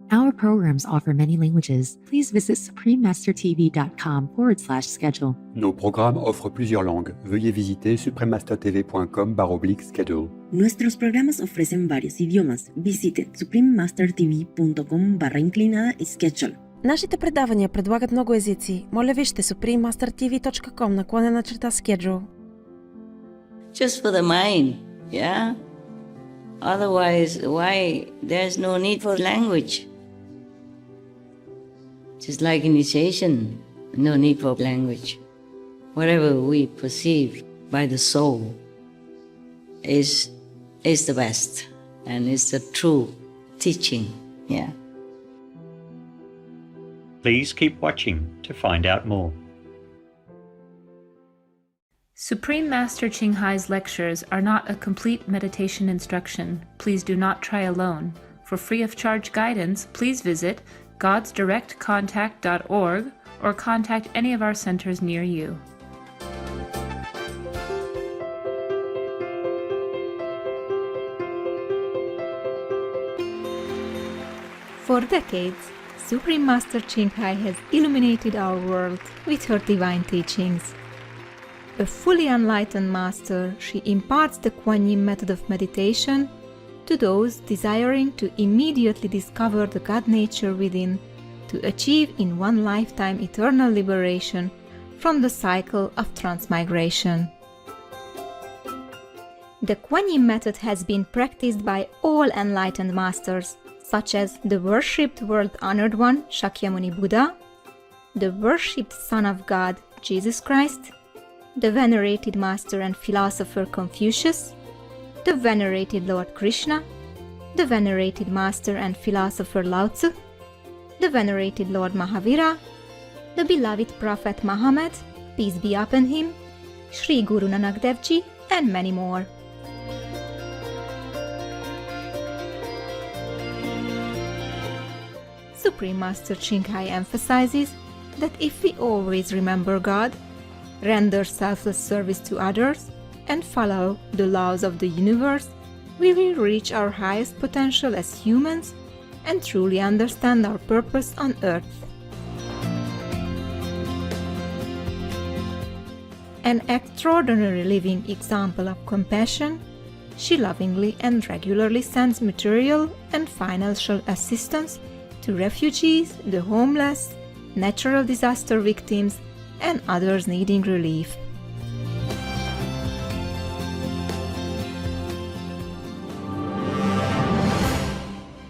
Our programs offer many languages. Please visit suprememastertv.com/schedule. Nos programmes offrent plusieurs langues. Veuillez visiter suprememastertv.com/schedule. Nuestros programas ofrecen varios idiomas. Visite suprememastertv.com/schedule. Нашите предавания предлагат много езици. Моля вижте suprememastertv.com/schedule. Just for the mind, yeah? Otherwise, why? There's no need for language. Just like initiation, no need for language. Whatever we perceive by the soul is the best and is the true teaching, yeah. Please keep watching to find out more. Supreme Master Ching Hai's lectures are not a complete meditation instruction. Please do not try alone. For free of charge guidance, please visit godsdirectcontact.org or contact any of our centers near you. For decades, Supreme Master Ching Hai has illuminated our world with her divine teachings. A fully enlightened master, she imparts the Kuan Yin method of meditation to those desiring to immediately discover the God nature within, to achieve in one lifetime eternal liberation from the cycle of transmigration. The Kuan Yin method has been practiced by all enlightened masters, such as the worshipped world-honored one, Shakyamuni Buddha, the worshipped Son of God, Jesus Christ, the venerated master and philosopher Confucius, the venerated Lord Krishna, the venerated master and philosopher Lao Tzu, the venerated Lord Mahavira, the beloved Prophet Muhammad, peace be upon him, Sri Guru Nanak Dev Ji, and many more. Supreme Master Ching Hai emphasizes that if we always remember God, render selfless service to others, and follow the laws of the universe, we will reach our highest potential as humans and truly understand our purpose on earth. An extraordinary living example of compassion, she lovingly and regularly sends material and financial assistance to refugees, the homeless, natural disaster victims, and others needing relief.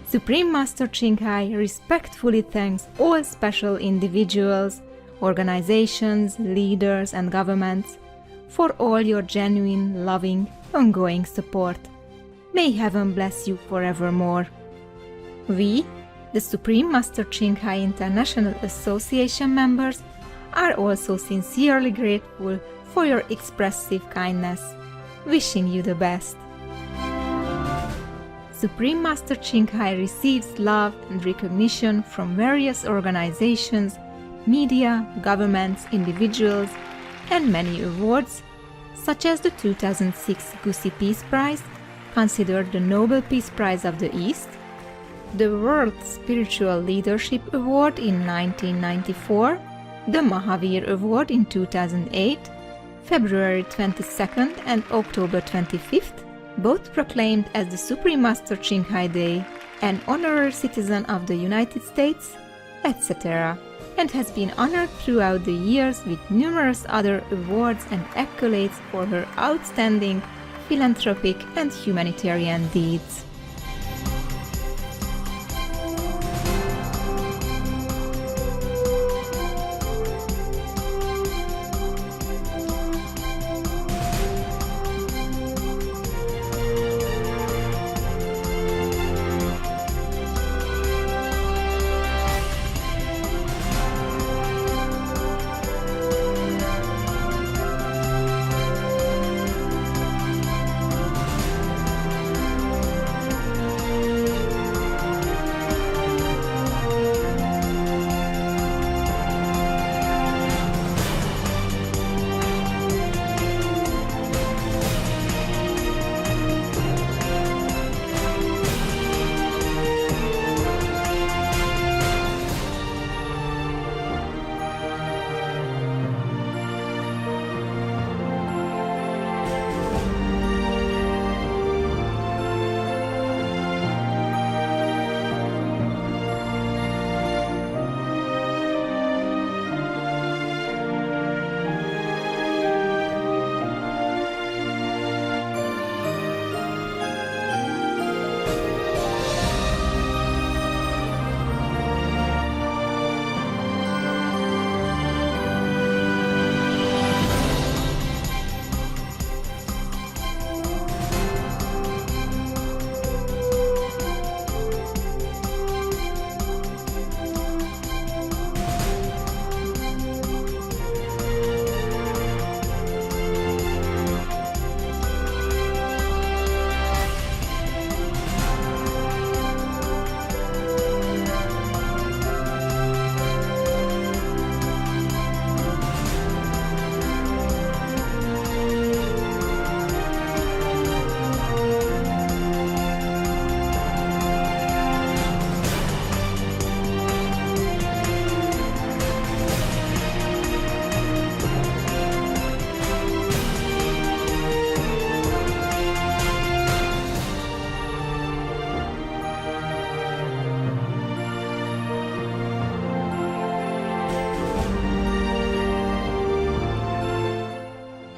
Supreme Master Ching Hai respectfully thanks all special individuals, organizations, leaders, and governments for all your genuine, loving, ongoing support. May Heaven bless you forevermore. We, the Supreme Master Ching Hai International Association members, are also sincerely grateful for your expressive kindness, wishing you the best. Supreme Master Ching Hai receives love and recognition from various organizations, media, governments, individuals, and many awards, such as the 2006 Gusi Peace Prize, considered the Nobel Peace Prize of the East, the World Spiritual Leadership Award in 1994, the Mahavir Award in 2008, February 22nd and October 25th, both proclaimed as the Supreme Master Ching Hai Day, an honorary citizen of the United States, etc., and has been honored throughout the years with numerous other awards and accolades for her outstanding philanthropic and humanitarian deeds.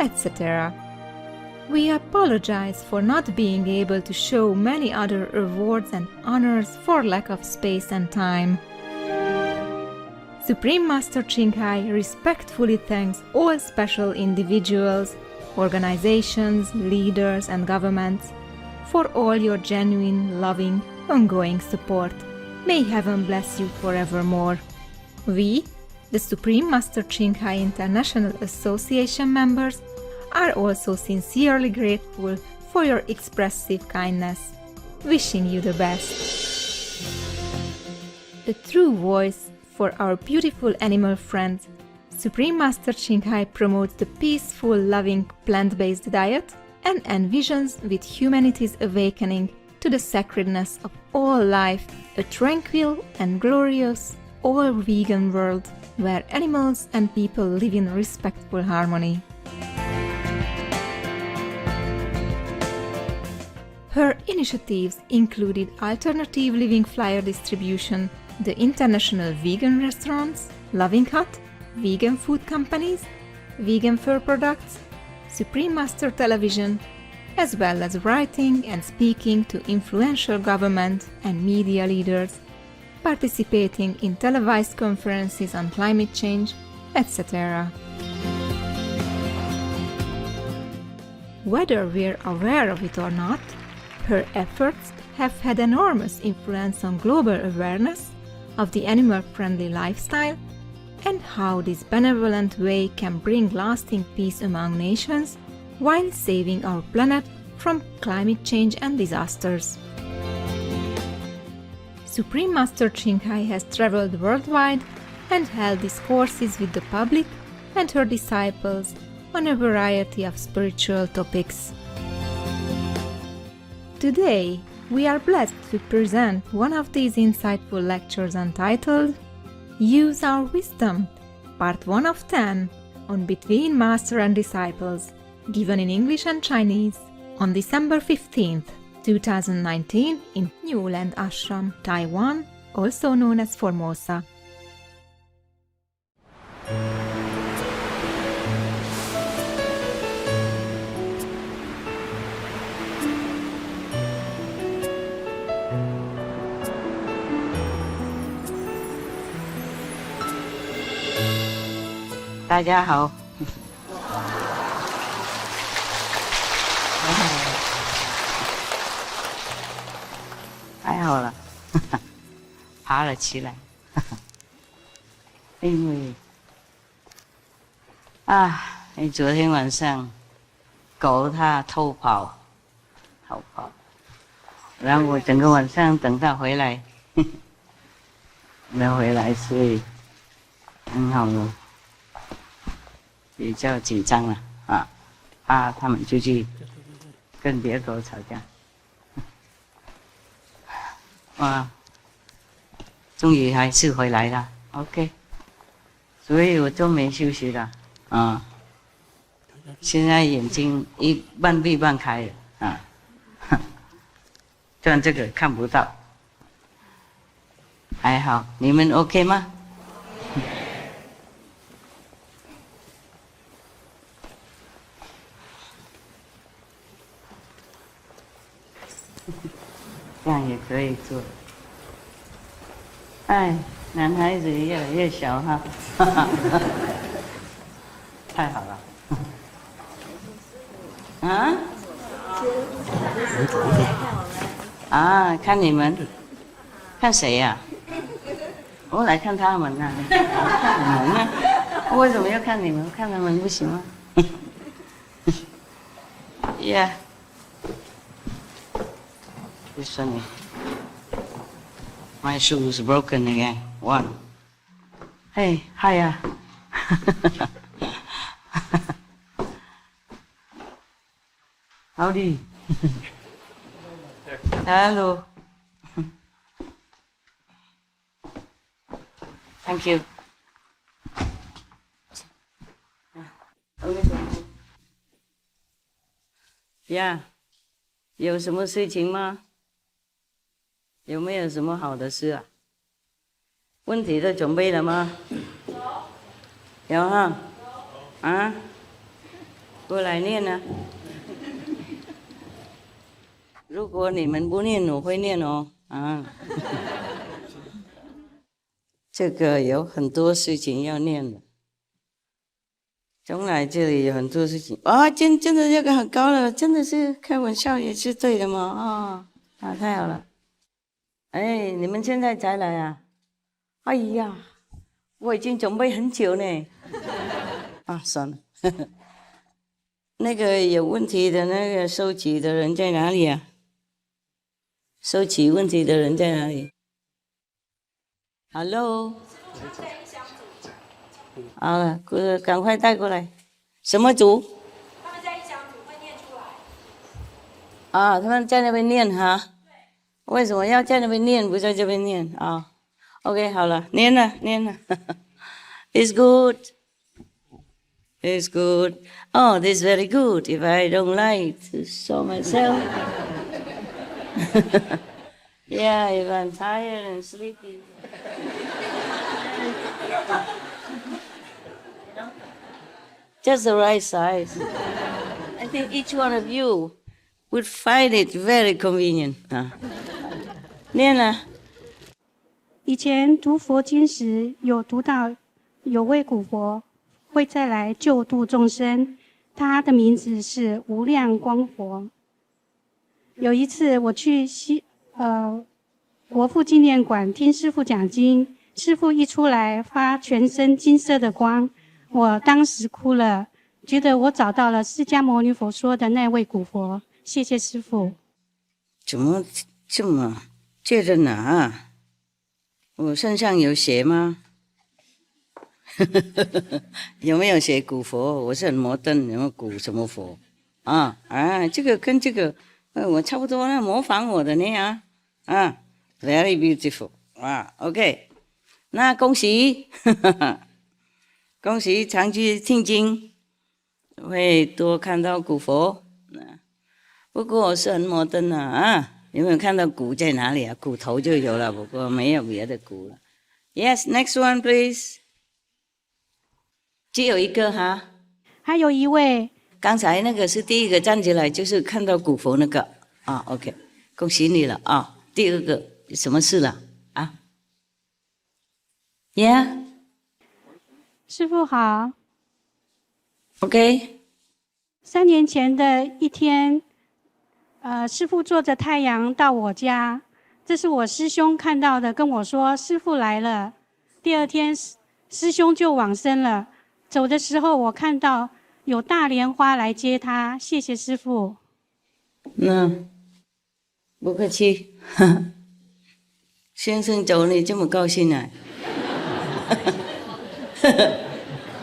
etc. We apologize for not being able to show many other awards and honors for lack of space and time. Supreme Master Ching Hai respectfully thanks all special individuals, organizations, leaders, and governments for all your genuine, loving, ongoing support. May heaven bless you forevermore. We, the Supreme Master Ching Hai International Association members, are also sincerely grateful for your expressive kindness. Wishing you the best. A true voice for our beautiful animal friends, Supreme Master Ching Hai promotes the peaceful, loving, plant-based diet and envisions with humanity's awakening to the sacredness of all life, a tranquil and glorious, all-vegan world where animals and people live in respectful harmony. Her initiatives included alternative living flyer distribution, the international vegan restaurants, Loving Hut, vegan food companies, vegan fur products, Supreme Master Television, as well as writing and speaking to influential government and media leaders, participating in televised conferences on climate change, etc. Whether we're aware of it or not, her efforts have had enormous influence on global awareness of the animal-friendly lifestyle and how this benevolent way can bring lasting peace among nations while saving our planet from climate change and disasters. Supreme Master Ching Hai has traveled worldwide and held discourses with the public and her disciples on a variety of spiritual topics. Today, we are blessed to present one of these insightful lectures entitled Use Our Wisdom, Part 1 of 10 on Between Master and Disciples, given in English and Chinese on December 15th, 2019 in Newland Ashram, Taiwan, also known as Formosa. Đại gia hảo. 还好了，爬了起来。因为昨天晚上狗它偷跑，然后我整个晚上等它回来，没回来，所以很好了，比较紧张了啊，怕他们出去跟别的狗吵架。哇，终于还是回来了 ，OK， 所以我都没休息了啊。现在眼睛半闭半开了啊，但这个看不到，还好，你们 OK 吗？这样也可以做。哎，男孩子越来越小哈，太好了。啊？啊，看你们，看谁呀？我来看他们啊，看你们啊，为什么要看你们？看他们不行吗？Yeah. This one, my shoe is broken again. One. Hey, hiya. Howdy. Hello. Thank you. Yeah. 有什么事情吗？有没有什么好的事啊？问题都准备了吗？有哈？啊？过来念啊。如果你们不念，我会念哦。啊，这个有很多事情要念的。从来这里有很多事情啊，真的这个很高了，真的是开玩笑也是对的吗？太好了。哎，你们现在才来啊？哎呀，我已经准备很久呢。算了。那个有问题的那个收集的人在哪里啊？收集问题的人在哪里 ？Hello。好了，赶快带过来。什么组？他们在一小组会念出来。他们在那边念哈。为什么要在那边念，不在这边念啊？OK， 好了，念了。It's good. It's good. Oh, this is very good. If I don't like to show myself. Yeah, if I'm tired and sleepy. Just the right size. I think each one of you would find it very convenient. 念了。以前读佛经时，有读到有位古佛会再来救度众生，他的名字是无量光佛。有一次我去国父纪念馆听师父讲经，师父一出来发全身金色的光，我当时哭了，觉得我找到了释迦牟尼佛说的那位古佛。谢谢师父。怎么这么觉得哪？我身上有血吗？有没有写古佛？我是很摩登，有没有古什么佛？这个跟这个，我差不多呢，模仿我的呢very beautiful OK， 那恭喜，恭喜常去听经，会多看到古佛。不过我是很摩登有没有看到骨在哪里啊？骨头就有了，不过没有别的骨了。Yes, next one, please. 只有一个哈。还有一位。刚才那个是第一个站起来，就是看到古佛那个OK， 恭喜你了第二个什么事了？Yeah， 师父好。OK。3年前的一天。师父坐着太阳到我家，这是我师兄看到的，跟我说师父来了。第二天师兄就往生了，走的时候我看到有大莲花来接他，谢谢师父。不客气。先生走你这么高兴啊？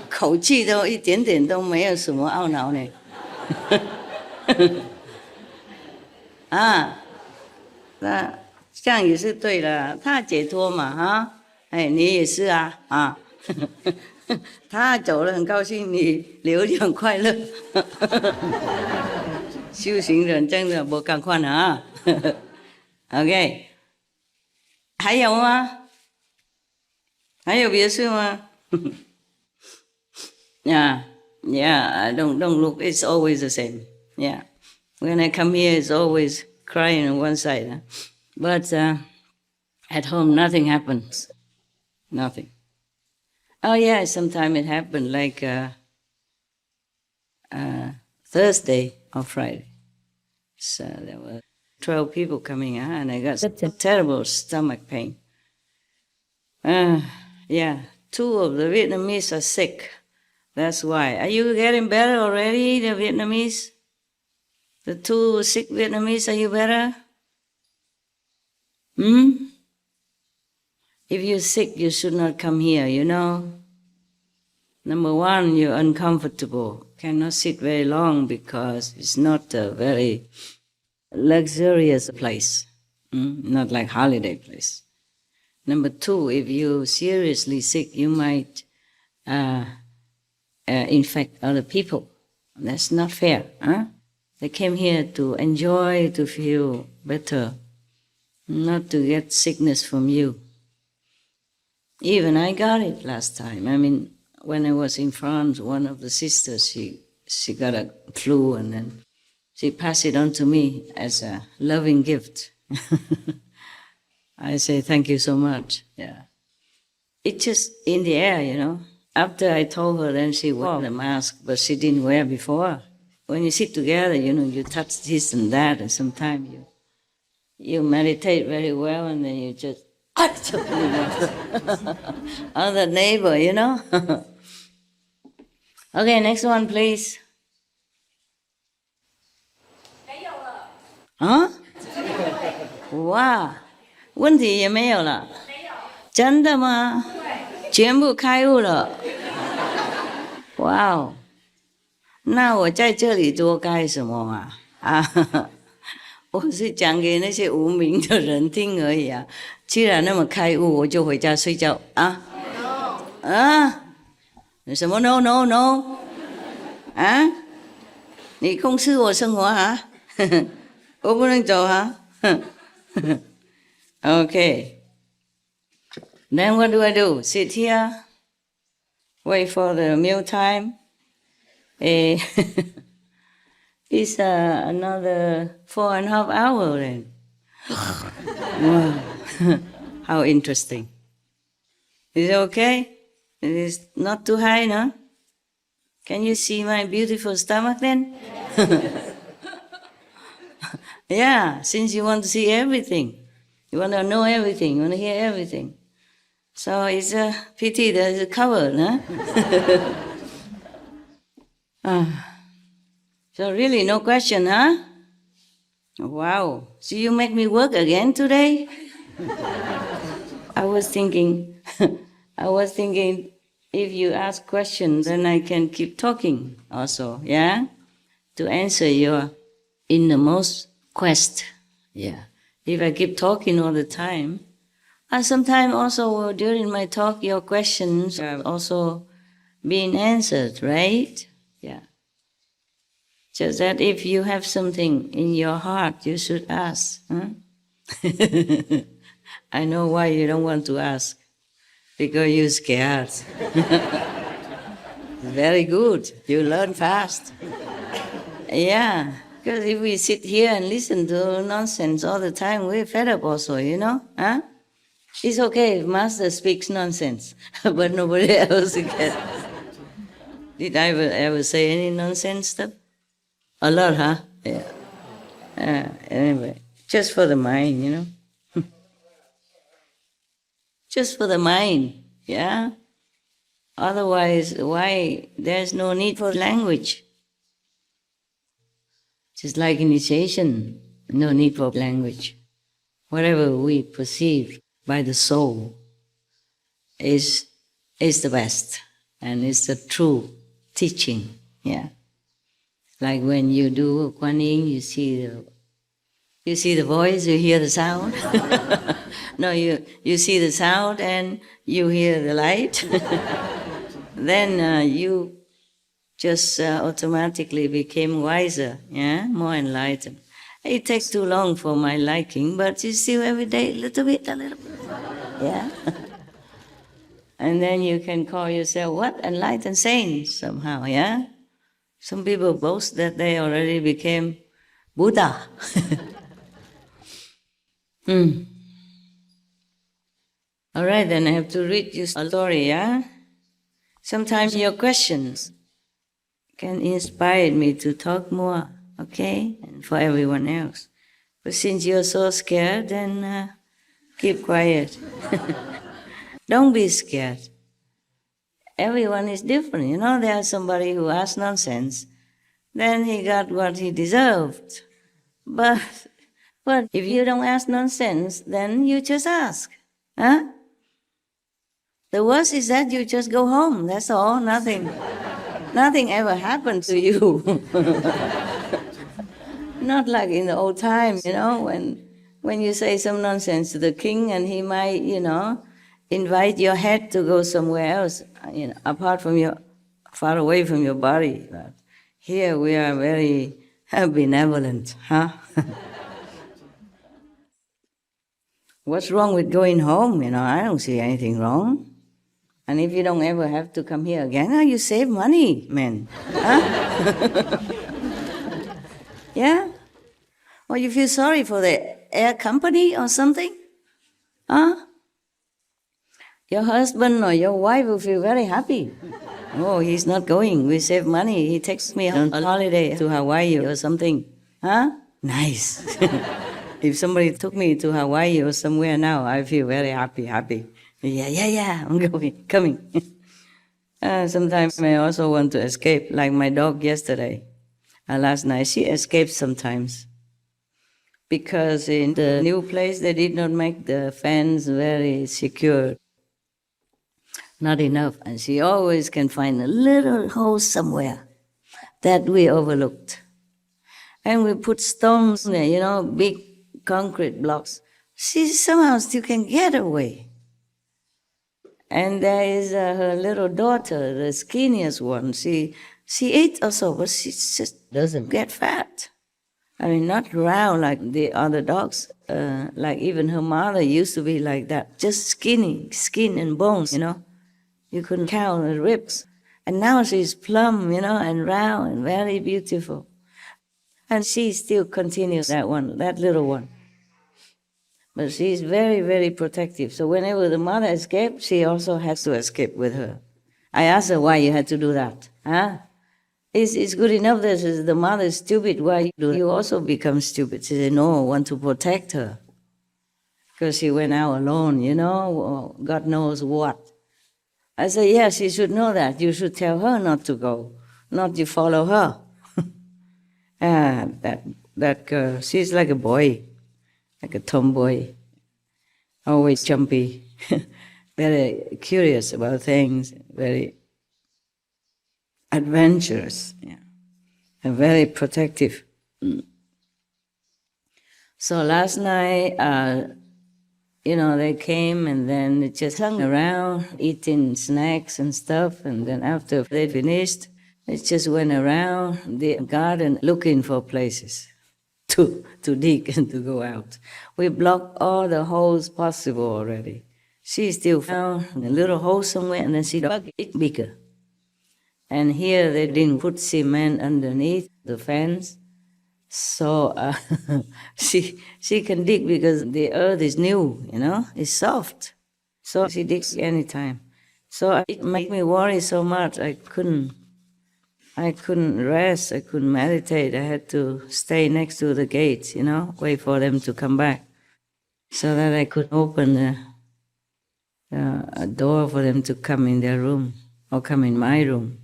口气都一点点都没有什么懊恼呢。那这样也是对了，他解脱嘛你也是他走了很高兴，你留着很快乐。修行人真的不赶快OK， 还有吗？还有别的事吗？Yeah, don't look, it's always the same. Yeah.When I come here, it's always crying on one side. But at home, nothing happens. Nothing. Oh, yeah, sometimes it happened like Thursday or Friday. So there were 12 people coming, and I got such a terrible stomach pain. Yeah, 2 of the Vietnamese are sick. That's why. Are you getting better already, the Vietnamese?The 2 sick Vietnamese, are you better? If you're sick, you should not come here, you know. Number 1, you're uncomfortable. Cannot sit very long because it's not a very luxurious place. Not like holiday place. Number 2, if you're seriously sick, you might infect other people. That's not fair, They came here to enjoy, to feel better, not to get sickness from you. Even I got it last time. I mean, when I was in France, one of the sisters, she she got a flu, and then she passed it on to me as a loving gift. I say thank you so much. Yeah, it's just in the air, you know. After I told her, then she wore the mask, but she didn't wear before. When you sit together, you know, you touch this and that, and sometimes you meditate very well, and then you just on the neighbor, you know. Okay, next one, please. 啊？哇，问题也没有了。真的吗？全部开悟了。哇哦，那我在这里多干什么啊？啊，我是讲给那些无名的人听而已啊。既然那么开悟，我就回家睡觉啊。啊？什么 no no no？ 啊？你控制我生活啊？我不能走啊。Okay. Then what do? Sit here, wait for the meal time. It's another 4.5 hours then. Wow. How interesting. Is it okay? It is not too high, no? Can you see my beautiful stomach then? Yeah, since you want to see everything. You want to know everything, you want to hear everything. So it's a pity that it's covered, huh? So really, no question, huh? Wow. So you make me work again today? I was thinking, if you ask questions, then I can keep talking also, yeah? To answer your innermost quest, yeah. If I keep talking all the time, and sometimes also during my talk, your questions are also being answered, right? Yeah. Just that if you have something in your heart, you should ask. Huh? I know why you don't want to ask. Because you're scared. Very good. You learn fast. Yeah. Because if we sit here and listen to nonsense all the time, we're fed up also, you know? Huh? It's okay if Master speaks nonsense, but nobody else can. Did I ever say any nonsense stuff? A lot, huh? Yeah. Anyway, just for the mind, you know? Just for the mind, yeah? Otherwise, why? There's no need for language. Just like initiation, no need for language. Whatever we perceive by the soul is the best, and it's the true teaching, yeah. Like when you do Kuan Yin, you see the voice, you hear the sound. No, you see the sound and you hear the light. Then you just automatically became wiser, yeah, more enlightened. It takes too long for my liking, but you still every day, a little bit, yeah. And then you can call yourself what? Enlightened saint somehow, yeah. Some people boast that they already became Buddha. All right, then I have to read you a story, yeah? Sometimes your questions can inspire me to talk more, okay? And for everyone else. But since you're so scared, then keep quiet. Don't be scared. Everyone is different, you know? There's somebody who asks nonsense, then he got what he deserved. But if you don't ask nonsense, then you just ask, huh? The worst is that you just go home, that's all, nothing ever happened to you. Not like in the old times, you know, when you say some nonsense to the king and he might, you know, invite your head to go somewhere else, you know, far away from your body. But here we are very benevolent, huh? What's wrong with going home? You know, I don't see anything wrong. And if you don't ever have to come here again, you save money, man. Huh? Yeah? Or you feel sorry for the air company or something? Huh? Your husband or your wife will feel very happy. Oh, he's not going. We save money. He takes me on a holiday to Hawaii or something. Huh? Nice. If somebody took me to Hawaii or somewhere now, I feel very happy. Yeah, I'm going, coming. Sometimes I also want to escape, like my dog yesterday. Last night, she escaped sometimes. Because in the new place, they did not make the fence very secure. Not enough. And she always can find a little hole somewhere that we overlooked. And we put stones there, big concrete blocks. She somehow still can get away. And there is her little daughter, the skinniest one. She ate also, but she just doesn't get fat. I mean, not round like the other dogs. Like even her mother used to be like that, just skinny, skin and bones, You couldn't count her ribs. And now she's plump, and round and very beautiful. And she still continues that little one. But she's very, very protective. So whenever the mother escapes, she also has to escape with her. I asked her why you had to do that. Huh? It's good enough that the mother is stupid. Why do you also become stupid? She said, no, I want to protect her. Because she went out alone, God knows what. I said, yeah, she should know that. You should tell her not to go, not you follow her. That girl, she's like a boy, like a tomboy, always jumpy, very curious about things, very adventurous, and very protective. So last night, they came and then they just hung around eating snacks and stuff, and then after they finished, they just went around the garden looking for places to dig and to go out. We blocked all the holes possible already. She still found a little hole somewhere, and then she dug it bigger. And here they didn't put cement underneath the fence, so she can dig because the earth is new, it's soft. So she digs anytime. So it made me worry so much. I couldn't rest, I couldn't meditate. I had to stay next to the gates, wait for them to come back so that I could open a door for them to come in their room or come in my room.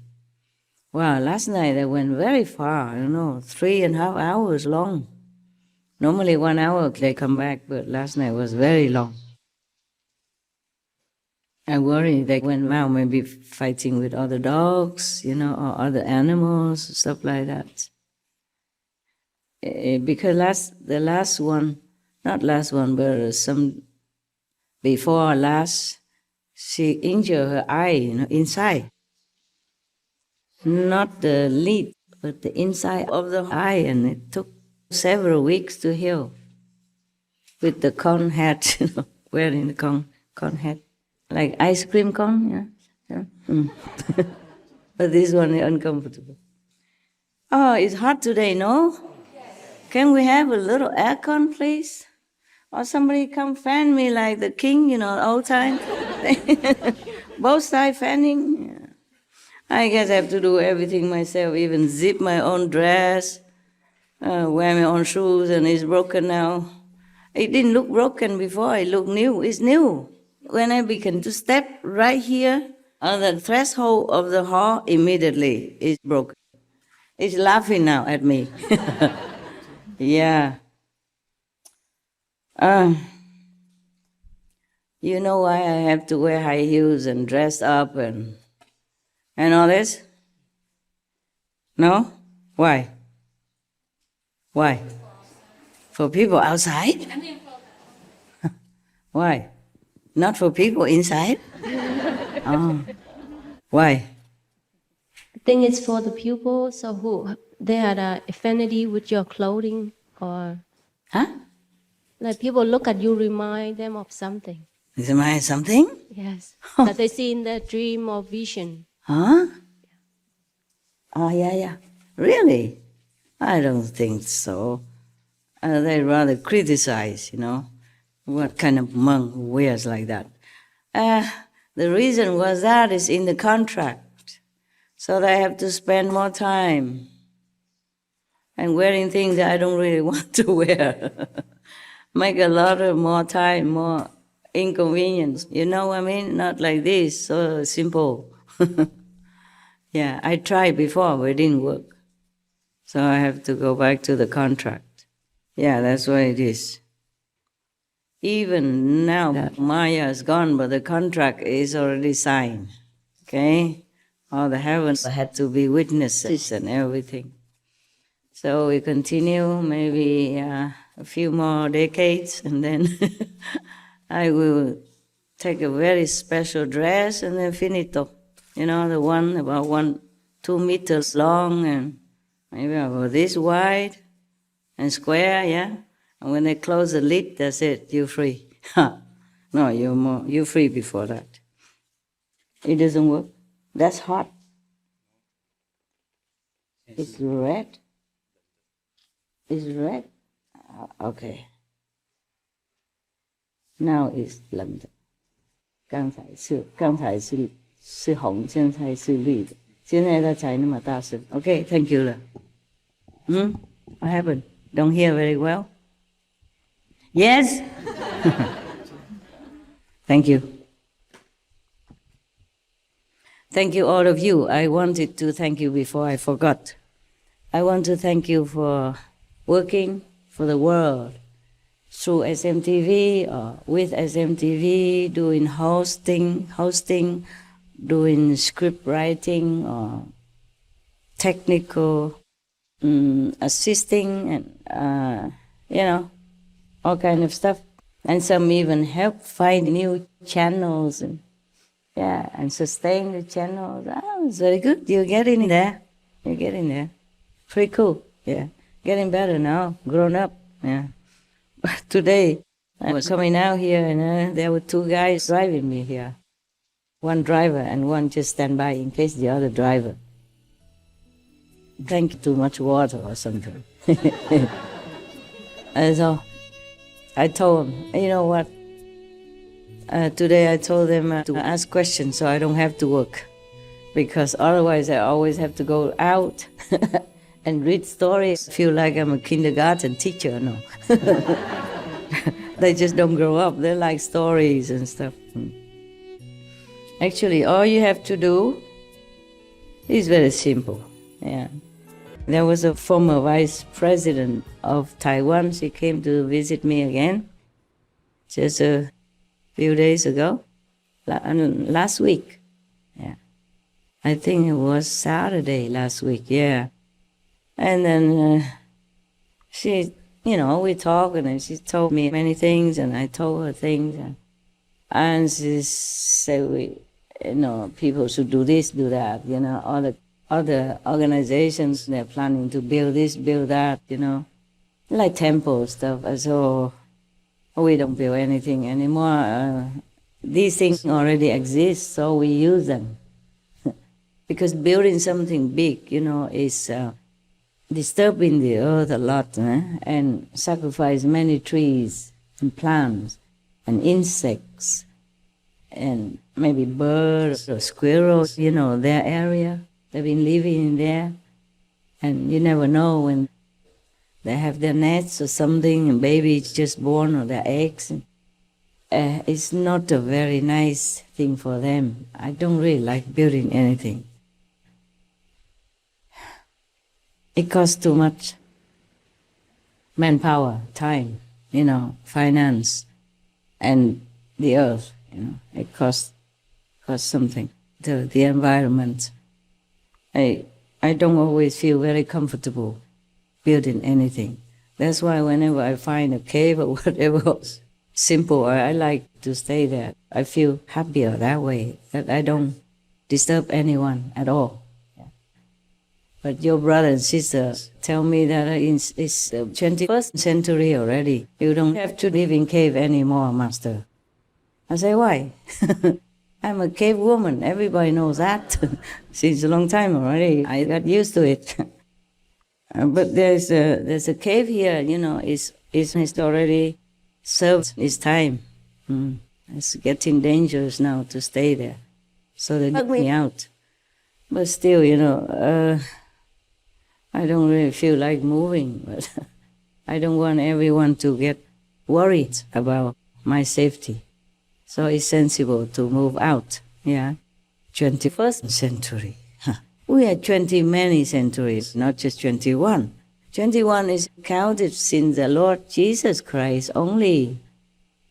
Wow, last night I went very far, 3.5 hours long. Normally 1 hour they come back, but last night was very long. I worry they went out maybe fighting with other dogs, or other animals, stuff like that. Because the last one, not last one, but some before last, she injured her eye, inside. Not the lid, but the inside of the eye, and it took several weeks to heal. With the cone hat, wearing the cone hat. Like ice cream cone, yeah. But this one is uncomfortable. Oh, it's hot today, no? Can we have a little aircon, please? Or somebody come fan me like the king, old time. Both sides fanning. Yeah. I guess I have to do everything myself, even zip my own dress, wear my own shoes, and it's broken now. It didn't look broken before, it looked new. It's new. When I began to step right here on the threshold of the hall, immediately it's broken. It's laughing now at me. Yeah. You know why I have to wear high heels and dress up and all this? No? Why? Why? For people outside? Why? Not for people inside? Oh. Why? I think it's for the pupils so who they had an affinity with your clothing, or Huh? like people look at you, remind them of something. Is Maya something? Yes. That they see in their dream or vision. Huh? Oh, yeah. Really? I don't think so. They rather criticize, what kind of monk wears like that. The reason was that is in the contract. So they have to spend more time and wearing things that I don't really want to wear. Make a lot of more time, more inconvenience. You know what I mean? Not like this, so simple. Yeah, I tried before, but it didn't work. So I have to go back to the contract. Yeah, that's what it is. Even now that Maya is gone, but the contract is already signed. Okay? All the heavens had to be witnesses and everything. So we continue maybe a few more decades, and then I will take a very special dress and then finito. The one about 2 meters long and maybe about this wide and square, yeah? And when they close the lid, that's it, you're free. No, you're free before that. It doesn't work. That's hot. It's red. It's red. Okay. Now it's 冷的。刚才是红，现在是绿的。现在它才那么大声。Okay, thank you 了。What happened? Don't hear very well? Yes? Thank you. Thank you, all of you. I wanted to thank you before I forgot. I want to thank you for working for the world through SMTV or with SMTV, doing hosting, doing script writing or technical assisting and, all kind of stuff. And some even help find new channels and sustain the channels. Oh, it's very good. You're getting there. Pretty cool. Yeah. Getting better now. Grown up. Yeah. Today, I was coming out here and there were 2 guys driving me here. One driver and one just stand by in case the other driver drank too much water or something. And so I told them, you know what? Today I told them to ask questions so I don't have to work. Because otherwise I always have to go out and read stories. Feel like I'm a kindergarten teacher, no. They just don't grow up. They like stories and stuff. Actually, all you have to do is very simple. Yeah. There was a former vice president of Taiwan. She came to visit me again just a few days ago, last week. Yeah. I think it was Saturday last week, yeah. And then she, we talked and she told me many things and I told her things. And she said, people should do this, do that, all the other organizations, they're planning to build this, build that, like temple stuff. So we don't build anything anymore. These things already exist, so we use them. Because building something big, is disturbing the earth a lot, and sacrifice many trees and plants and insects and maybe birds or squirrels, their area. They've been living in there, and you never know when they have their nets or something, and babies just born or their eggs. It's not a very nice thing for them. I don't really like building anything. It costs too much manpower, time, finance, and the earth. It costs something. The environment. I don't always feel very comfortable building anything. That's why whenever I find a cave or whatever simple, I like to stay there. I feel happier that way, that I don't disturb anyone at all. Yeah. But your brother and sister tell me that it's the 21st century already. You don't have to live in cave anymore, Master. I say, why? I'm a cave woman. Everybody knows that since a long time already. I got used to it. But there's a cave here, you know, it's already served its time. It's getting dangerous now to stay there. So they took me out. But still, you know, I don't really feel like moving. But I don't want everyone to get worried about my safety. So it's sensible to move out, yeah. 21st century. We had 20 many centuries, not just 21. 21 is counted since the Lord Jesus Christ only.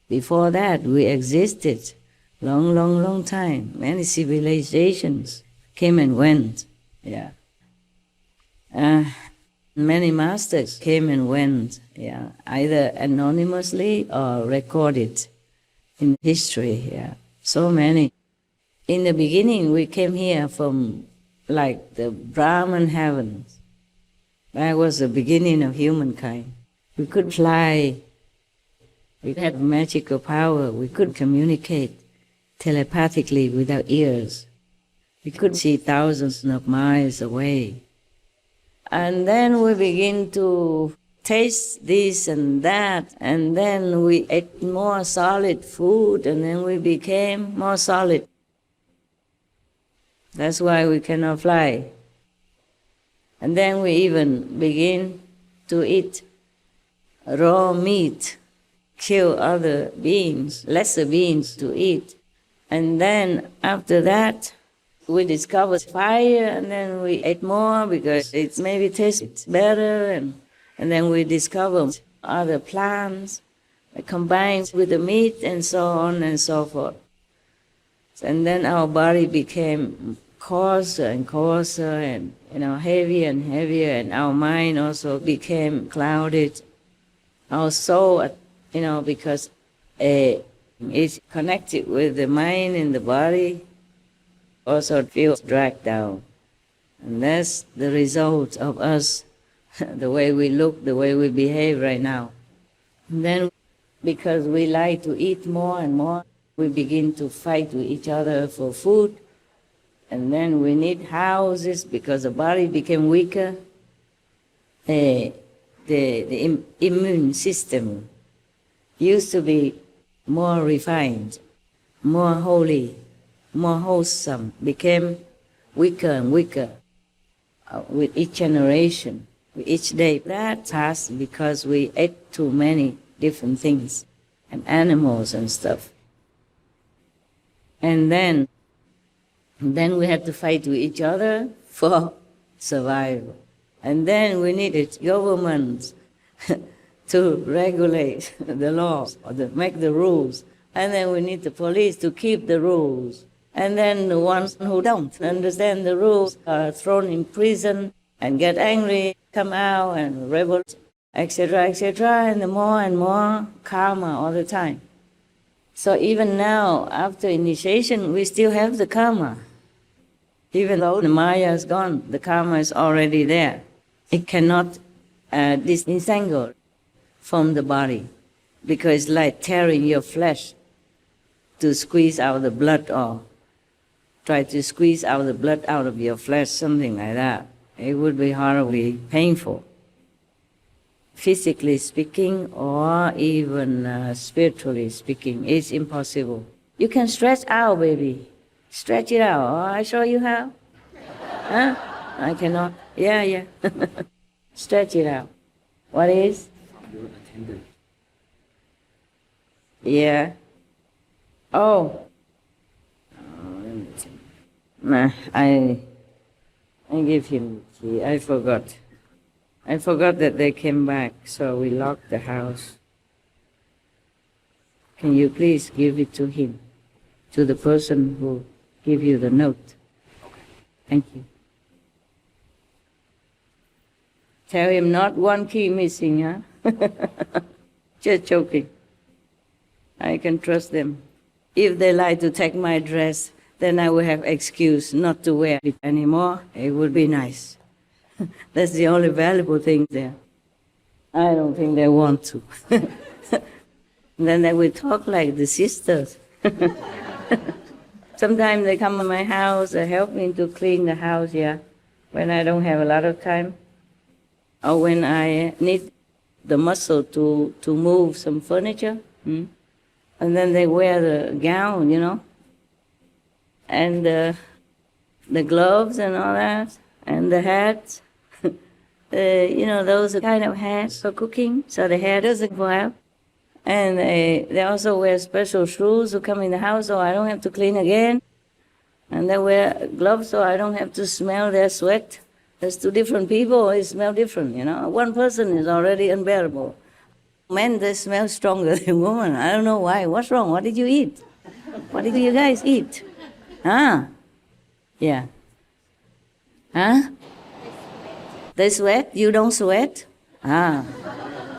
Before that, we existed. Long time. Many civilizations came and went, yeah. Many masters came and went, yeah, either anonymously or recorded in history, yeah. So many. In the beginning, we came here from like the Brahman heavens. That was the beginning of humankind. We could fly. We had magical power. We could communicate telepathically with our ears. We could see thousands of miles away. And then we begin to taste this and that, and then we ate more solid food, and then we became more solid. That's why we cannot fly. And then we even begin to eat raw meat, kill other beings, lesser beings to eat. And then after that, we discovered fire, and then we ate more because it maybe tastes better, and then we discovered other plants combined with the meat, and so on and so forth. And then our body became coarser and coarser, and heavier and heavier, and our mind also became clouded. Our soul, because it's connected with the mind and the body, also feels dragged down. And that's the result of us, the way we look, the way we behave right now. And then, because we like to eat more and more, we begin to fight with each other for food. And then we need houses because the body became weaker. The immune system used to be more refined, more holy, more wholesome, became weaker and weaker with each generation, with each day. That passed because we ate too many different things and animals and stuff. And then we had to fight with each other for survival. And then we needed governments to regulate the laws or to make the rules. And then we need the police to keep the rules. And then the ones who don't understand the rules are thrown in prison and get angry, come out and rebel, etc., etc., and more karma all the time. So even now, after initiation, we still have the karma. Even though the Maya is gone, the karma is already there. It cannot disentangle from the body, because it's like tearing your flesh to squeeze out the blood, or try to squeeze out the blood out of your flesh, something like that. It would be horribly painful. Physically speaking, or even spiritually speaking, it's impossible. You can stretch out, baby. Stretch it out. Oh, I show you how. Huh? I cannot. Yeah. Stretch it out. What is? Yeah. Oh. Nah, I give him the key. I forgot. I forgot that they came back, so we locked the house. Can you please give it to him, to the person who gave you the note? Thank you. Tell him not one key missing, huh? Just joking. I can trust them. If they like to take my dress, then I will have excuse not to wear it anymore. It would be nice. That's the only valuable thing there. I don't think they want to. Then they will talk like the sisters. Sometimes they come to my house, they help me to clean the house, yeah, when I don't have a lot of time. Or when I need the muscle to move some furniture. And then they wear the gown, you know, and the gloves and all that, and the hats. You know, those are kind of hats for cooking, so the hair doesn't go out. And they also wear special shoes to come in the house, so I don't have to clean again. And they wear gloves, so I don't have to smell their sweat. There's two different people, they smell different, you know. One person is already unbearable. Men, they smell stronger than women. I don't know why. What's wrong? What did you eat? What did you guys eat? Huh? Yeah. Huh? They sweat? You don't sweat? Ah.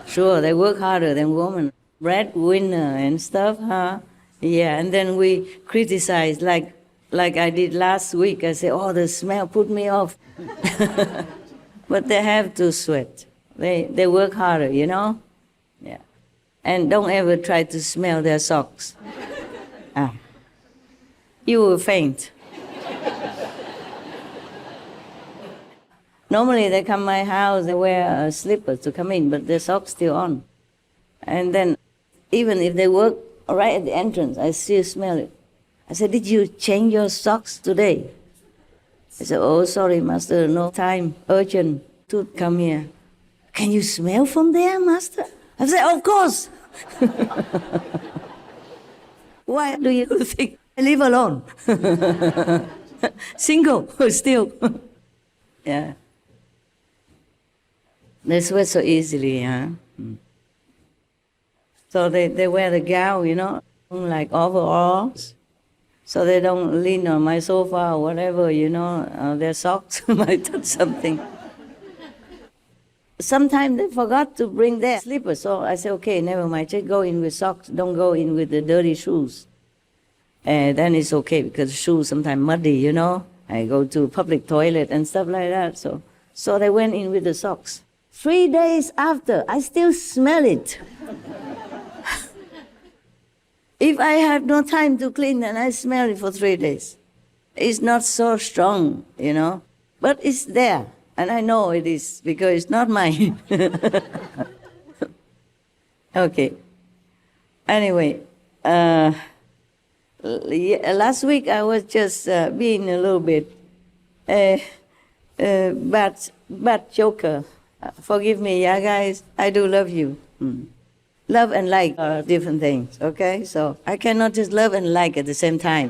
Sure, they work harder than women. Breadwinner and stuff, huh? Yeah, and then we criticize like I did last week. I say, oh, the smell put me off. But they have to sweat. They work harder, you know? Yeah. And don't ever try to smell their socks. Ah. You will faint. Normally they come to my house, they wear slippers to come in, but their socks still on. And then even if they work right at the entrance, I still smell it. I said, did you change your socks today? I said, oh, sorry, master, no time, urgent to come here. Can you smell from there, master? I said, of course. Why do you think I live alone? Single, still. Yeah. They sweat so easily, huh? So they wear the gown, you know, like overalls. So they don't lean on my sofa or whatever, you know, their socks might touch something. Sometimes they forgot to bring their slippers, so I say, okay, never mind, just go in with socks, don't go in with the dirty shoes. And then it's okay, because the shoes sometimes muddy, you know. I go to public toilet and stuff like that, so they went in with the socks. 3 days after, I still smell it. If I have no time to clean, then I smell it for 3 days. It's not so strong, you know, but it's there. And I know it is, because it's not mine. Okay. Anyway, last week I was just being a little bit bad joker. Forgive me, yeah, guys. I do love you. Love and like are different things, okay? So I cannot just love and like at the same time.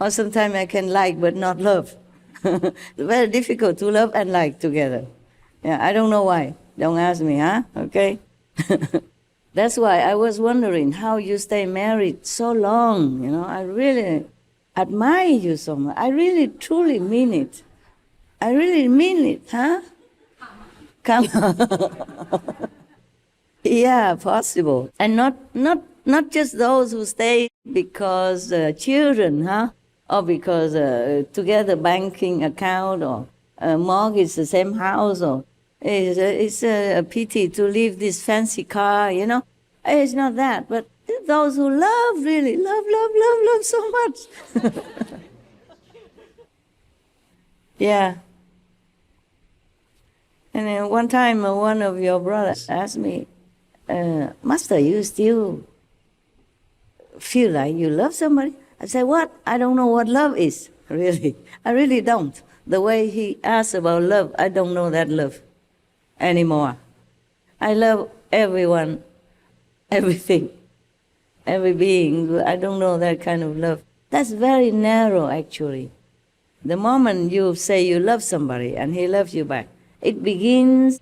Or sometimes I can like but not love. It's very difficult to love and like together. Yeah, I don't know why. Don't ask me, huh? Okay? That's why I was wondering how you stay married so long. You know, I really admire you so much. I really, truly mean it. I really mean it, huh? Come on. Yeah, possible. And not just those who stay because children, huh? Or because together banking account or mortgage the same house, or it's a pity to leave this fancy car, you know. It's not that, but those who love, really love so much. Yeah. And then one time one of your brothers asked me, Master, you still feel like you love somebody? I said, what? I don't know what love is, really. I really don't. The way he asked about love, I don't know that love anymore. I love everyone, everything, every being. I don't know that kind of love. That's very narrow, actually. The moment you say you love somebody and he loves you back, it begins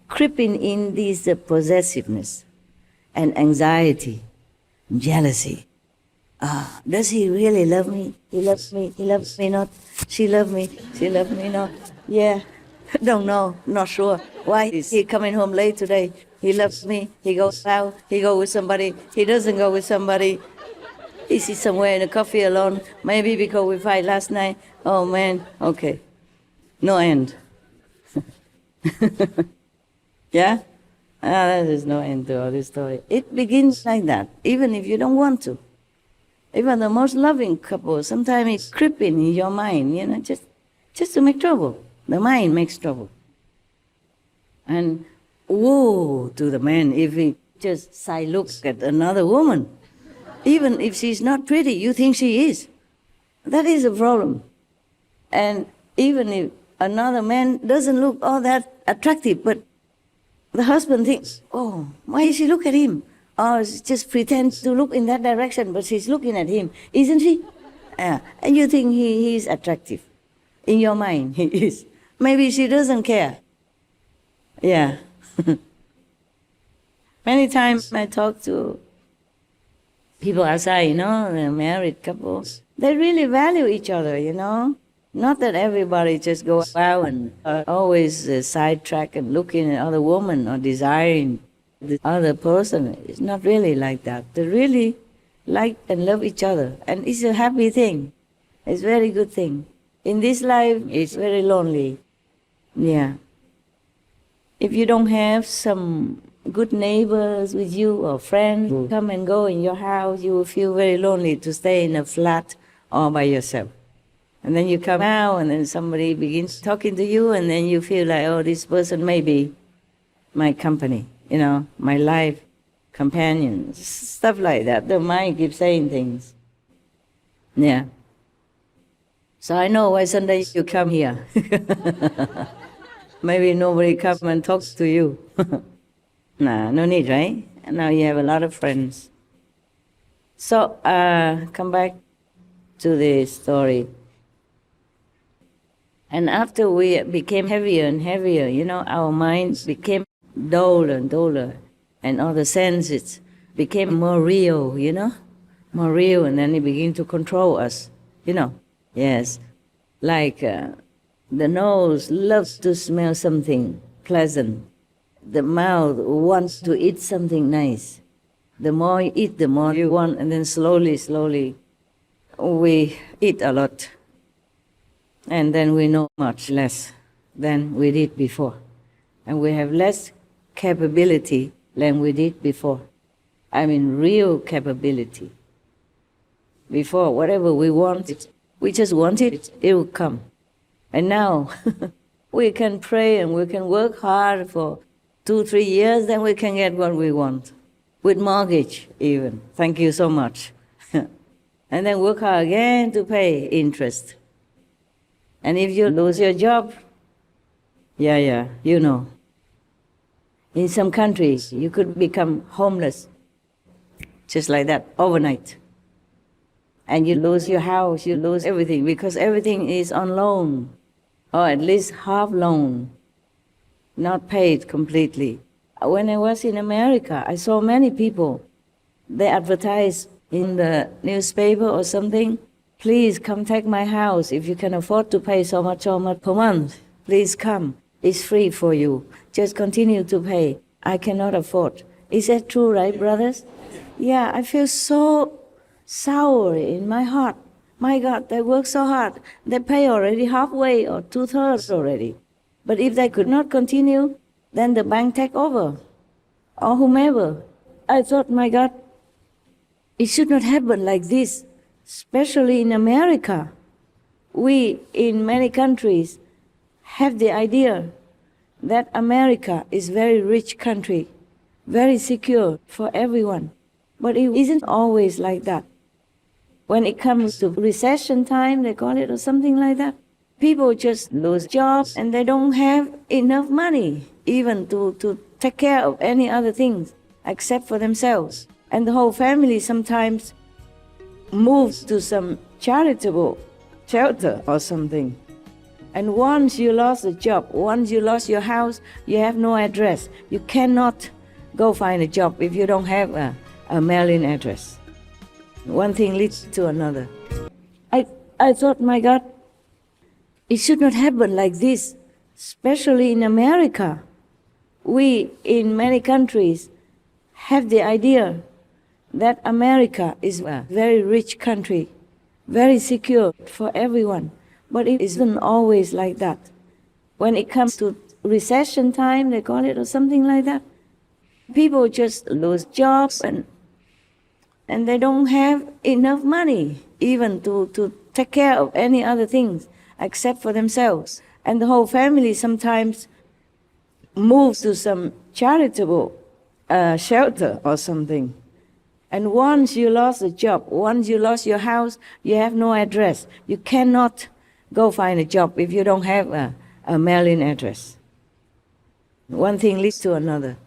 creeping in this possessiveness and anxiety, jealousy. Does he really love me? He loves me. He loves me not. She loves me. She loves me not. Yeah, don't know. Not sure. Why is he coming home late today? He loves me. He goes out. He goes with somebody. He doesn't go with somebody. Is he somewhere in a coffee alone? Maybe because we fight last night. Oh man. Okay. No end. Yeah? There is no end to all this story. It begins like that, even if you don't want to. Even the most loving couple, sometimes it's creeping in your mind, just to make trouble. The mind makes trouble. And woe to the man if he just side looks at another woman. Even if she's not pretty, you think she is. That is a problem. And even if another man doesn't look all that attractive, but the husband thinks, oh, why does she look at him? Or she just pretends to look in that direction, but she's looking at him, isn't she? And you think he is attractive. In your mind, he is. Maybe she doesn't care. Yeah. Many times I talk to people outside, the married couples. They really value each other, Not that everybody just goes out and always sidetrack and looking at other women or desiring the other person. It's not really like that. They really like and love each other. And it's a happy thing. It's a very good thing. In this life, it's very lonely. Yeah. If you don't have some good neighbors with you or friends who come and go in your house, you will feel very lonely to stay in a flat all by yourself. And then you come out and then somebody begins talking to you and then you feel like, oh, this person may be my company, my life companion, stuff like that. The mind keeps saying things. Yeah. So I know why Sunday you come here. Maybe nobody come and talks to you. Nah, no need, right? And now you have a lot of friends. So, come back to the story. And after we became heavier and heavier, our minds became duller and duller. And all the senses became more real, more real, and then it began to control us, Yes, like the nose loves to smell something pleasant. The mouth wants to eat something nice. The more you eat, the more you want, and then slowly, we eat a lot. And then we know much less than we did before. And we have less capability than we did before. I mean, real capability. Before, whatever we want, we just want it, it will come. And now, we can pray and we can work hard for 2-3 years, then we can get what we want. With mortgage, even. Thank you so much. And then work hard again to pay interest. And if you lose your job, in some countries, you could become homeless. Just like that, overnight. And you lose your house, you lose everything, because everything is on loan, or at least half loan, not paid completely. When I was in America, I saw many people, they advertised in the newspaper or something, please come take my house. If you can afford to pay so much per month, please come. It's free for you. Just continue to pay. I cannot afford. Is that true, right, brothers? Yeah, I feel so sour in my heart. My God, they work so hard. They pay already halfway or 2/3 already. But if they could not continue, then the bank take over, or whomever. I thought, my God, it should not happen like this, especially in America. We, in many countries, have the idea that America is a very rich country, very secure for everyone. But it isn't always like that. When it comes to recession time, they call it, or something like that, people just lose jobs and they don't have enough money even to take care of any other things except for themselves. And the whole family sometimes moves to some charitable shelter or something. And once you lost a job, once you lost your house, you have no address. You cannot go find a job if you don't have a mailing address. One thing leads to another. I thought, my God, it should not happen like this, especially in America. We, in many countries, have the idea that America is a very rich country, very secure for everyone. But it isn't always like that. When it comes to recession time, they call it, or something like that, People just lose jobs and they don't have enough money even to take care of any other things except for themselves. And the whole family sometimes moves to some charitable shelter or something. And once you lost a job, once you lost your house, you have no address. You cannot go find a job if you don't have a mailing address. One thing leads to another.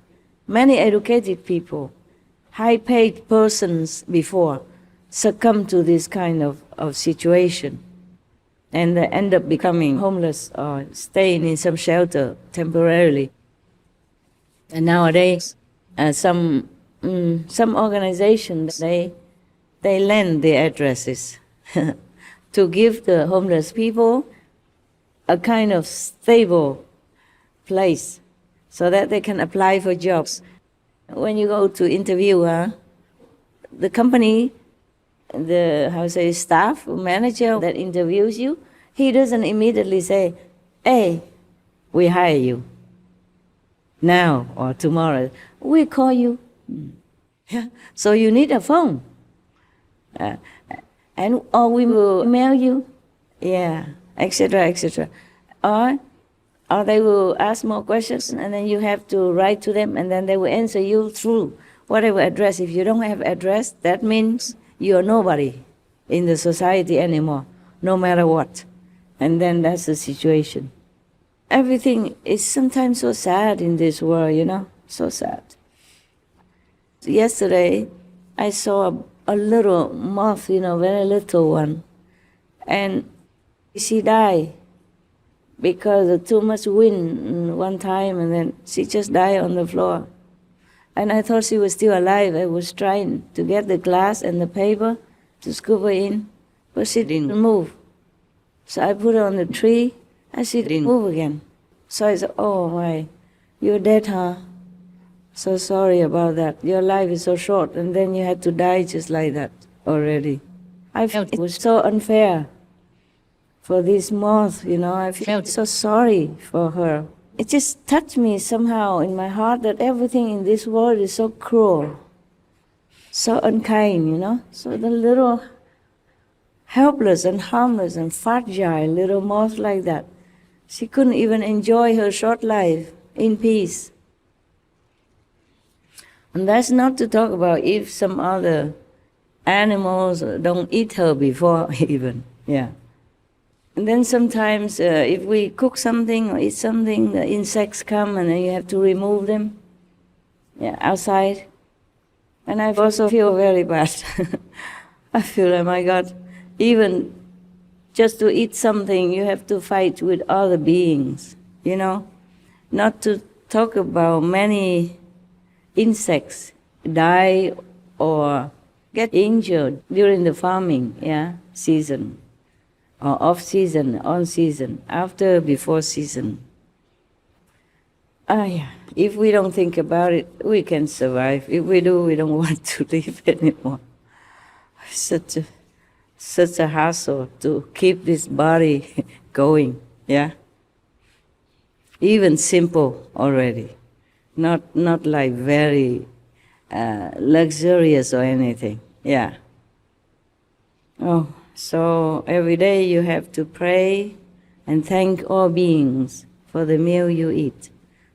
Many educated people, high-paid persons before, succumb to this kind of situation. And they end up becoming homeless or staying in some shelter temporarily. And nowadays, some organizations, they lend the addresses to give the homeless people a kind of stable place so that they can apply for jobs. When you go to interview, the company, the staff manager that interviews you, he doesn't immediately say, "Hey, we hire you now or tomorrow. We call you." Yeah. So you need a phone, or we will mail you, etc., etc. Or they will ask more questions, and then you have to write to them, and then they will answer you through whatever address. If you don't have address, that means you're nobody in the society anymore, no matter what. And then that's the situation. Everything is sometimes so sad in this world, so sad. Yesterday, I saw a little moth, very little one, and she died because of too much wind one time, and then she just died on the floor. And I thought she was still alive. I was trying to get the glass and the paper to scoop her in, but she didn't move. So I put her on the tree, and she didn't move again. So I said, "Oh my, you're dead, huh? So sorry about that. Your life is so short, and then you had to die just like that already." I felt it was so unfair for this moth, I felt so sorry for her. It just touched me somehow in my heart that everything in this world is so cruel, so unkind, So the little helpless and harmless and fragile little moth like that, she couldn't even enjoy her short life in peace. And that's not to talk about if some other animals don't eat her before even, And then sometimes if we cook something or eat something, the insects come and then you have to remove them outside. And I also feel very bad. I feel, oh my God, even just to eat something, you have to fight with other beings, Not to talk about many insects die or get injured during the farming season, or off season, on season, after, before season. If we don't think about it, we can survive. If we do, we don't want to live anymore. Such a hassle to keep this body going, Even simple already, not like very luxurious or anything, So every day you have to pray and thank all beings for the meal you eat.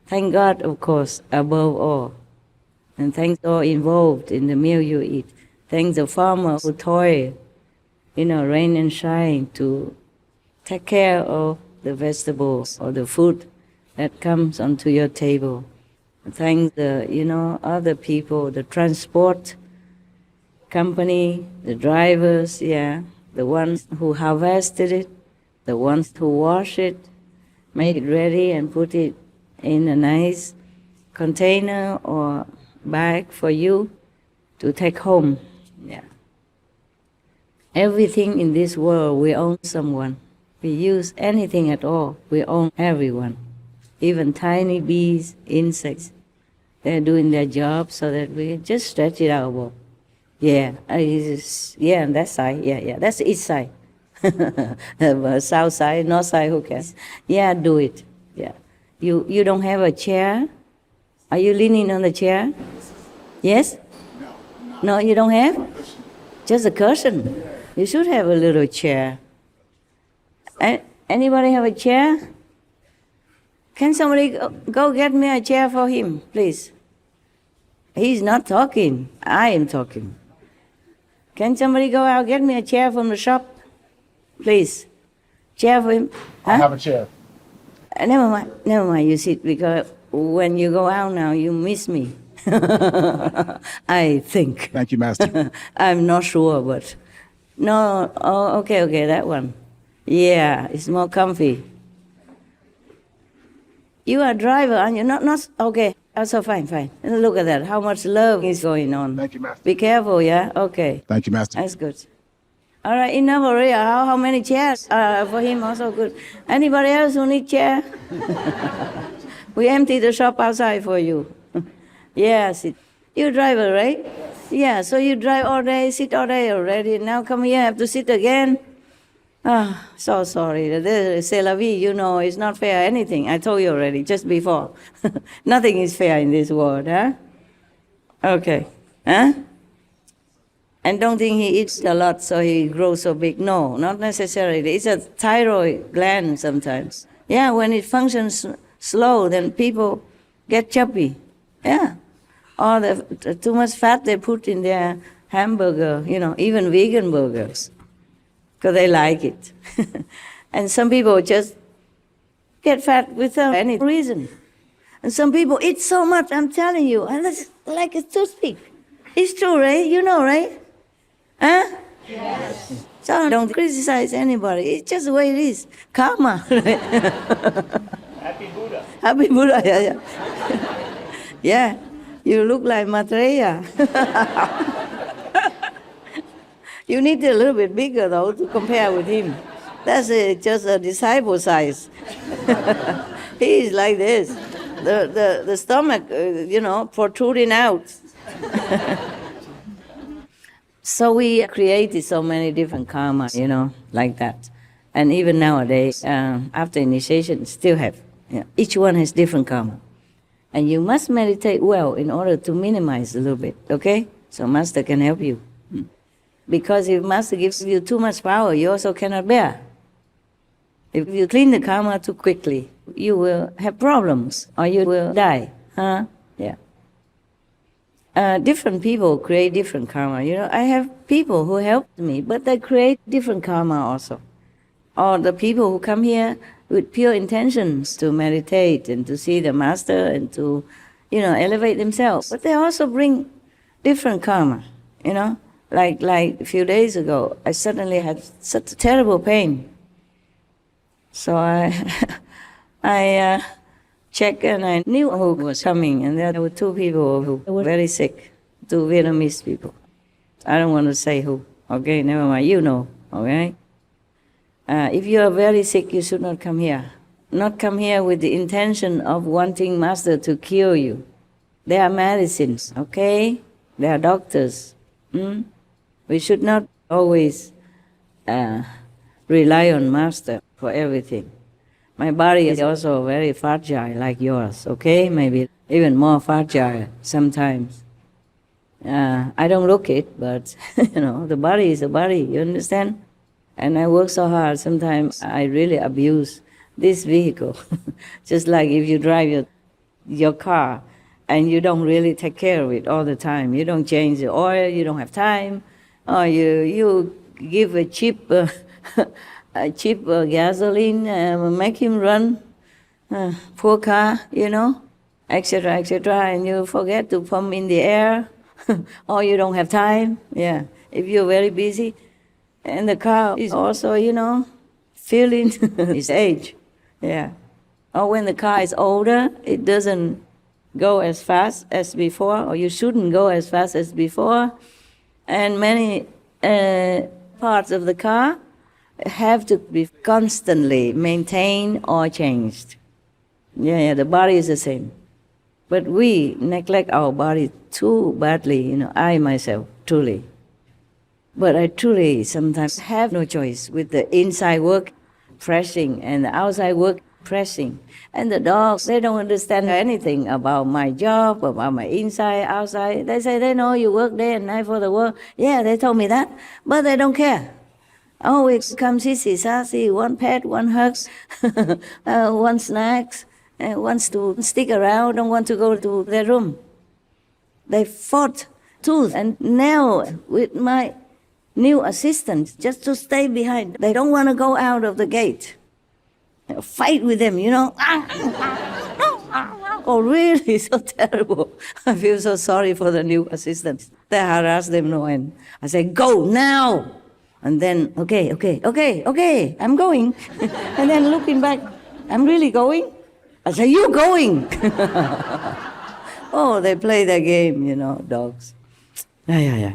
Thank God, of course, above all. And thank all involved in the meal you eat. Thank the farmer who toil, rain and shine to take care of the vegetables or the food that comes onto your table. Thank the, other people, the transport company, the drivers, the ones who harvested it, the ones who wash it, make it ready and put it in a nice container or bag for you to take home. Everything in this world, we own someone. We use anything at all, we own everyone. Even tiny bees, insects, they're doing their job so that we just stretch it out. And that side, that's the east side. South side, north side, who cares? Do it. You don't have a chair, Are you leaning on the chair? Yes? No, you don't have? Just a cushion. You should have a little chair. Anybody have a chair? Can somebody go get me a chair for him, please? He's not talking. I am talking. Can somebody go out get me a chair from the shop, please? Chair for him? Huh? I have a chair. Never mind. Never mind. You sit, because when you go out now, you miss me. I think. Thank you, Master. I'm not sure, but no. Oh, okay, that one. Yeah, it's more comfy. You are a driver, and you're not okay. Also, fine. Look at that. How much love is going on. Thank you, Master. Be careful, yeah? Okay. Thank you, Master. That's good. All right, enough already. How many chairs for him? Also good. Anybody else who need chair? We empty the shop outside for you. Yeah, sit. You're a driver, right? Yeah, so you drive all day, sit all day already. Now come here, have to sit again. Ah, so sorry. C'est la vie, you know, it's not fair anything. I told you already, just before. Nothing is fair in this world, huh? Okay. Huh? And don't think he eats a lot so he grows so big. No, not necessarily. It's a thyroid gland sometimes. Yeah, when it functions slow, then people get chubby. Yeah. Or too much fat they put in their hamburger, you know, even vegan burgers, because they like it. And some people just get fat without any reason. And some people eat so much, I'm telling you, and it's like a toothpick. It's true, right? You know, right? Huh? Yes. So don't criticize anybody. It's just the way it is. Karma. Happy Buddha. Happy Buddha, yeah. Yeah, you look like Maitreya. You need a little bit bigger, though, to compare with him. That's just a disciple size. He is like this. The stomach, you know, protruding out. So we created so many different karma, you know, like that. And even nowadays, after initiation, still have. You know, each one has different karma. And you must meditate well in order to minimize a little bit, okay? So Master can help you. Because if Master gives you too much power, you also cannot bear. If you clean the karma too quickly, you will have problems or you will die. Huh? Yeah. Different people create different karma. You know, I have people who help me, but they create different karma also. Or the people who come here with pure intentions to meditate and to see the Master and to, you know, elevate themselves. But they also bring different karma, you know. Like a few days ago, I suddenly had such a terrible pain. So I checked and I knew who was coming, and there were two people who were very sick, two Vietnamese people. I don't want to say who, okay, never mind, you know, okay? If you are very sick, you should not come here. Not come here with the intention of wanting Master to cure you. There are medicines, okay? There are doctors. We should not always rely on Master for everything. My body is also very fragile like yours, okay? Maybe even more fragile sometimes. I don't look it, but you know, the body is a body, you understand? And I work so hard, sometimes I really abuse this vehicle. Just like if you drive your car and you don't really take care of it all the time. You don't change the oil, you don't have time, or you give a cheap gasoline, make him run, poor car, you know, etc., and you forget to pump in the air, or you don't have time, yeah. If you're very busy, and the car is also, you know, feeling its age, yeah. Or when the car is older, it doesn't go as fast as before, or you shouldn't go as fast as before, and many parts of the car have to be constantly maintained or changed. Yeah, the body is the same. But we neglect our body too badly, you know, I myself, truly. But I truly sometimes have no choice with the inside work, pressing, and the outside work pressing. And the dogs, they don't understand anything about my job, about my inside, outside. They say, they know you work day and night for the work. Yeah, they told me that, but they don't care. Always come sissy, sassy, one pet, one hugs, one snacks, and wants to stick around, don't want to go to their room. They fought tooth and nail with my new assistant just to stay behind. They don't want to go out of the gate. Fight with them, you know. Oh, really? So terrible. I feel so sorry for the new assistants. They harass them no end. I say, go now. And then, okay, I'm going. And then looking back, I'm really going? I say, you going? Oh, they play their game, you know, dogs. Yeah.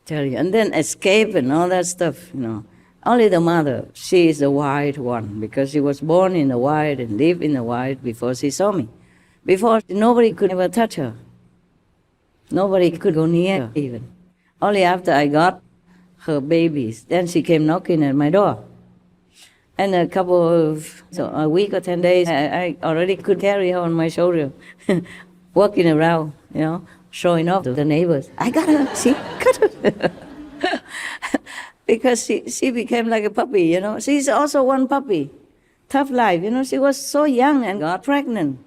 Tell you. And then escape and all that stuff, you know. Only the mother, she is the wild one, because she was born in the wild and lived in the wild before she saw me. Before, nobody could ever touch her. Nobody could go near her even. Only after I got her babies, then she came knocking at my door. And a week or 10 days, I already could carry her on my shoulder, walking around, you know, showing off to the neighbors. I got her, see, got her. Because she became like a puppy, you know. She's also one puppy. Tough life, you know. She was so young and got pregnant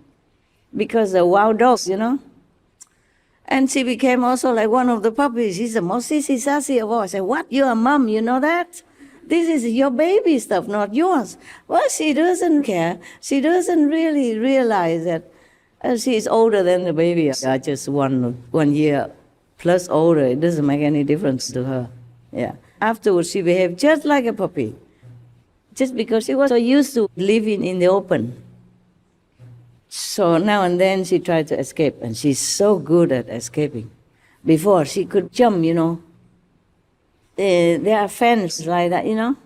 because the wild dogs, you know. And she became also like one of the puppies. She's the most sissy sassy of all. I said, what, you're a mom, you know that? This is your baby stuff, not yours. Well, she doesn't care. She doesn't really realize that she's older than the baby. I just 1 year plus older. It doesn't make any difference to her. Yeah. Afterwards, she behaved just like a puppy, just because she was so used to living in the open. So now and then she tried to escape, and she's so good at escaping. Before, she could jump, you know. There are fans like that, you know,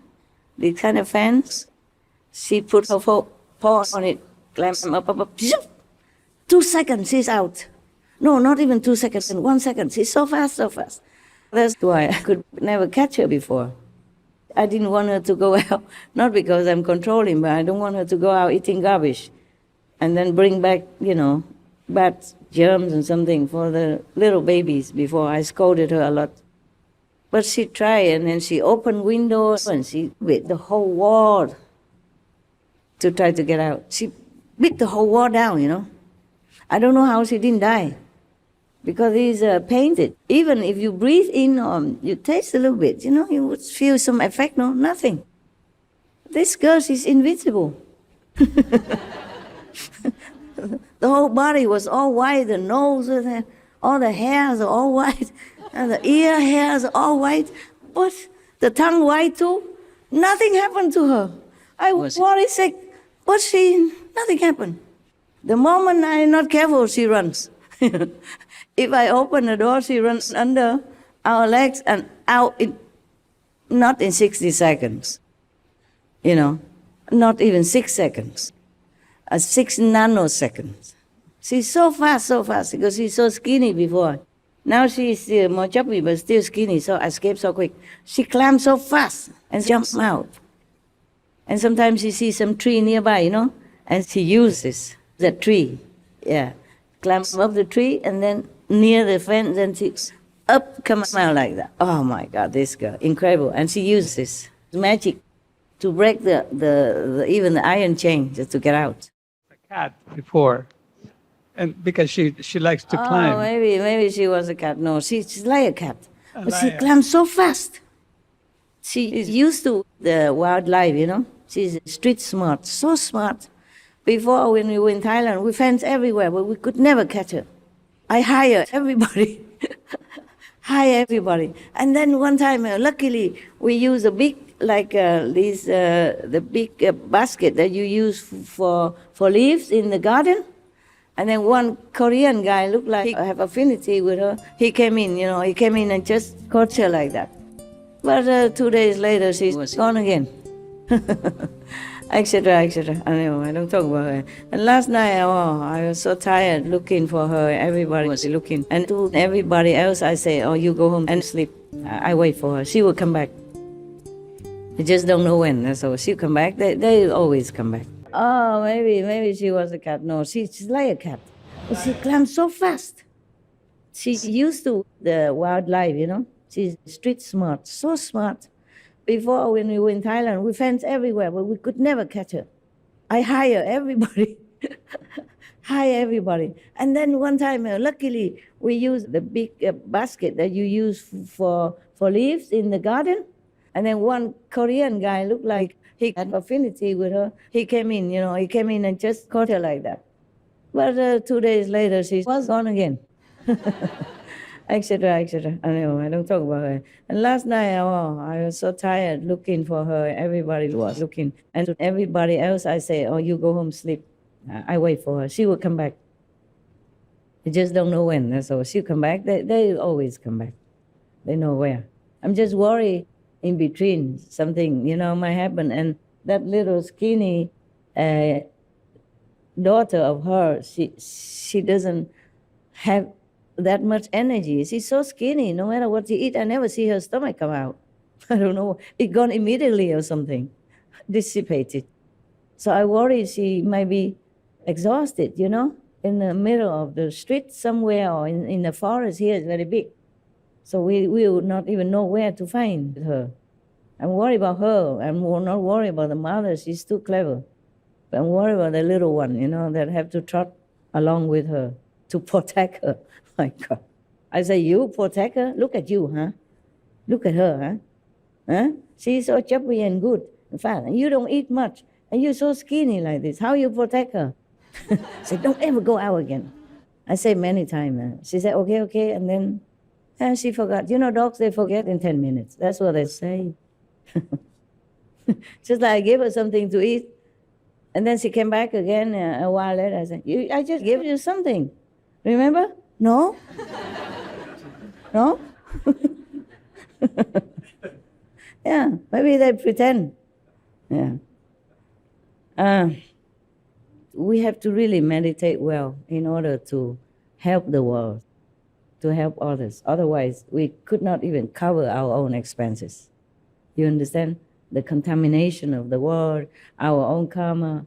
these kind of fans. She put her paws on it, climb up, 2 seconds, she's out. No, not even 2 seconds, 1 second. She's so fast. That's why I could never catch her before. I didn't want her to go out, not because I'm controlling, but I don't want her to go out eating garbage and then bring back, you know, bad germs and something for the little babies. Before, I scolded her a lot. But she tried, and then she opened windows and she bit the whole wall to try to get out. She bit the whole wall down, you know. I don't know how she didn't die, because it's painted. Even if you breathe in or you taste a little bit, you know, you would feel some effect. No, nothing. This girl, she's invisible. The whole body was all white, the nose, all the hairs are all white, and the ear hairs are all white, but the tongue white too. Nothing happened to her. I was worried sick, but nothing happened. The moment I'm not careful, she runs. If I open the door, she runs under our legs and out, not in 60 seconds, you know, not even 6 seconds, 6 nanoseconds. She's so fast, because she's so skinny before. Now she's still more chubby, but still skinny, so I escape so quick. She climbs so fast and jumps out. And sometimes she sees some tree nearby, you know, and she uses that tree, climbs up the tree and then near the fence, and she comes out like that. Oh my God, this girl, incredible. And she uses magic to break even the iron chain just to get out. A cat before, and because she likes to climb. Oh, maybe she was a cat. No, she's like a cat, but she climbs so fast. She is used to the wildlife, you know. She's street smart, so smart. Before, when we were in Thailand, we fenced everywhere, but we could never catch her. I hired everybody. And then one time, luckily, we used a big, like the big basket that you use for leaves in the garden. And then one Korean guy looked like he have affinity with her. He came in, you know, and just caught her like that. But 2 days later, she was gone again. Etc. I know, I don't talk about her. And last night, I was so tired looking for her. Everybody was looking. And to everybody else, I say, you go home and sleep. I wait for her. She will come back. You just don't know when. That's all. She'll come back. They always come back. Oh, maybe she was a cat. No, she's like a cat. But she climbs so fast. She's used to the wildlife, you know. She's street smart, so smart. Before, when we were in Thailand, we fenced everywhere, but we could never catch her. I hire everybody. Hire everybody. And then one time, luckily, we used the big basket that you use for leaves in the garden. And then one Korean guy looked like he had affinity with her. He came in, you know, he came in and just caught her like that. But 2 days later, she was gone again. Etc., etc. I know, I don't talk about her. And last night, I was so tired looking for her. Everybody was looking. And to everybody else, I say, oh, you go home, sleep. I wait for her. She will come back. You just don't know when. That's all. She'll come back. They always come back. They know where. I'm just worried in between something, you know, might happen. And that little skinny daughter of hers, she doesn't have that much energy. She's so skinny. No matter what she eat, I never see her stomach come out. I don't know. It gone immediately or something, dissipated. So I worry she might be exhausted, you know, in the middle of the street somewhere or in the forest here is very big. So we will not even know where to find her. I'm worried about her. I'm not worried about the mother. She's too clever. But I'm worried about the little one, you know, that have to trot along with her to protect her. My God. I say, you protect her? Look at you, huh? Look at her, huh? She's so chubby and good. In fact, you don't eat much. And you're so skinny like this. How you protect her? Say, don't ever go out again. I say many times. She said, okay. And then she forgot. You know, dogs, they forget in 10 minutes. That's what they say. Just like I gave her something to eat. And then she came back again a while later. I said, I just gave you something. Remember? No? No? Yeah, maybe they pretend. Yeah. We have to really meditate well in order to help the world, to help others. Otherwise, we could not even cover our own expenses. You understand? The contamination of the world, our own karma,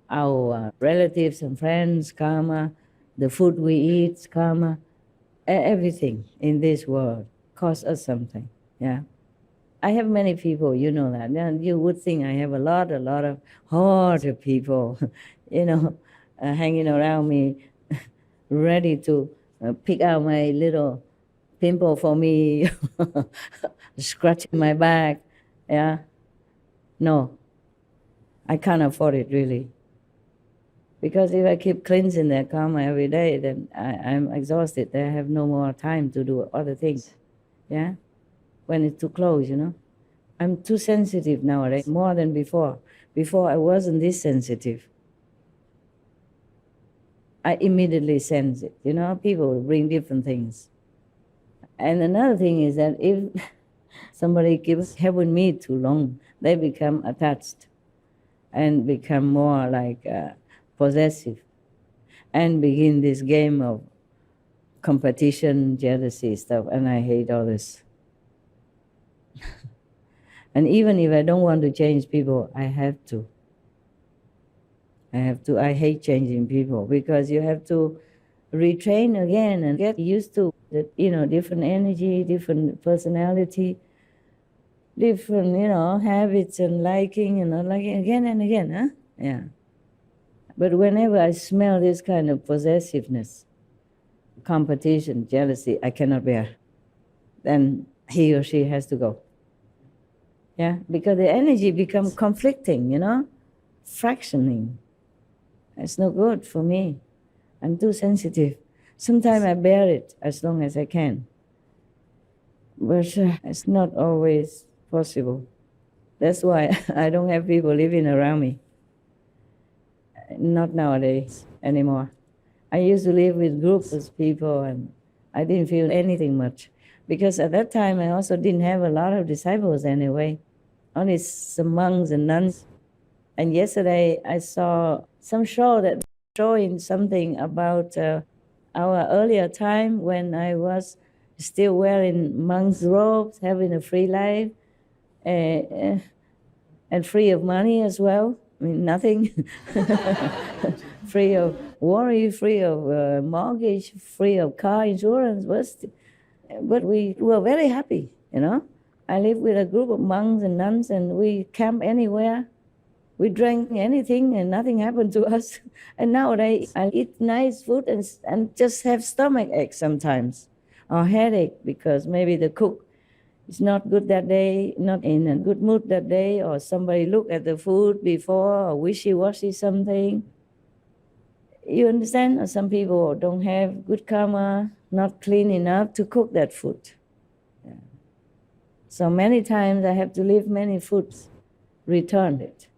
our relatives and friends' karma, the food we eat, karma, everything in this world costs us something, yeah? I have many people, you know that. And you would think I have a lot of hard people, you know, hanging around me, ready to pick out my little pimple for me, scratching my back, yeah? No, I can't afford it, really. Because if I keep cleansing their karma every day, then I'm exhausted. I have no more time to do other things, yeah? When it's too close, you know? I'm too sensitive nowadays, more than before. Before, I wasn't this sensitive. I immediately sense it, you know? People bring different things. And another thing is that if somebody keeps helping me too long, they become attached and become more like possessive and begin this game of competition, jealousy stuff, and I hate all this. And even if I don't want to change people, I have to. I hate changing people because you have to retrain again and get used to the, you know, different energy, different personality, different, you know, habits and liking and not liking again and again, huh? Yeah. But whenever I smell this kind of possessiveness, competition, jealousy, I cannot bear. Then he or she has to go. Yeah, because the energy becomes conflicting, you know, fractioning. It's no good for me. I'm too sensitive. Sometimes I bear it as long as I can. But it's not always possible. That's why I don't have people living around me. Not nowadays anymore. I used to live with groups of people and I didn't feel anything much. Because at that time I also didn't have a lot of disciples anyway. Only some monks and nuns. And yesterday I saw some show that was showing something about our earlier time when I was still wearing monk's robes, having a free life. and free of money as well. I mean, nothing. Free of worry, free of mortgage, free of car insurance. But we were very happy, you know. I lived with a group of monks and nuns, and we camp anywhere. We drank anything, and nothing happened to us. And nowadays, I eat nice food and just have stomach ache sometimes, or headache, because maybe the cook is not good that day, not in a good mood that day, or somebody looked at the food before, or wishy-washy something. You understand? Or some people don't have good karma, not clean enough to cook that food. Yeah. So many times I have to leave many foods, return it,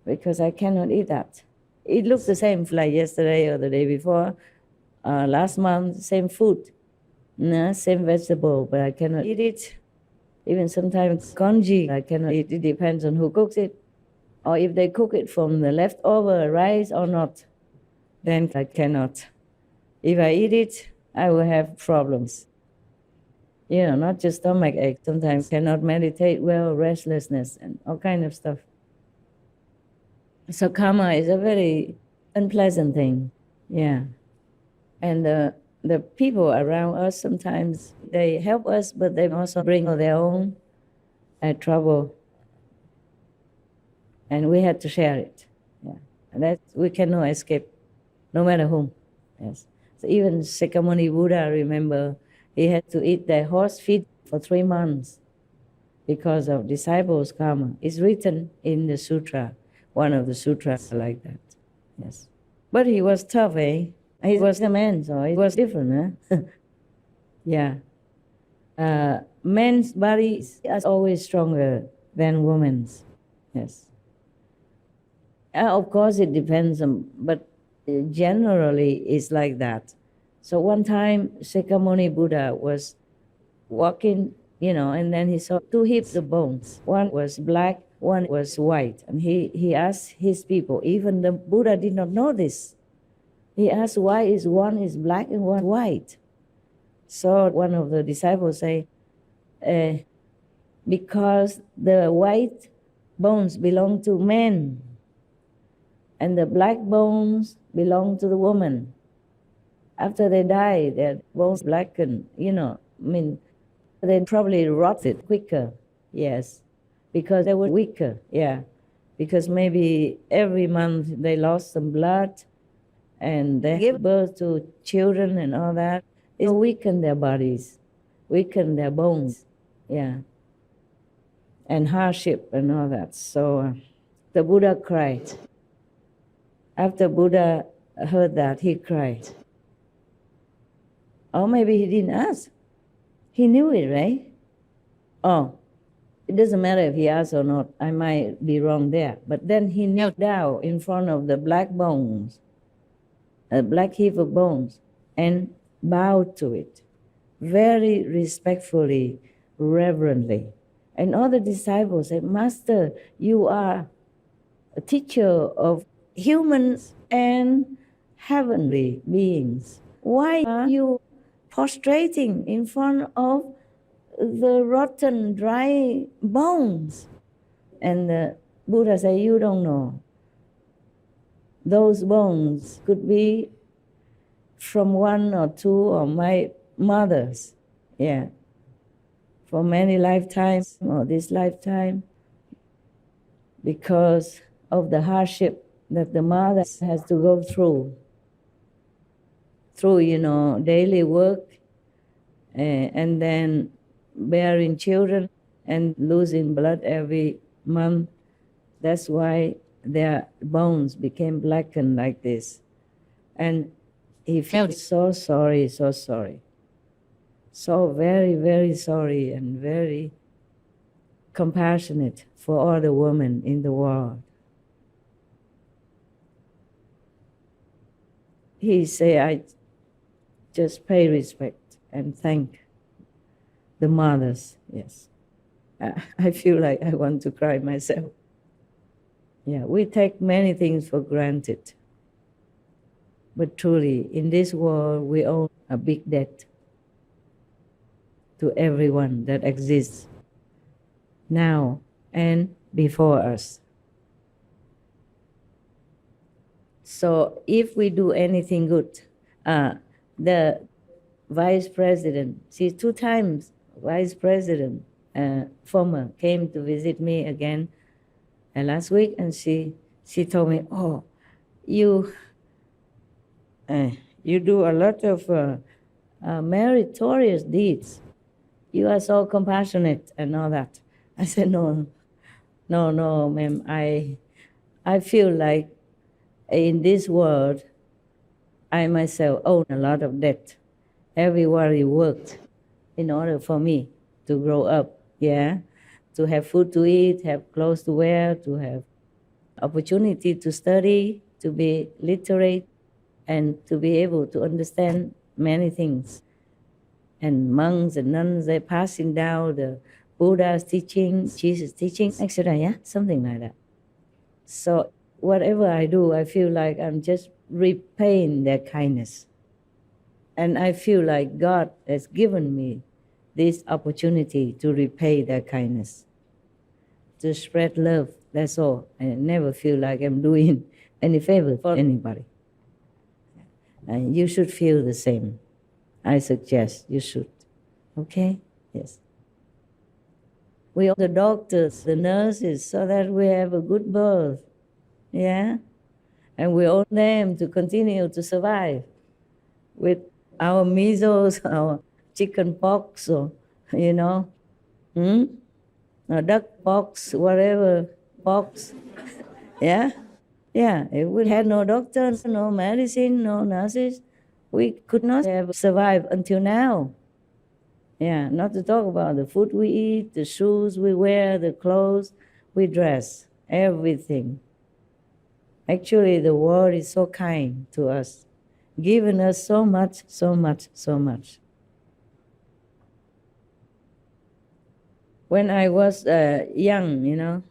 because I cannot eat that. It looks the same like yesterday or the day before, last month, same food, same vegetable, but I cannot eat it. Even sometimes congee, I cannot eat. It depends on who cooks it, or if they cook it from the leftover rice or not, then I cannot. If I eat it, I will have problems. You know, not just stomach ache. Sometimes cannot meditate well, restlessness, and all kind of stuff. So karma is a very unpleasant thing, yeah. And the people around us, sometimes they help us, but they also bring their own trouble. And we had to share it, yeah. And that we cannot escape, no matter whom, yes. So even Shakyamuni Buddha, I remember, he had to eat the horse feed for 3 months because of disciples' karma. It's written in the sutra, one of the sutras like that, yes. But he was tough, eh? He was a man, so it was different, huh? Yeah. Men's bodies are always stronger than women's, yes. Of course, it depends on, but generally it's like that. So one time, Shakyamuni Buddha was walking, you know, and then he saw 2 heaps of bones. One was black, one was white. And he asked his people, even the Buddha did not know this. He asked, why is one is black and one white? So one of the disciples say, because the white bones belong to men, and the black bones belong to the woman. After they die, their bones blacken, you know, I mean, they probably rotted quicker, yes, because they were weaker, yeah. Because maybe every month they lost some blood, and they give birth to children and all that. It weakened their bodies, weakened their bones, yeah, and hardship and all that. So the Buddha cried. After Buddha heard that, he cried. Or maybe he didn't ask. He knew it, right? Oh, it doesn't matter if he asked or not. I might be wrong there. But then he knelt down in front of the black bones, a black heap of bones, and bowed to it, very respectfully, reverently. And all the disciples said, Master, you are a teacher of humans and heavenly beings. Why are you prostrating in front of the rotten, dry bones? And the Buddha said, you don't know. Those bones could be from 1 or 2 of my mothers, yeah, for many lifetimes or this lifetime, because of the hardship that the mother has to go through, you know, daily work, and then bearing children and losing blood every month. That's why their bones became blackened like this. And he felt so sorry, so very, very sorry, and very compassionate for all the women in the world. He said, I just pay respect and thank the mothers, yes. I feel like I want to cry myself. Yeah, we take many things for granted. But truly, in this world, we owe a big debt to everyone that exists now and before us. So if we do anything good, the vice president, she's 2 times vice president, former, came to visit me again last week, and she told me, "Oh, you do a lot of meritorious deeds. You are so compassionate and all that." I said, no, ma'am. I feel like in this world, I myself own a lot of debt. Everybody worked in order for me to grow up, to have food to eat, have clothes to wear, to have opportunity to study, to be literate, and to be able to understand many things. And monks and nuns, they're passing down the Buddha's teaching, Jesus' teaching, etc., something like that. So whatever I do, I feel like I'm just repaying their kindness. And I feel like God has given me this opportunity to repay their kindness, to spread love, that's all. I never feel like I'm doing any favor for anybody. And you should feel the same. I suggest you should. Okay? Yes. We are the doctors, the nurses, so that we have a good birth. Yeah? And we want them to continue to survive with our measles, our chicken pox, or, or duck pox, whatever pox. Yeah? Yeah, if we had no doctors, no medicine, no nurses, we could not have survived until now. Yeah, not to talk about the food we eat, the shoes we wear, the clothes we dress, everything. Actually, the world is so kind to us, giving us so much, so much, so much. When I was young,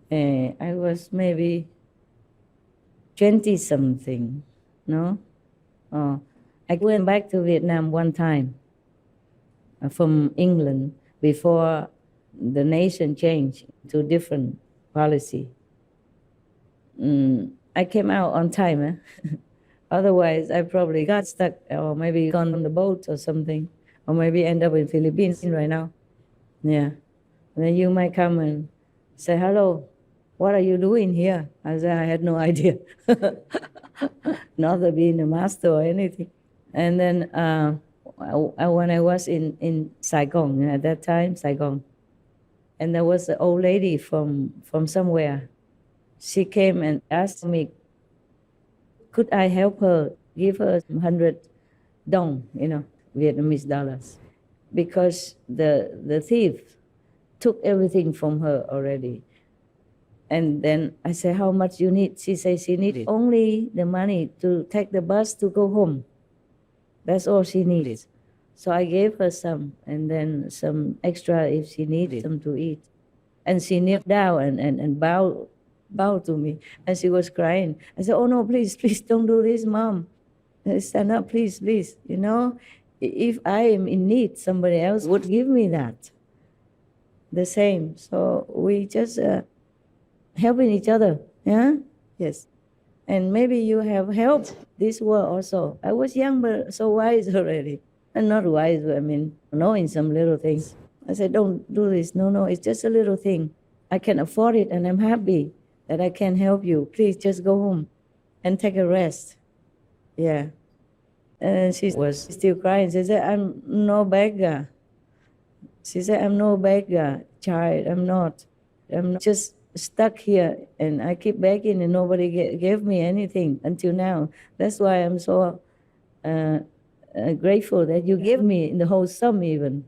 I was maybe 20-something, no? I went back to Vietnam one time from England before the nation changed to different policy. I came out on time. Otherwise, I probably got stuck or maybe gone on the boat or something, or maybe end up in Philippines right now. Yeah. And then you might come and say, "Hello, what are you doing here?" I said, I had no idea. Not to being a master or anything. And then when I was in Saigon, at that time, Saigon, and there was an old lady from somewhere. She came and asked me, could I help her, give her 100 dong, Vietnamese dollars, because the thief took everything from her already. And then I said, how much you need? She said she needed only the money to take the bus to go home. That's all she needed. So I gave her some, and then some extra if she needed some to eat. And she knelt down and bowed to me, and she was crying. I said, oh no, please don't do this, Mom. Stand up, please. If I am in need, somebody else would give me that. The same. So we just helping each other. Yeah? Yes. And maybe you have helped this world also. I was young, but so wise already. And not wise, but knowing some little things. I said, don't do this. No, it's just a little thing. I can afford it, and I'm happy that I can help you. Please just go home and take a rest. Yeah. And she was still crying. She said, I'm no beggar. She said, I'm no beggar, child. I'm not. I'm just stuck here, and I keep begging, and nobody gave me anything until now. That's why I'm so grateful that you gave me the whole sum even.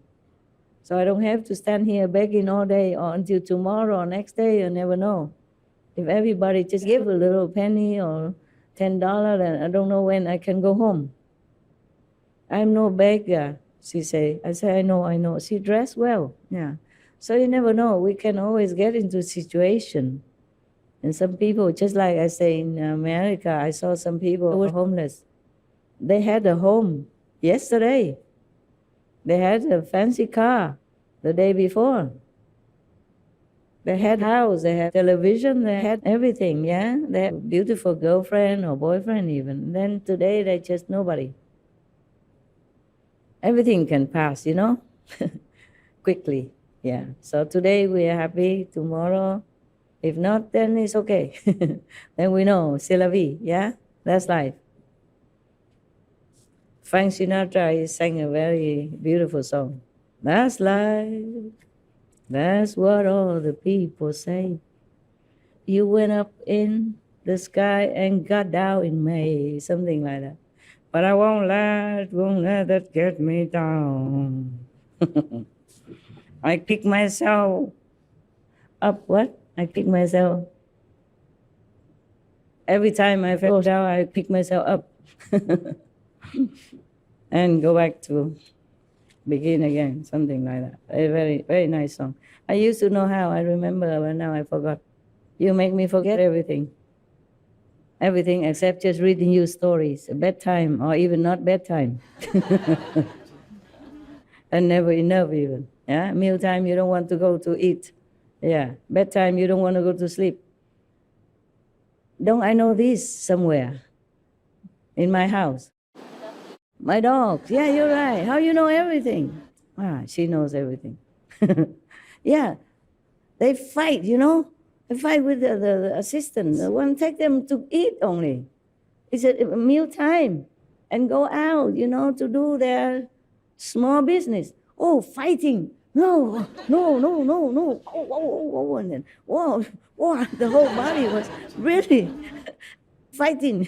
So I don't have to stand here begging all day or until tomorrow or next day. You never know. If everybody just give a little penny or $10, then I don't know when I can go home. I'm no beggar, she say. I say, I know. She dressed well, yeah. So you never know. We can always get into a situation. And some people, just like I say in America, I saw some people who were homeless. They had a home yesterday. They had a fancy car the day before. They had house, they had television, they had everything, yeah? They had a beautiful girlfriend or boyfriend even. Then today they just nobody. Everything can pass, you know, quickly, yeah. So today we are happy, tomorrow, if not, then it's okay. Then we know, c'est la vie, yeah? That's life. Frank Sinatra sang a very beautiful song. That's life. That's what all the people say. You went up in the sky and got down in May, something like that. But I won't let that get me down. I pick myself up. What? I pick myself. Every time I fall down, I pick myself up. And go back to begin again, something like that. A very, very nice song. I used to know how, I remember, but now I forgot. You make me forget everything. Everything except just reading you stories, bedtime, or even not bedtime. And never enough even. Yeah, mealtime, you don't want to go to eat. Yeah, bedtime, you don't want to go to sleep. Don't I know this somewhere? In my house. My dogs. Yeah, you're right. How you know everything? Ah, she knows everything. Yeah, they fight, you know. They fight with the assistant. The one take them to eat only. It's a meal time. And go out, you know, to do their small business. Oh, fighting. No, no, no, no, no. Oh, and then, whoa, the whole body was really fighting.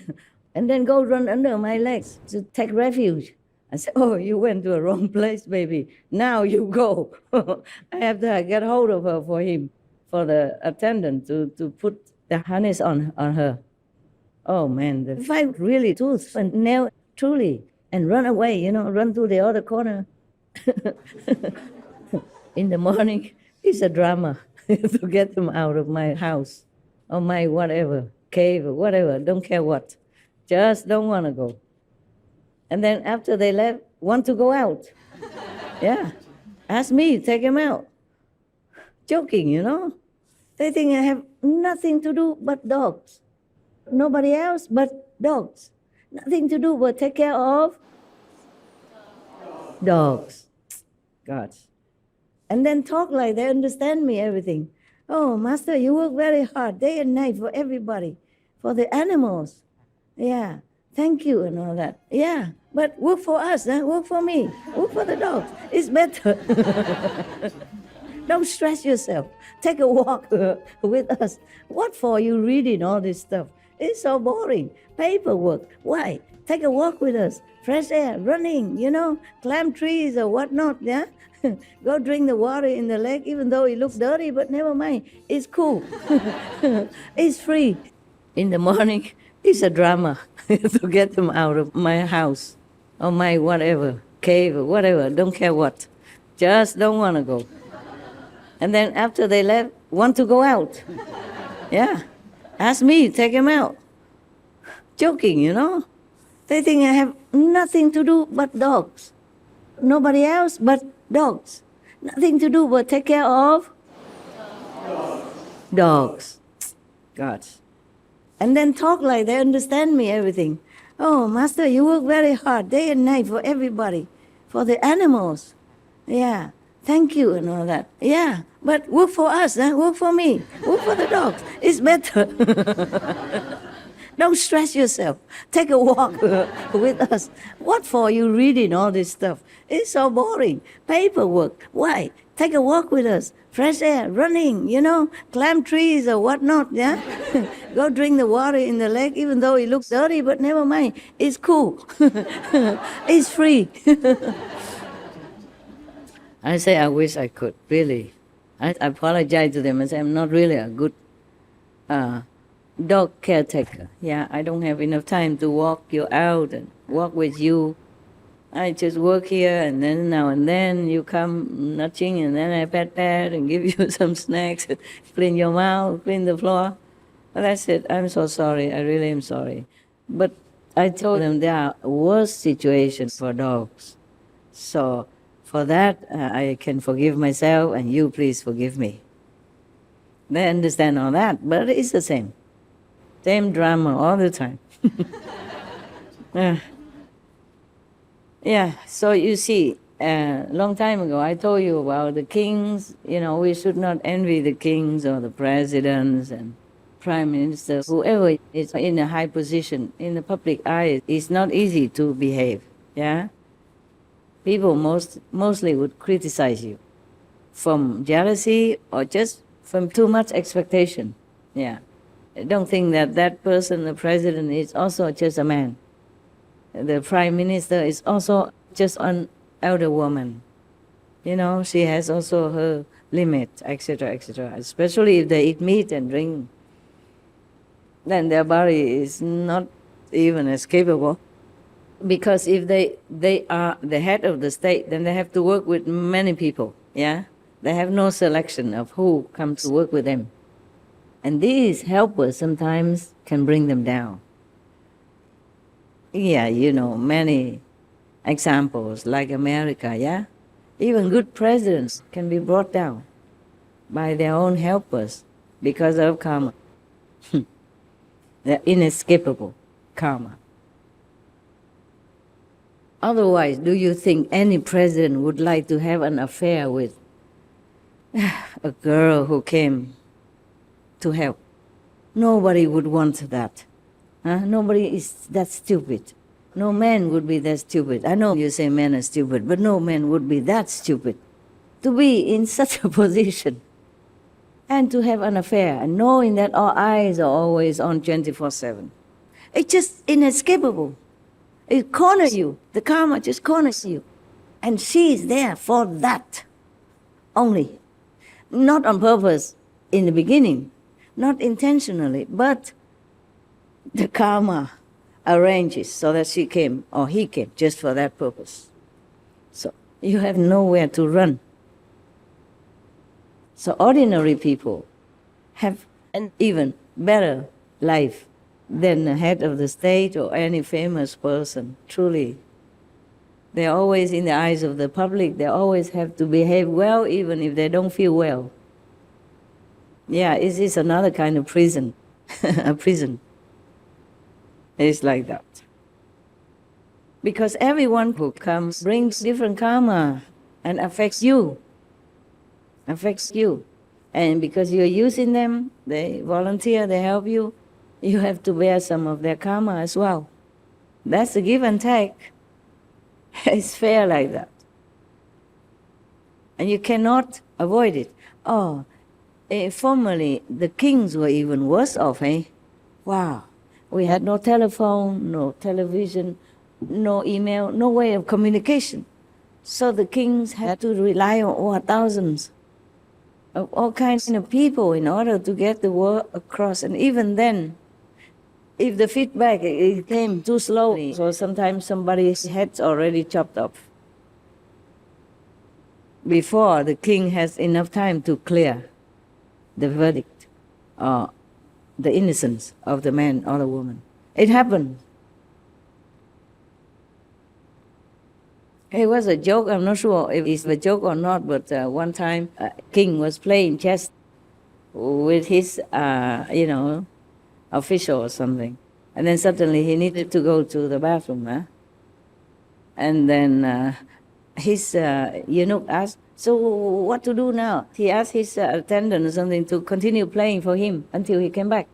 And then go run under my legs to take refuge. I said, oh, you went to the wrong place, baby. Now you go. I have to get hold of her for him, for the attendant to put the harness on her. Oh, man, the fight really tooth and nail, truly. And run away, you know, run to the other corner. In the morning, it's a drama to get them out of my house or my whatever, cave or whatever, don't care what. Just don't want to go. And then after they left, want to go out. Yeah. Ask me, take them out. Joking, you know. They think I have nothing to do but dogs. Nobody else but dogs. Nothing to do but take care of dogs. God. And then talk like they understand me, everything. Oh, Master, you work very hard, day and night for everybody, for the animals. Yeah, thank you and all that. Yeah, but work for us, work for me, work for the dogs. It's better. Don't stress yourself. Take a walk with us. What for you reading all this stuff? It's so boring. Paperwork. Why? Take a walk with us. Fresh air, running, you know, climb trees or whatnot, yeah? Go drink the water in the lake, even though it looks dirty, but never mind. It's cool. It's free. In the morning, it's a drama to get them out of my house or my whatever, cave or whatever, don't care what. Just don't want to go. And then after they left, want to go out. Yeah. Ask me, take them out. Joking, you know. They think I have nothing to do but dogs. Nobody else but dogs. Nothing to do but take care of dogs. God. And then talk like they understand me, everything. Oh, Master, you work very hard, day and night for everybody, for the animals. Yeah, thank you and all that. Yeah, but work for us, work for me, work for the dogs. It's better. Don't stress yourself. Take a walk with us. What for you reading all this stuff? It's so boring. Paperwork. Why? Take a walk with us. Fresh air, running, you know, climb trees or whatnot, yeah? Go drink the water in the lake, even though it looks dirty, but never mind. It's cool. It's free. I say, I wish I could, really. I apologize to them and say, I'm not really a good dog caretaker. Yeah, I don't have enough time to walk you out and walk with you. I just work here, and then now and then you come nudging, and then I pet and give you some snacks, clean your mouth, clean the floor. But that's it. I'm so sorry. I really am sorry. But I told them there are worse situations for dogs. So for that, I can forgive myself, and you please forgive me. They understand all that, but it's the same. Same drama all the time. Yeah, so you see, a long time ago I told you about the kings. We should not envy the kings or the presidents and prime ministers. Whoever is in a high position in the public eye, it's not easy to behave, yeah? People mostly would criticize you from jealousy or just from too much expectation, yeah. I don't think that that person, the president, is also just a man. The prime minister is also just an elder woman. She has also her limit, etc., etc. Especially if they eat meat and drink, then their body is not even as capable. Because if they are the head of the state, then they have to work with many people, yeah? They have no selection of who comes to work with them. And these helpers sometimes can bring them down. Yeah, many examples like America, yeah? Even good presidents can be brought down by their own helpers because of karma. They're inescapable karma. Otherwise, do you think any president would like to have an affair with a girl who came to help? Nobody would want that. Nobody is that stupid. No man would be that stupid. I know you say men are stupid, but no man would be that stupid to be in such a position and to have an affair and knowing that our eyes are always on 24/7. It's just inescapable. It corners you. The karma just corners you. And she is there for that only. Not on purpose in the beginning, not intentionally, but the karma arranges so that she came or he came just for that purpose. So you have nowhere to run. So ordinary people have an even better life than the head of the state or any famous person, truly. They're always in the eyes of the public. They always have to behave well even if they don't feel well. Yeah, it is another kind of prison, a prison. It's like that. Because everyone who comes brings different karma and affects you. Affects you. And because you're using them, they volunteer, they help you, you have to bear some of their karma as well. That's the give and take. It's fair like that. And you cannot avoid it. Formerly, the kings were even worse off, eh? Wow. We had no telephone, no television, no email, no way of communication. So the kings had to rely on thousands of all kinds of people in order to get the word across. And even then, if the feedback it came too slowly, so sometimes somebody's head's already chopped off before the king has enough time to clear the verdict or the innocence of the man or the woman. It happened. It was a joke. I'm not sure if it's a joke or not, but one time a king was playing chess with his, official or something. And then suddenly he needed to go to the bathroom. And then his eunuch asked, so what to do now? He asked his attendant or something to continue playing for him until he came back.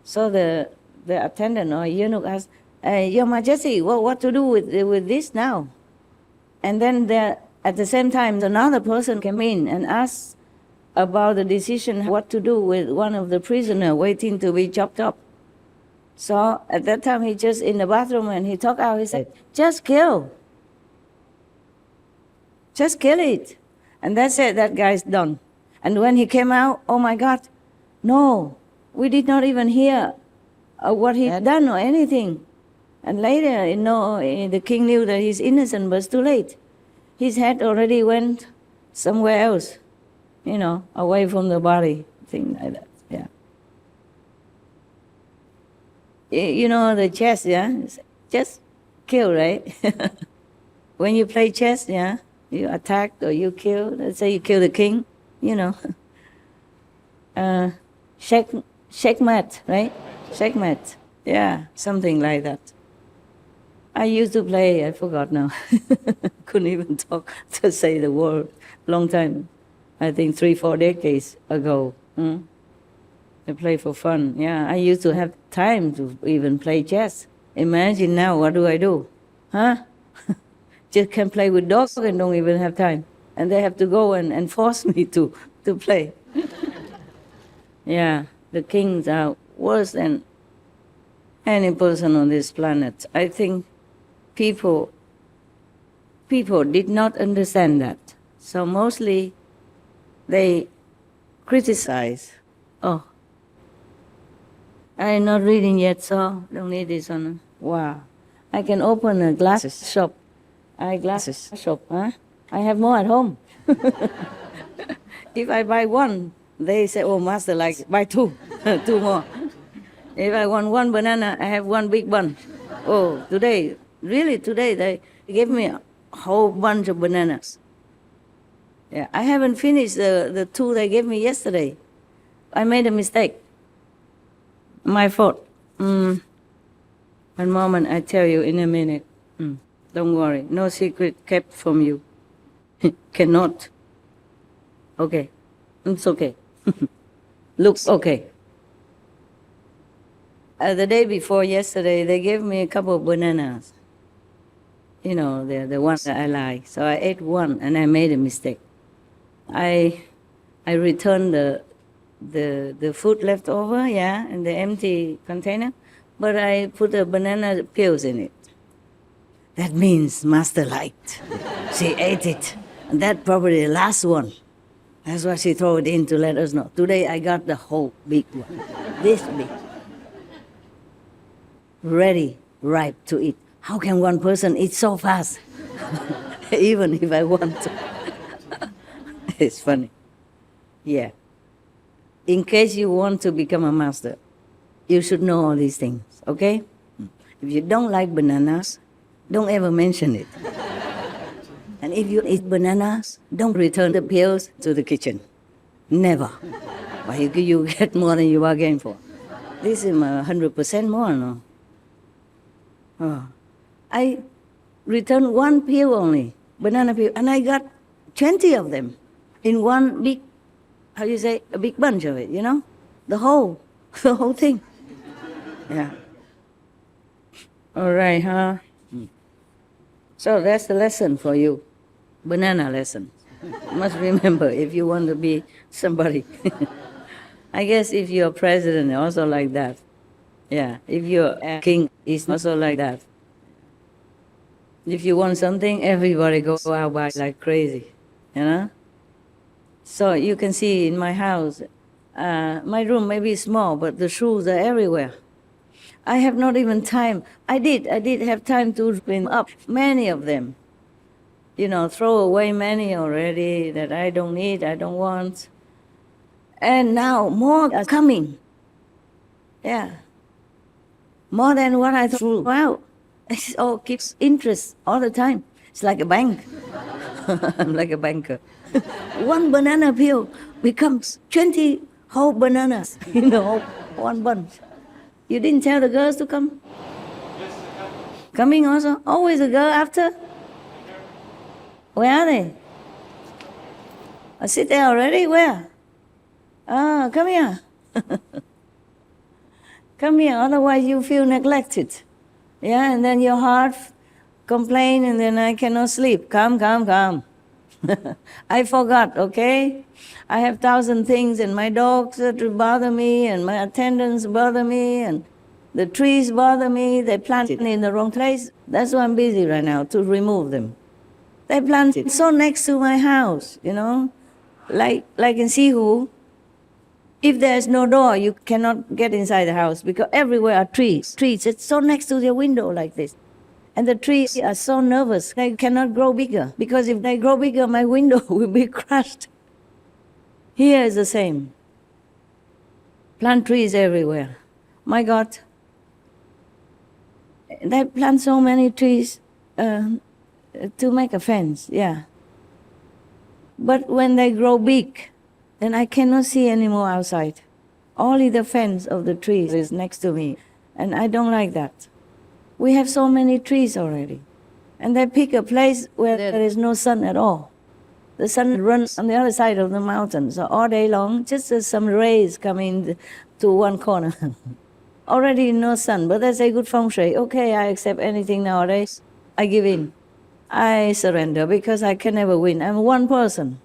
So the attendant or eunuch asked, Your Majesty, what to do with this now? And then at the same time, another person came in and asked about the decision what to do with one of the prisoners waiting to be chopped up. So at that time, he just in the bathroom and he talked out, he said, just kill. Just kill it. And that's it, that guy's done. And when he came out, oh my God, no, we did not even hear what he had done or anything. And later, the king knew that he's innocent, but it's too late. His head already went somewhere else, away from the body, thing like that, yeah. The chess, yeah? Just kill, right? When you play chess, yeah, you attack or you kill, let's say you kill the king, And checkmate, right? Checkmate. Yeah, something like that. I used to play, I forgot now. Couldn't even talk to say the word. Long time. I think 3-4 decades ago. I play for fun. Yeah, I used to have time to even play chess. Imagine now, what do I do? Huh? Just can play with dogs and don't even have time. And they have to go and force me to play. Yeah, the kings are worse than any person on this planet. I think people did not understand that. So mostly they criticize. Oh, I'm not reading yet, so don't need this one. Wow. I can open a glasses shop. Eyeglasses shop, huh? I have more at home. If I buy one, they say, oh, master, like, buy two, two more. If I want one banana, I have one big one. Oh, today, they gave me a whole bunch of bananas. Yeah, I haven't finished the two they gave me yesterday. I made a mistake. My fault. One moment, I tell you in a minute. Don't worry, no secret kept from you. Cannot. Okay, it's okay. Looks okay. The day before yesterday, they gave me a couple of bananas. You know, the ones that I like. So I ate one and I made a mistake. I returned the food left over, yeah, in the empty container, but I put the banana peels in it. That means master liked. She ate it. And that probably the last one. That's why she threw it in to let us know. Today I got the whole big one. This big. Ready, ripe to eat. How can one person eat so fast? Even if I want to. It's funny. Yeah. In case you want to become a master, you should know all these things, okay? If you don't like bananas, don't ever mention it. And if you eat bananas, don't return the peels to the kitchen. Never. Why you get more than you bargained for. This is 100% more, no? Oh. I returned one peel only, banana peel, and I got 20 of them in one big, how you say, a big bunch of it, you know? The whole thing. Yeah. All right, huh? So that's the lesson for you. Banana lesson. You must remember if you want to be somebody. I guess if you're president, also like that. Yeah, if you're a king, it's also like that. If you want something, everybody goes out by like crazy, you know? So you can see in my house, my room may be small, but the shoes are everywhere. I have not even time. I did have time to clean up many of them. You know, throw away many already that I don't need, I don't want. And now more are coming. Yeah. More than what I threw out. It all keeps interest all the time. It's like a bank. I'm like a banker. One banana peel becomes 20 whole bananas, you know, one bunch. You didn't tell the girls to come? Coming also? Always a girl after? Where are they? I sit there already? Where? Ah, come here. Come here, otherwise you feel neglected. Yeah, and then your heart complain, and then I cannot sleep. Come. I forgot, okay? I have 1,000 things, and my dogs bother me, and my attendants bother me, and the trees bother me. They planted in the wrong place. That's why I'm busy right now, to remove them. They planted so next to my house, you know? Like in Sihu, if there's no door, you cannot get inside the house because everywhere are trees. Trees, it's so next to your window like this. And the trees are so nervous, they cannot grow bigger. Because if they grow bigger, my window will be crushed. Here is the same. Plant trees everywhere. My God. They plant so many trees to make a fence, yeah. But when they grow big, then I cannot see anymore outside. Only the fence of the trees is next to me, and I don't like that. We have so many trees already, and they pick a place where there is no sun at all. The sun runs on the other side of the mountain, so all day long, just some rays coming to one corner. Already no sun, but that's a good feng shui. Okay, I accept anything nowadays. I give in. I surrender because I can never win. I'm one person.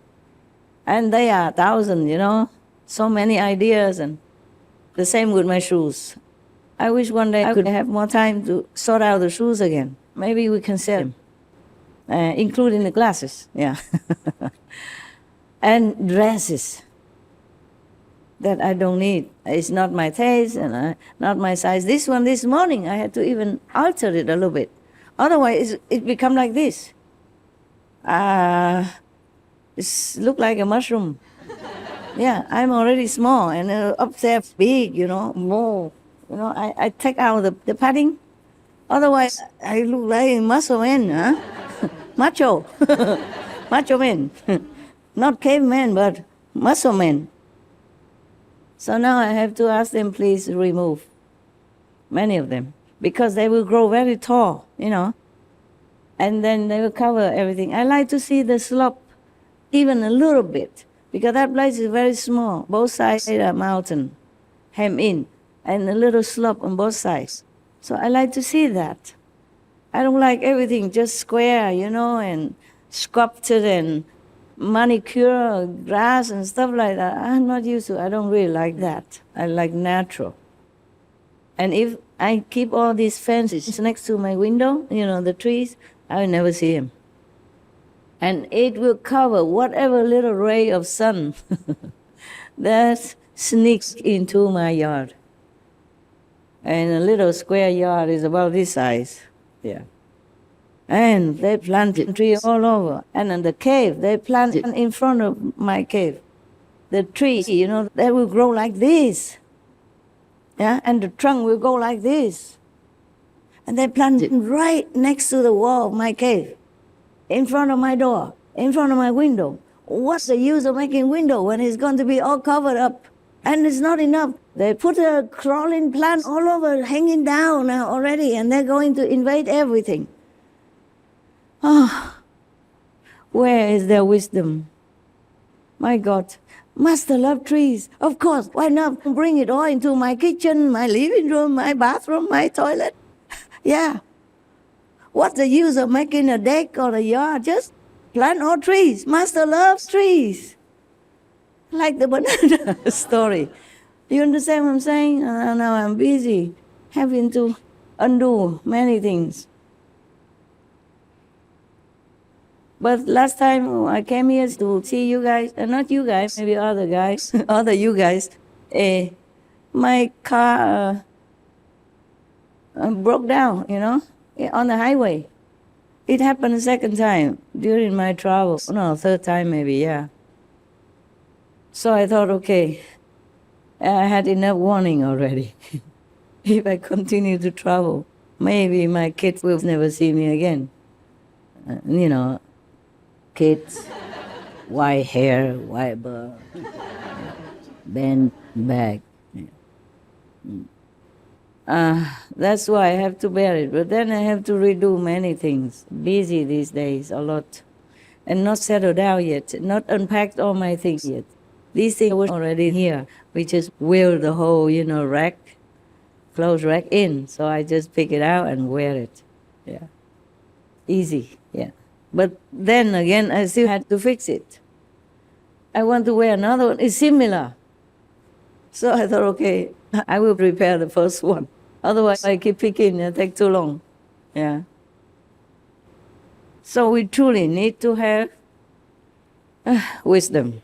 And they are 1,000, you know, so many ideas, and the same with my shoes. I wish one day I could have more time to sort out the shoes again. Maybe we can sell them, including the glasses, yeah. And dresses that I don't need. It's not my taste and not my size. This one this morning, I had to even alter it a little bit. Otherwise, it become like this. It look like a mushroom. Yeah, I'm already small, and upstairs big, you know, more. You know, I take out the padding. Otherwise, I look like a muscle man, huh? Macho. Macho man. Not caveman, but muscle man. So now I have to ask them, please remove many of them, because they will grow very tall, you know, and then they will cover everything. I like to see the slope even a little bit, because that place is very small. Both sides are mountain, hem in, and a little slope on both sides. So I like to see that. I don't like everything just square, you know, and sculpted and manicure, grass and stuff like that. I'm not used to. I don't really like that. I like natural. And if I keep all these fences next to my window, you know, the trees, I will never see them. And it will cover whatever little ray of sun that sneaks into my yard. And a little square yard is about this size, yeah. And they planted trees all over. And in the cave, they planted in front of my cave. The tree, you know, they will grow like this. Yeah, and the trunk will go like this. And they planted right next to the wall of my cave, in front of my door, in front of my window. What's the use of making window when it's going to be all covered up? And it's not enough. They put a crawling plant all over, hanging down already, and they're going to invade everything. Oh, where is their wisdom? My God, Master love trees. Of course, why not bring it all into my kitchen, my living room, my bathroom, my toilet? Yeah. What's the use of making a deck or a yard? Just plant all trees. Master loves trees. Like the banana story. You understand what I'm saying? Now I'm busy having to undo many things. But last time I came here to see you guys, not you guys, maybe other guys, other you guys, my car broke down, you know, on the highway. It happened the second time during my travel. No, third time maybe, yeah. So I thought, okay, I had enough warning already. If I continue to travel, maybe my kids will never see me again. You know, kids, white hair, white butt, bent back. That's why I have to bear it. But then I have to redo many things. Busy these days, a lot. And not settled down yet, not unpacked all my things yet. These things were already here. We just wheel the whole, you know, rack, clothes rack in. So I just pick it out and wear it. Yeah. Easy, yeah. But then again, I still had to fix it. I want to wear another one. It's similar. So I thought, okay, I will prepare the first one. Otherwise, I keep picking, it take too long. Yeah. So we truly need to have wisdom.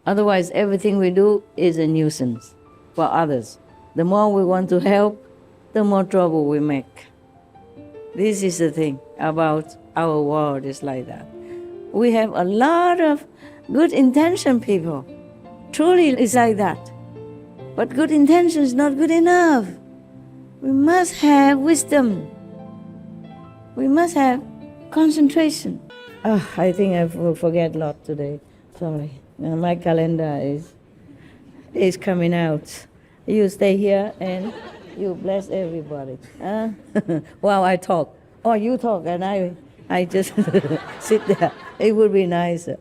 Otherwise, everything we do is a nuisance for others. The more we want to help, the more trouble we make. This is the thing about our world, is like that. We have a lot of good intention people. Truly, it's like that. But good intention is not good enough. We must have wisdom. We must have concentration. I think I will forget a lot today. Sorry, my calendar is coming out. You stay here and you bless everybody. Huh? While I talk. Or you talk and I just sit there. It would be nicer.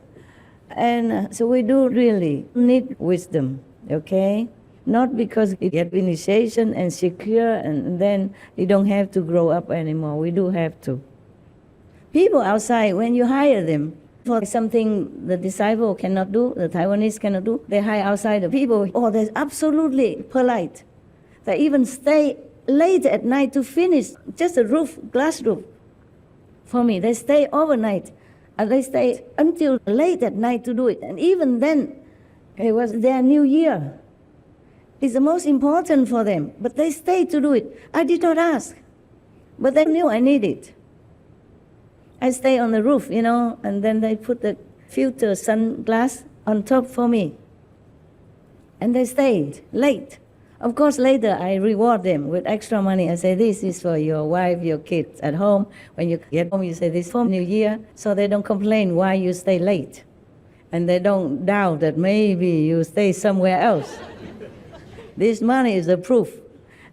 And so we do really need wisdom, okay? Not because you get initiation and secure and then you don't have to grow up anymore. We do have to. People outside, when you hire them for something the disciple cannot do, the Taiwanese cannot do, they hire outside the people. Oh, they're absolutely polite. They even stay late at night to finish just a roof, glass roof. For me, they stay overnight. And they stay until late at night to do it. And even then, it was their new year. It's the most important for them. But they stay to do it. I did not ask. But they knew I need it. I stay on the roof, and then they put the filter sunglass on top for me. And they stayed late. Of course, later I reward them with extra money. I say, this is for your wife, your kids at home. When you get home, you say, this is for New Year. So they don't complain why you stay late. And they don't doubt that maybe you stay somewhere else. This money is the proof.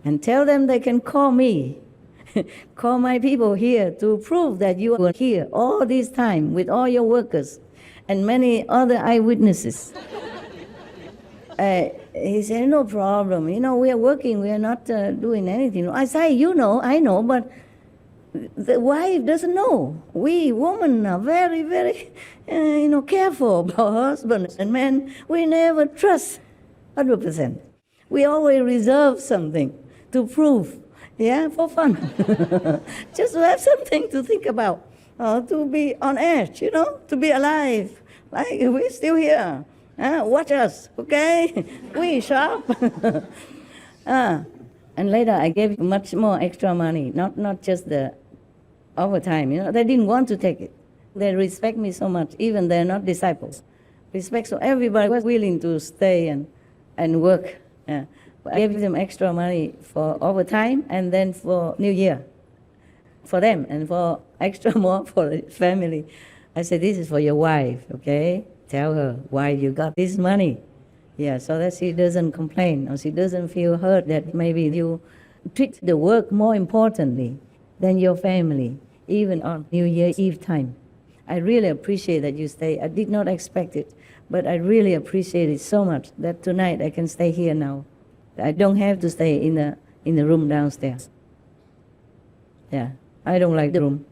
And tell them they can call me. Call my people here to prove that you were here all this time with all your workers and many other eyewitnesses. He said, no problem. We are working. We are not doing anything. I say, I know, but the wife doesn't know. We women are very, very, careful about husbands and men. We never trust 100%. We always reserve something to prove, for fun. Just to have something to think about, to be on edge, to be alive. Like, we're still here. Watch us, okay? We sharp. And later I gave much more extra money, not just the overtime. They didn't want to take it. They respect me so much, even they're not disciples. Respect, so everybody was willing to stay and work. I gave them extra money for overtime and then for New Year, for them, and for extra more for the family. I said, this is for your wife, okay? Tell her why you got this money. So that she doesn't complain or she doesn't feel hurt that maybe you treat the work more importantly than your family, even on New Year Eve time. I really appreciate that you stay. I did not expect it, but I really appreciate it so much that tonight I can stay here now. I don't have to stay in the room downstairs. I don't like the room.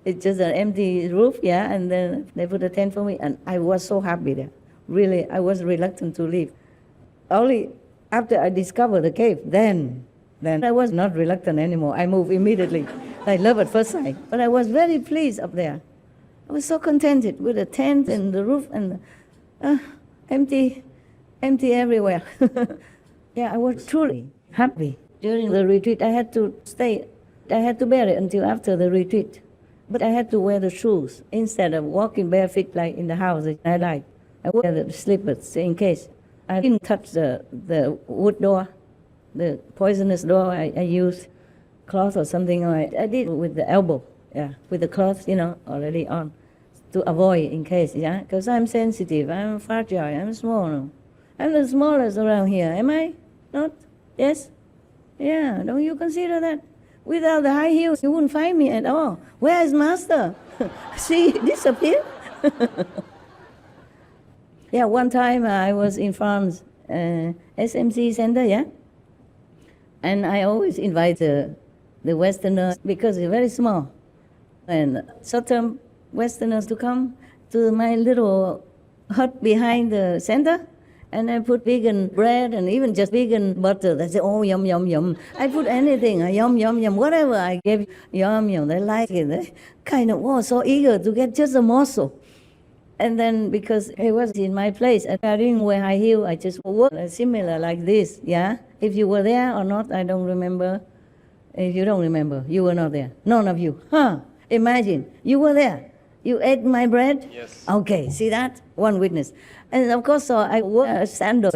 It's just an empty roof, and then they put a tent for me, and I was so happy there. Really, I was reluctant to leave. Only after I discovered the cave, then I was not reluctant anymore. I moved immediately. I love at first sight. But I was very pleased up there. I was so contented with the tent and the roof and empty everywhere. I was truly happy. During the retreat, I had to stay. I had to bear it until after the retreat. But I had to wear the shoes instead of walking barefoot like in the house I like. I wear the slippers in case. I didn't touch the wood door, the poisonous door. I used cloth or something. I did with the elbow, with the cloth, already on, to avoid in case, because I'm sensitive, I'm fragile, I'm small. I'm the smallest around here, am I? Not? Yes? Don't you consider that? Without the high heels, you wouldn't find me at all. Where is Master? See, disappear. One time I was in France, SMC Center, and I always invite the Westerners because they're very small, and short-term Westerners to come to my little hut behind the center. And I put vegan bread and even just vegan butter. They say, oh, yum, yum, yum. I put anything, yum, yum, yum. Whatever I gave, yum, yum. They like it. They kind of, so eager to get just a morsel. And then because it was in my place, I didn't wear high heel. I just wore similar like this, If you were there or not, I don't remember. If you don't remember, you were not there. None of you. Imagine, you were there. You ate my bread? Yes. Okay, see that? One witness. And of course, so I wore a sandal,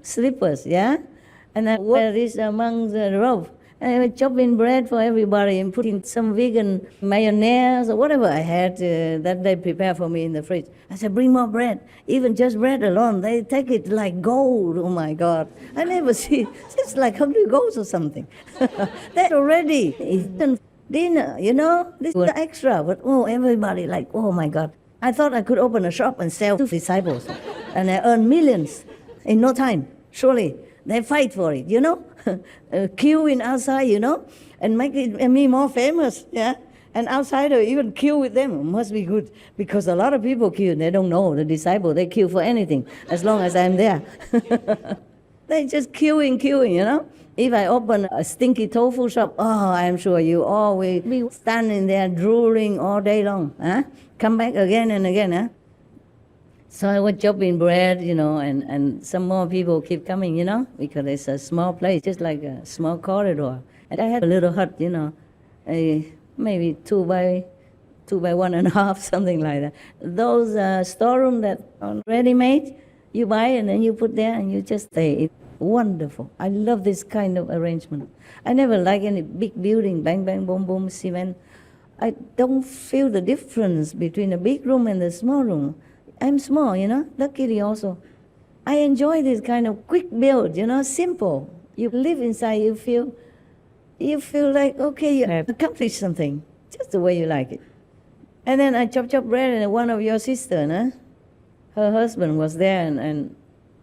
slippers, And I wear this among the robe. I was chopping bread for everybody and putting some vegan mayonnaise or whatever I had that they prepare for me in the fridge. I said, bring more bread. Even just bread alone, they take it like gold. Oh my God. I never see, it's like hungry ghosts or something. They're already eaten dinner, you know, this was extra, but oh, everybody like, oh my God. I thought I could open a shop and sell to disciples and I earn millions in no time, surely. They fight for it, you know, queuing outside, you know, and make me more famous, yeah. And outsider even queue with them. Must be good because a lot of people queue. They don't know the disciple. They queue for anything as long as I'm there. They just queuing, you know. If I open a stinky tofu shop, oh, I'm sure you all will be standing there drooling all day long. Huh? Come back again and again, huh? So I was chopping bread, you know, and some more people keep coming, you know, because it's a small place, just like a small corridor. And I had a little hut, you know, maybe 2 by 1.5, something like that. Those storeroom that are ready-made, you buy and then you put there and you just stay. It's wonderful. I love this kind of arrangement. I never like any big building, bang, bang, boom, boom, cement. I don't feel the difference between a big room and a small room. I'm small, you know, luckily also. I enjoy this kind of quick build, you know, simple. You live inside, you feel like, okay, you have accomplished something, just the way you like it. And then I chop bread, and one of your sisters, her husband was there,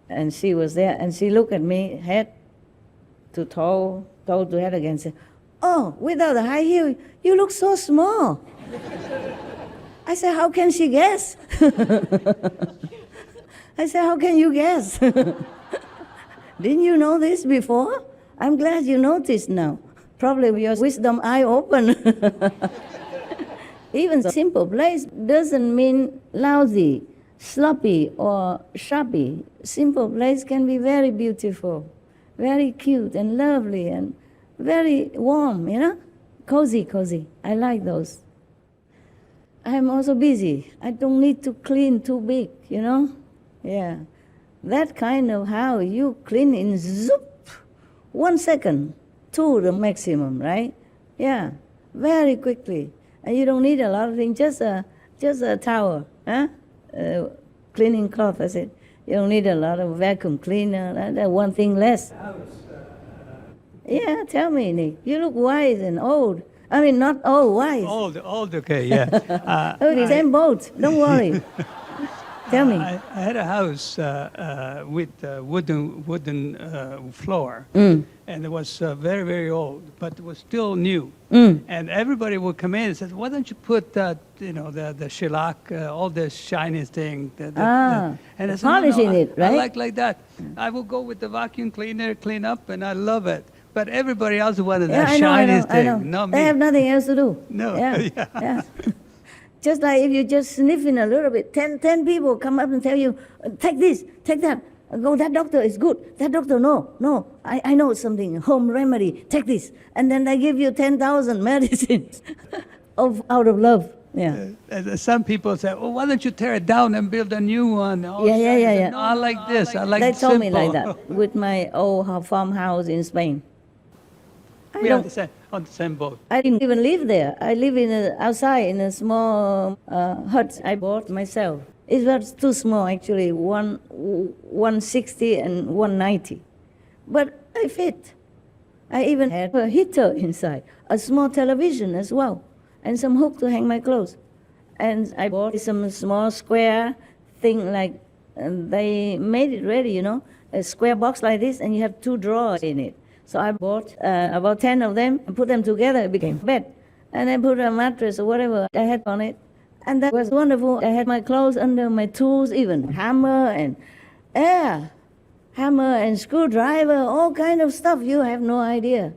and she was there, and she looked at me, head to toe to head again, and said, oh, without the high heel, you look so small. I said, how can she guess? I said, how can you guess? Didn't you know this before? I'm glad you noticed now. Probably your wisdom eye open. Even simple place doesn't mean lousy, sloppy, or shabby. Simple place can be very beautiful, very cute and lovely and very warm, you know? Cozy. I like those. I'm also busy. I don't need to clean too big, you know? Yeah. That kind of house, you clean in zoop, 1 second to the maximum, right? Yeah, very quickly. And you don't need a lot of things, just a towel, huh? Cleaning cloth, that's it. You don't need a lot of vacuum cleaner, that one thing less. Yeah, tell me, Nick. You look wise and old. I mean, not old, wise. Old, okay, yeah. The same boat, don't worry. Tell me. I had a house with wooden floor, and it was very, very old, but it was still new. And everybody would come in and said, "Why don't you put the shellac, all this shiny thing?" And I said, polishing it, right? I like that. I will go with the vacuum cleaner, clean up, and I love it. But everybody else wanted that shiny thing. I know. Not They me. have nothing else to do. No. Yeah. Just like if you just sniffing a little bit, 10 people come up and tell you, take this, take that. Go, that doctor is good. That doctor, no. I know something, home remedy, take this. And then they give you 10,000 medicines out of love. Yeah. Some people say, "Oh, why don't you tear it down and build a new one?" Yeah. No, I like this. I like They simple. told me like that with my old farmhouse in Spain. We are on the same boat. I didn't even live there. I live outside in a small hut I bought myself. It was too small, actually, 160 and 190. But I fit. I even had a heater inside, a small television as well, and some hook to hang my clothes. And I bought some small square thing like, they made it ready, you know, a square box like this, and you have 2 drawers in it. So I bought about 10 of them and put them together. It became a bed. And I put a mattress or whatever I had on it. And that was wonderful. I had my clothes under my tools, even hammer and screwdriver, all kind of stuff. You have no idea.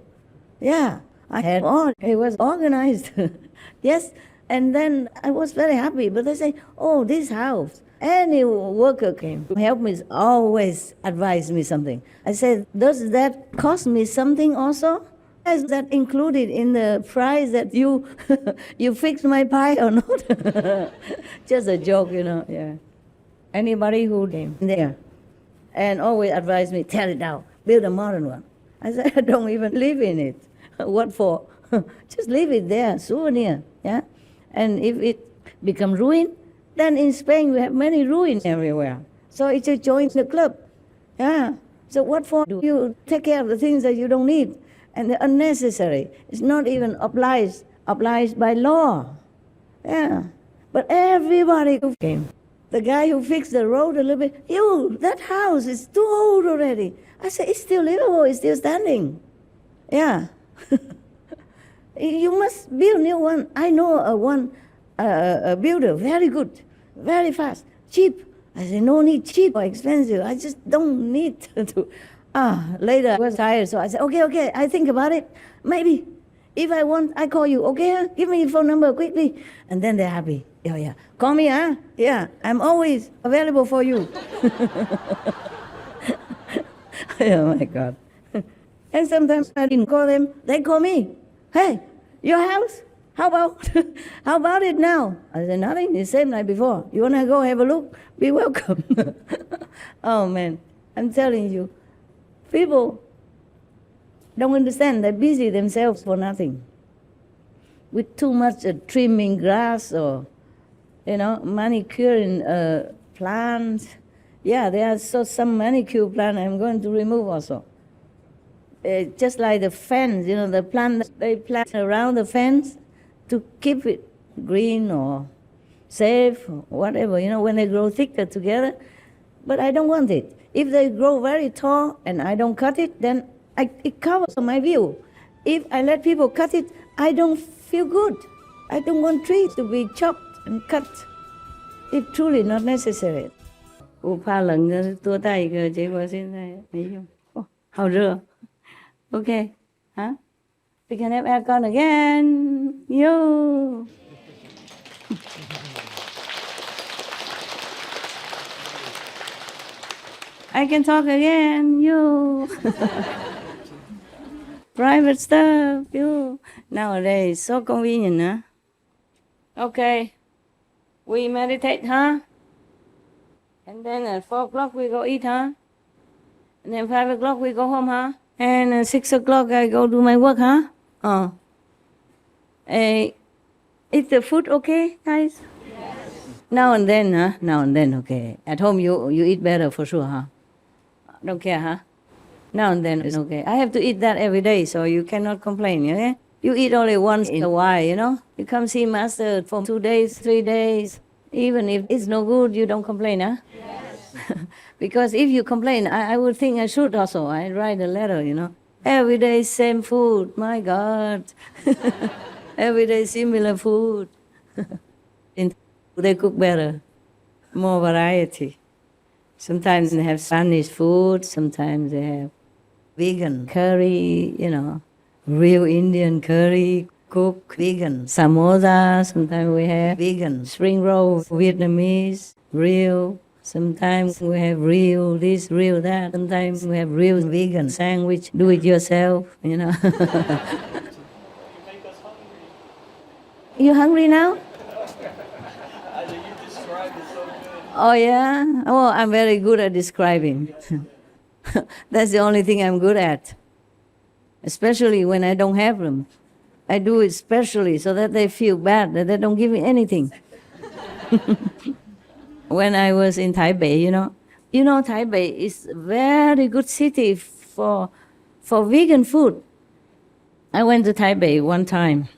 Yeah, I had all. It was organized. Yes. And then I was very happy. But they say, oh, this house. Any worker came to help me, always advise me something. I said, does that cost me something also? Is that included in the price that you you fixed my pie or not? Just a joke, you know, yeah. Anybody who came there and always advised me, tear it down, build a modern one. I said, I don't even live in it. What for? Just leave it there, souvenir. Yeah, and if it becomes ruin, then in Spain we have many ruins everywhere. So it's a join the club. Yeah. So what for do you take care of the things that you don't need and they're unnecessary? It's not even obliged by law. Yeah. But everybody who came. The guy who fixed the road a little bit, that house is too old already. I said, it's still livable, it's still standing. Yeah. You must build new one. I know a builder, very good, very fast, cheap. I said, no need cheap or expensive. I just don't need to. Later I was tired, so I said, okay, I think about it. Maybe. If I want, I call you, okay? Give me your phone number quickly. And then they're happy. Yeah. Call me, huh? Yeah, I'm always available for you. Oh, my God. And sometimes I didn't call them. They call me. Hey, your house? How about it now? I said, nothing. It's the same like before. You want to go have a look? Be welcome. Oh, man. I'm telling you, people don't understand. They're busy themselves for nothing. With too much trimming grass or, manicuring plants. Yeah, there are some manicure plant I'm going to remove also. Just like the fence, the plant they plant around the fence to keep it green or safe or whatever, when they grow thicker together. But I don't want it. If they grow very tall and I don't cut it, then it covers my view. If I let people cut it, I don't feel good. I don't want trees to be chopped and cut if truly not necessary. Pha lần tua tay kìa, chị qua xin này, thấy không? Hào rửa. Okay, huh? We can have aircon again. Yo. I can talk again. Yo. Private stuff. Yo. Nowadays, so convenient, huh? Okay. We meditate, huh? And then at 4 o'clock we go eat, huh? And then 5 o'clock we go home, huh? And at 6 o'clock I go do my work, huh? Is the food okay, guys? Yes. Now and then, huh? Now and then, okay. At home you eat better for sure, huh? Don't care, huh? Now and then it's okay. I have to eat that every day, so you cannot complain, okay? You eat only once in a while, You come see master for 2 days, 3 days. Even if it's no good, you don't complain, huh? Yes. Because if you complain, I would think I should also. I write a letter, Every day same food, my God. Every day similar food. They cook better, more variety. Sometimes they have Spanish food, sometimes they have vegan curry, real Indian curry, cook vegan samosa. Sometimes we have vegan spring roll, Vietnamese, real. Sometimes we have real this, real that. Sometimes we have real vegan sandwich, do it yourself, You hungry now? Oh, yeah? Oh, I'm very good at describing. That's the only thing I'm good at. Especially when I don't have them. I do it specially so that they feel bad, that they don't give me anything. When I was in Taipei, Taipei is a very good city for vegan food. I went to Taipei one time.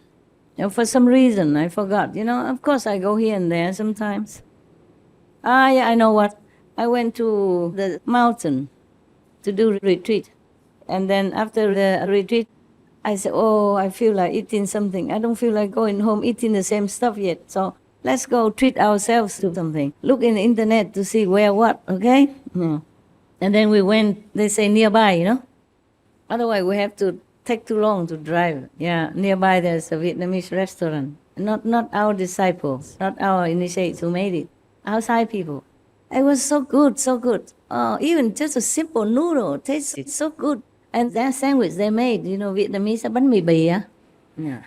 For some reason, I forgot. Of course I go here and there sometimes. Yeah, I know what. I went to the mountain to do retreat. And then after the retreat, I said, I feel like eating something. I don't feel like going home eating the same stuff yet. So let's go treat ourselves to something. Look in the internet to see where what, okay? Yeah. And then we went, they say nearby, Otherwise we have to take too long to drive. Yeah, nearby there's a Vietnamese restaurant. Not our disciples, not our initiates who made it. Outside people. It was so good, so good. Even just a simple noodle tasted so good. And that sandwich they made, Vietnamese bánh mì bì. Yeah.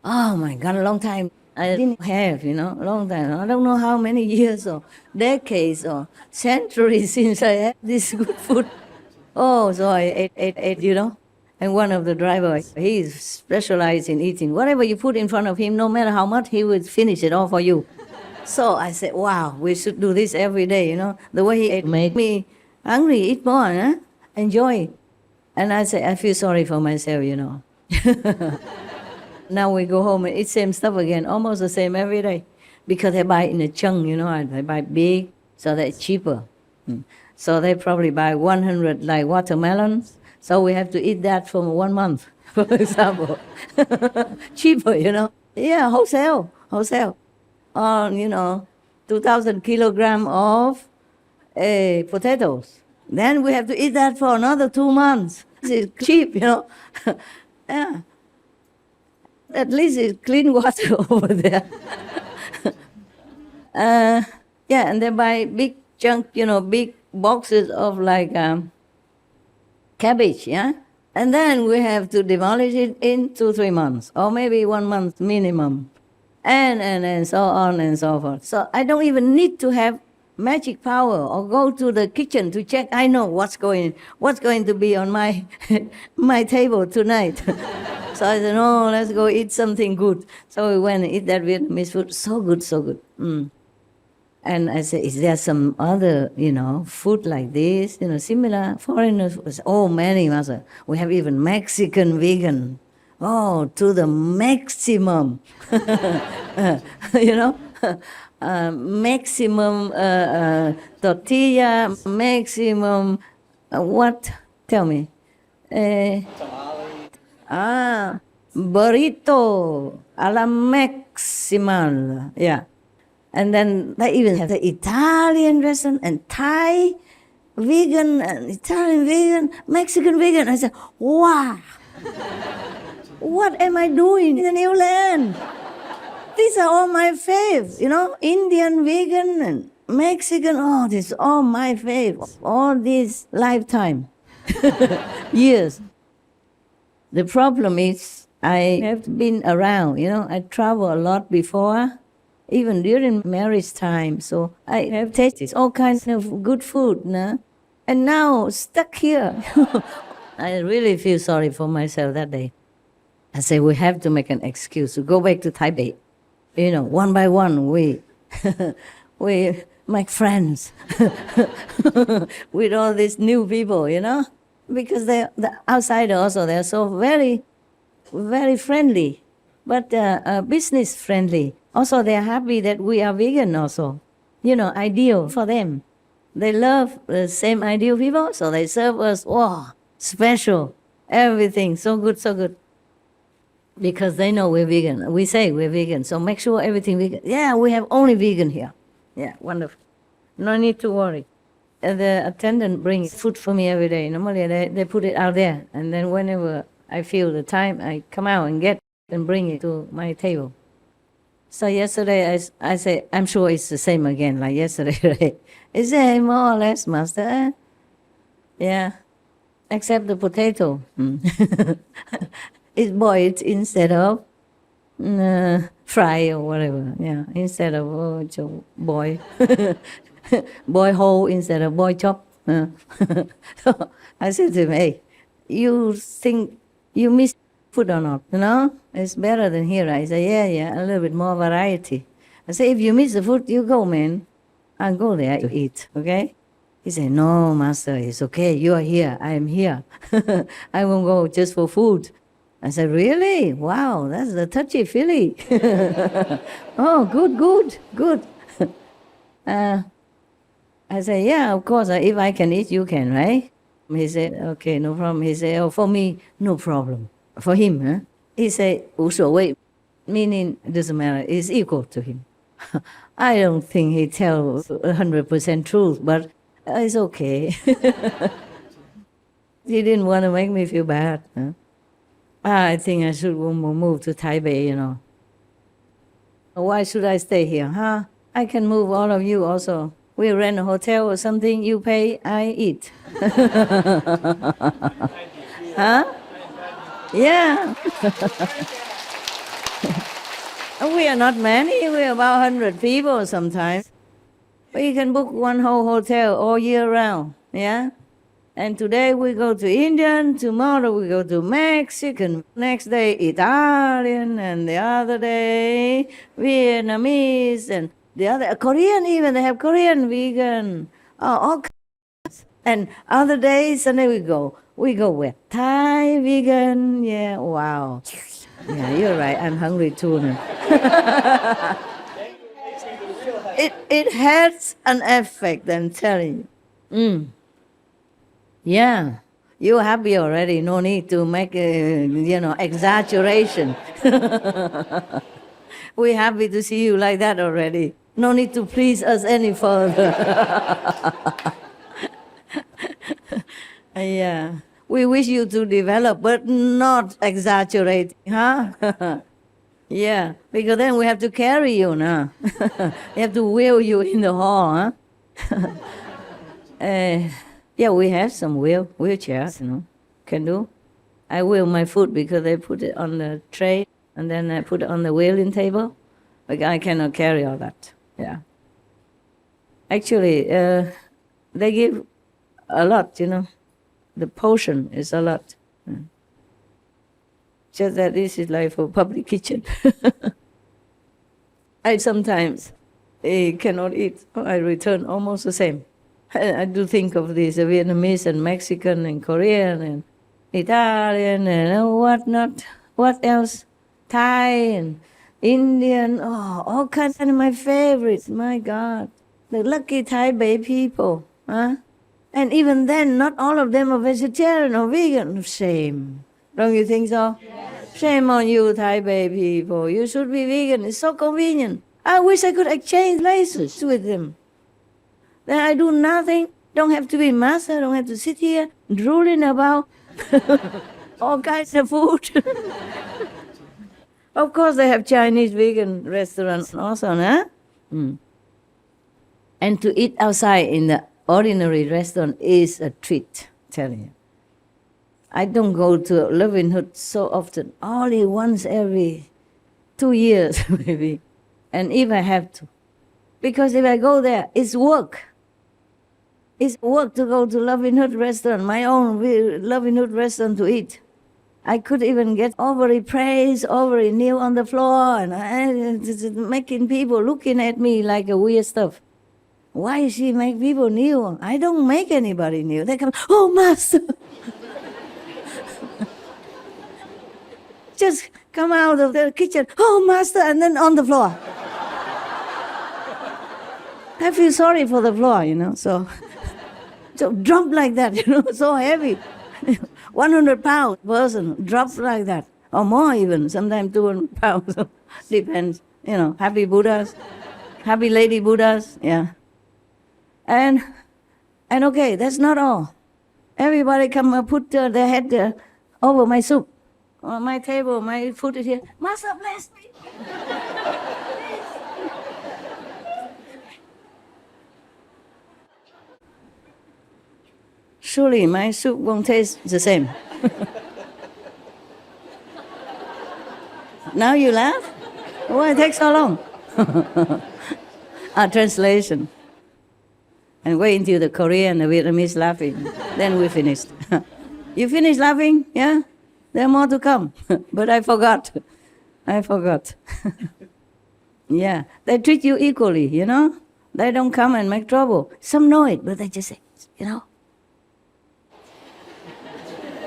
Oh my God, a long time. I didn't have, long time. I don't know how many years or decades or centuries since I had this good food. Oh, so I ate, And one of the drivers, he's specialized in eating. Whatever you put in front of him, no matter how much, he will finish it all for you. So I said, wow, we should do this every day, you know. The way he ate made me hungry, eat more, huh? Enjoy. And I said, I feel sorry for myself, you know. Now we go home and eat same stuff again, almost the same every day. Because they buy in a chunk, you know, they buy big, so that's cheaper. So they probably buy 100 like watermelons. So we have to eat that for 1 month, for example. Cheaper, you know. Yeah, wholesale. Or, you know, 2,000 kilogram of potatoes. Then we have to eat that for another 2 months. It's cheap, you know. Yeah. At least it's clean water over there. Yeah, and they buy big chunk, you know, big boxes of like cabbage, yeah? And then we have to demolish it in 2-3 months, or maybe 1 month minimum. And so on and so forth. So I don't even need to have magic power or go to the kitchen to check. I know what's going to be on my my table tonight. So I said, no, let's go eat something good. So we went and eat that Vietnamese food. So good, so good. And I said, is there some other, you know, food like this, you know, similar foreigners? Oh, many, Master. We have even Mexican vegan. Oh, to the maximum. You know, maximum tortilla, maximum, what? Tell me. Burrito a la maximal. Yeah. And then they even have the Italian restaurant and Thai vegan, and Italian vegan, Mexican vegan. I said, wow, what am I doing in the new land? These are all my faves, you know, Indian vegan and Mexican, oh, this is all my faves, all this lifetime, years. The problem is I have been around, you know, I travel a lot before, even during marriage time. So I have tasted all kinds of good food, nah? And now stuck here. I really feel sorry for myself that day. I say we have to make an excuse to go back to Taipei. You know, one by one we make friends with all these new people, you know, because they're the outsider also. They're so very, very friendly, but business friendly. Also, they're happy that we are vegan also, you know, ideal for them. They love the same ideal people, so they serve us, wow, special, everything, so good, so good. Because they know we're vegan. We say we're vegan, so make sure everything vegan. Yeah, we have only vegan here. Yeah, wonderful. No need to worry. The attendant brings food for me every day. Normally they put it out there, and then whenever I feel the time, I come out and get and bring it to my table. So yesterday I say, I'm sure it's the same again like yesterday, right? Is it more or less, Master? Yeah, except the potato. It's boiled instead of fry or whatever. Yeah, instead of boil. Boil whole instead of boil chop. So I said to him, hey, you think you miss food or not? You know, it's better than here. I say, yeah, a little bit more variety. I say, if you miss the food, you go, man. I'll go there to eat, okay? He said, no, Master, it's okay. You are here. I am here. I won't go just for food. I said, really? Wow, that's the touchy-feely. Oh, good. I said, yeah, of course. If I can eat, you can, right? He said, okay, no problem. He said, oh, for me, no problem. For him, huh? He said, 无所谓, meaning it doesn't matter. It's equal to him. I don't think he tells 100% truth, but it's okay. He didn't want to make me feel bad. Huh? I think I should move to Taipei, you know. Why should I stay here, huh? I can move all of you also. We rent a hotel or something, you pay, I eat. Huh? Yeah. We are not many, we're about 100 people sometimes. We can book one whole hotel all year round, yeah? And today we go to Indian, tomorrow we go to Mexican, next day Italian, and the other day Vietnamese, and the other Korean even, they have Korean vegan. All kinds. And other days, Sunday we go where? Thai vegan, yeah, wow. Yeah, you're right, I'm hungry too now. It has an effect, I'm telling you. Yeah, you're happy already. No need to make exaggeration. We're happy to see you like that already. No need to please us any further. Yeah, we wish you to develop, but not exaggerate, huh? Yeah, because then we have to carry you now. We have to wheel you in the hall, huh? Yeah, we have some wheelchairs, can do. I wheel my foot because I put it on the tray and then I put it on the wheeling table. Like I cannot carry all that, yeah. Actually, they give a lot, The portion is a lot. Just that this is like for public kitchen. I sometimes cannot eat. I return almost the same. I do think of this Vietnamese and Mexican and Korean and Italian and whatnot. What else? Thai and Indian. Oh, all kinds of my favorites. My God. The lucky Thai Bay people. Huh? And even then, not all of them are vegetarian or vegan. Shame. Don't you think so? Yes. Shame on you, Thai Bay people. You should be vegan. It's so convenient. I wish I could exchange places with them. Then I do nothing. Don't have to be master. Don't have to sit here drooling about all kinds of food. Of course, they have Chinese vegan restaurants also, huh? And to eat outside in the ordinary restaurant is a treat, telling you. I don't go to Loving Hood so often, only once every 2 years maybe, and if I have to. Because if I go there, it's work. It's work to go to Loving Hood restaurant, my own Loving Hood restaurant to eat. I could even get overly praised, overly kneel on the floor, and making people looking at me like a weird stuff. Why she make people kneel? I don't make anybody kneel. They come, oh, Master. Just come out of the kitchen, oh, Master, and then on the floor. I feel sorry for the floor, so drop like that, so heavy. 100-pound person drops like that, or more even, sometimes 200 pounds, depends, happy Buddhas, happy lady Buddhas, yeah. And okay, that's not all. Everybody come and put their head over my soup, on my table, my food is here. Master, bless me. Surely my soup won't taste the same. Now you laugh? Why it takes so long? Translation. And wait until the Korean and the Vietnamese laughing. Then we finished. You finished laughing? Yeah? There are more to come. But I forgot. Yeah. They treat you equally, They don't come and make trouble. Some know it, but they just say,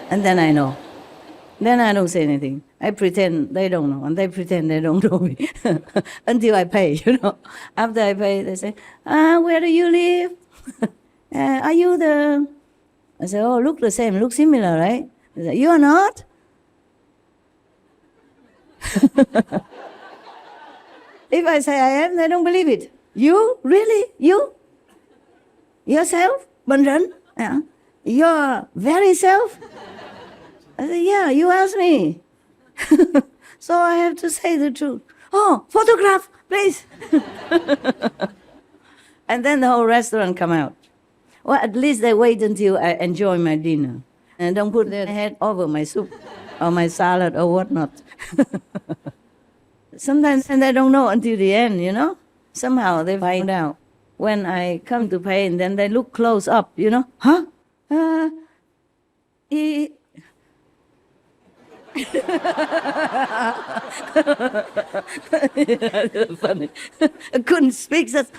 And then I know. Then I don't say anything. I pretend they don't know, and they pretend they don't know me. Until I pay, After I pay, they say, where do you live? Are you the... I say, oh, look the same, look similar, right? They say, you are not? If I say I am, they don't believe it. You? Really? You? Yourself? Bandran? Yeah. Your very self? I say, yeah, you asked me. So I have to say the truth. Oh, photograph, please. And then the whole restaurant come out. Well, at least they wait until I enjoy my dinner. And don't put their head over my soup or my salad or whatnot. Sometimes they don't know until the end, Somehow they find out. When I come to pay, and then they look close up, Huh? Funny. I couldn't speak. That's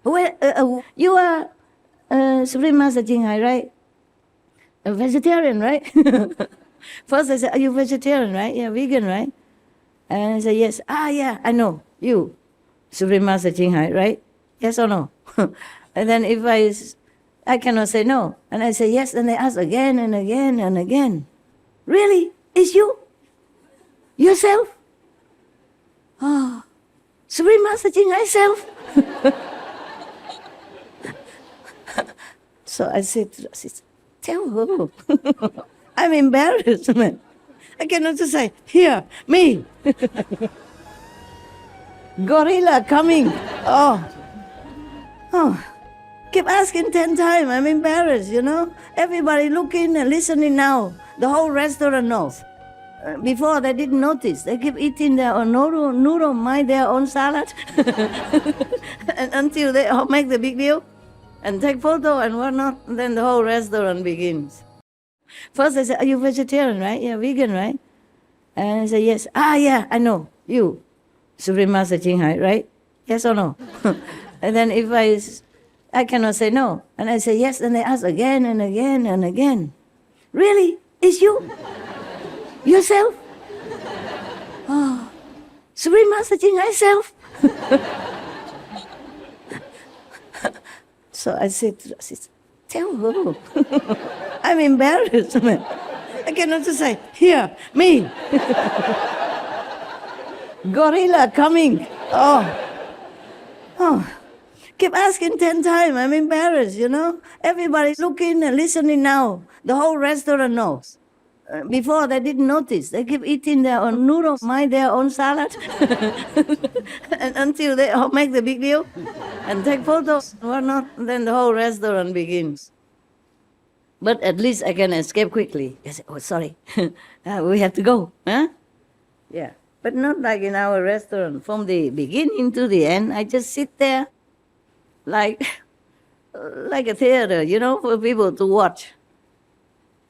well, you are Supreme Master Ching Hai, right? A vegetarian, right? First I said, are you vegetarian, right? Yeah, vegan, right? And I said, yes. Yeah, I know. You, Supreme Master Ching Hai, right? Yes or no? And then if I cannot say no. And I say yes, and they ask again and again and again. Really? It's you? Yourself? Oh, Supreme Master Ching Hai self? So I said to the tell her. I'm embarrassed, man. I cannot just say, here, me. Gorilla coming. Oh. Keep asking 10 times. I'm embarrassed, you know. Everybody looking and listening now. The whole restaurant knows. Before they didn't notice. They keep eating their own noodle, mind their own salad. And until they all make the big deal and take photo and whatnot, then the whole restaurant begins. First I said, are you vegetarian, right? Yeah, vegan, right? And I said, yes. Yeah, I know. You, Supreme Master Ching Hai, right? Yes or no? And then if I cannot say no. And I say yes, and they ask again and again and again. Really? It's you? Yourself? Oh, Supreme Master Ching Hai self? So I said to the tell her. I'm embarrassed, man. I cannot just say, here, me. Gorilla coming. Oh. Keep asking 10 times. I'm embarrassed, you know. Everybody looking and listening now. The whole restaurant knows. Before they didn't notice. They keep eating their own noodle, mind their own salad. And until they all make the big deal and take photos and whatnot, then the whole restaurant begins. But at least I can escape quickly. I say, oh, sorry. We have to go. Huh? Yeah. But not like in our restaurant. From the beginning to the end, I just sit there like a theater, you know, for people to watch.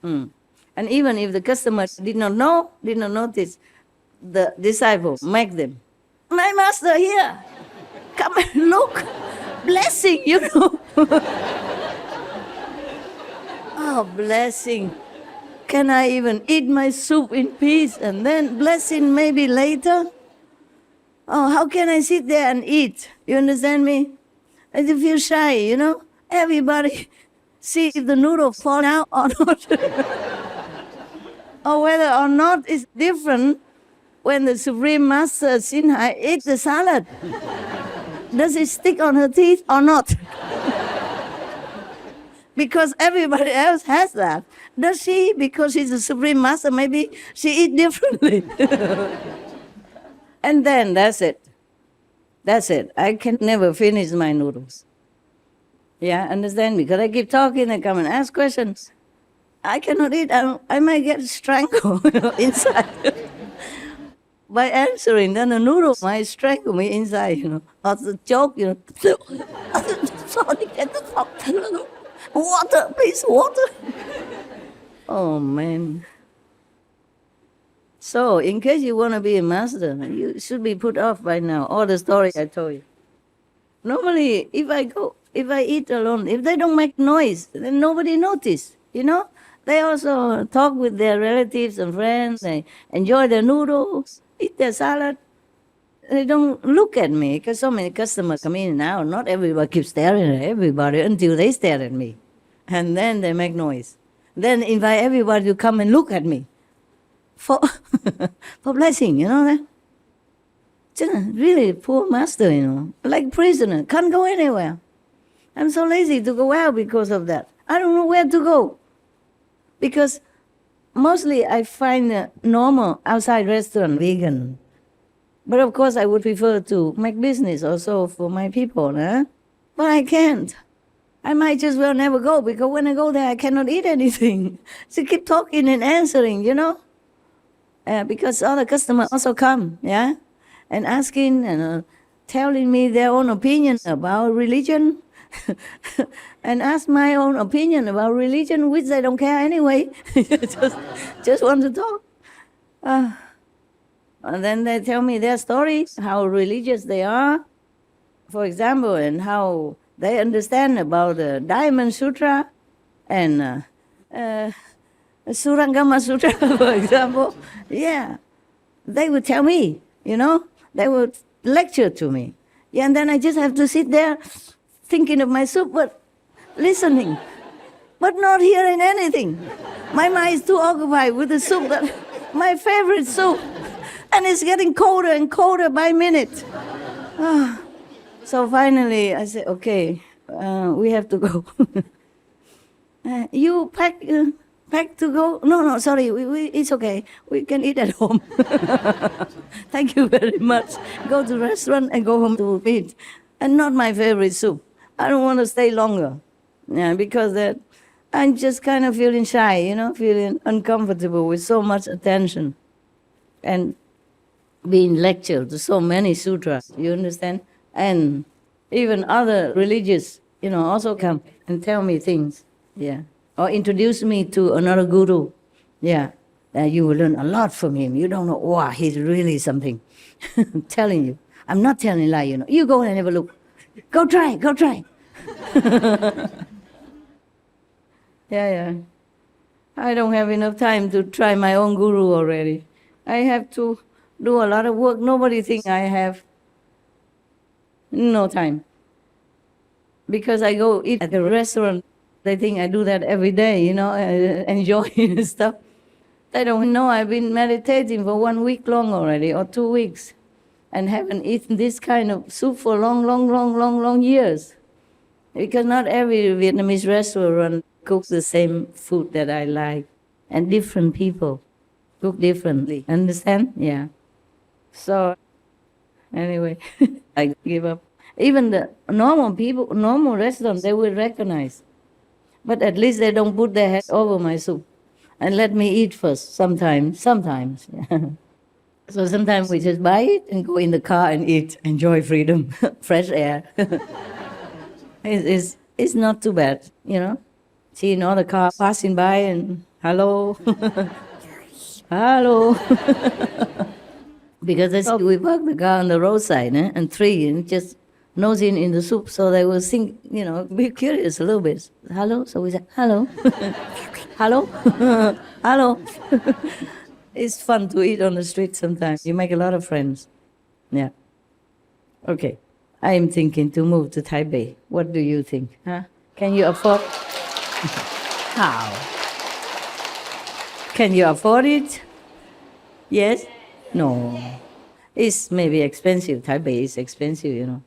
And even if the customers did not notice, the disciples make them. My master here, come and look, blessing, you know. Oh, blessing. Can I even eat my soup in peace and then blessing maybe later? Oh, how can I sit there and eat? You understand me? I just feel shy, you know. Everybody see if the noodle fall out or not. Or whether or not it's different when the Supreme Master Ching Hai eats the salad. Does it stick on her teeth or not? Because everybody else has that. Does she? Because she's the Supreme Master, maybe she eats differently. And then that's it. That's it. I can never finish my noodles. Yeah, understand? Because I keep talking, I come and ask questions. I cannot eat. I might get strangled inside. By answering, then the noodle might strangle me inside, you know. Or the joke, you know. Sorry, get the fuck. Water, please, water. Oh, man. So, in case you want to be a master, you should be put off by now. All the stories I told you. Normally, if I eat alone, if they don't make noise, then nobody notice, you know? They also talk with their relatives and friends. They enjoy their noodles, eat their salad. They don't look at me because so many customers come in now. Not everybody keeps staring at everybody until they stare at me. And then they make noise. Then invite everybody to come and look at me for blessing, you know that? Just really poor master, you know, like prisoner, can't go anywhere. I'm so lazy to go out because of that. I don't know where to go. Because mostly I find a normal outside restaurant vegan. But of course I would prefer to make business also for my people, huh? But I can't. I might just well never go because when I go there I cannot eat anything. So keep talking and answering, you know? Because other customers also come, yeah? And asking and telling me their own opinions about religion, and ask my own opinion about religion, which I don't care anyway. just want to talk. And then they tell me their stories, how religious they are, for example, and how they understand about the Diamond Sutra and Surangama Sutra, for example. Yeah, they would tell me, they would lecture to me. Yeah, and then I just have to sit there thinking of my soup, but listening, but not hearing anything. My mind is too occupied with the soup, my favorite soup, and it's getting colder and colder by minute. So finally I said, okay, we have to go. You pack to go? No, sorry, it's okay. We can eat at home. Thank you very much. Go to the restaurant and go home to eat. And not my favorite soup. I don't want to stay longer. Yeah, because I'm just kind of feeling shy, feeling uncomfortable with so much attention. And being lectured to so many sutras, you understand? And even other religious, also come and tell me things. Yeah. Or introduce me to another guru. Yeah. You will learn a lot from him. You don't know, wow, he's really something. I'm telling you. I'm not telling lie, You go and have a look. Go try. Yeah. I don't have enough time to try my own guru already. I have to do a lot of work. Nobody thinks I have no time. Because I go eat at the restaurant, they think I do that every day, enjoying stuff. They don't know I've been meditating for 1 week long already, or 2 weeks, and haven't eaten this kind of soup for long years. Because not every Vietnamese restaurant cooks the same food that I like, and different people cook differently. Understand? Yeah. So, anyway, I give up. Even the normal people, normal restaurants, they will recognize. But at least they don't put their head over my soup and let me eat first, sometimes. So sometimes we just buy it and go in the car and eat, enjoy freedom, fresh air. It's not too bad, See another car passing by and hello, hello. Because we park the car on the roadside and just nosing in the soup, so they will think, be curious a little bit. Hello? So we say, hello. Hello? Hello? It's fun to eat on the street sometimes. You make a lot of friends. Yeah. Okay. I am thinking to move to Taipei. What do you think? Huh? Can you afford? How? Can you afford it? Yes? No. It's maybe expensive. Taipei is expensive,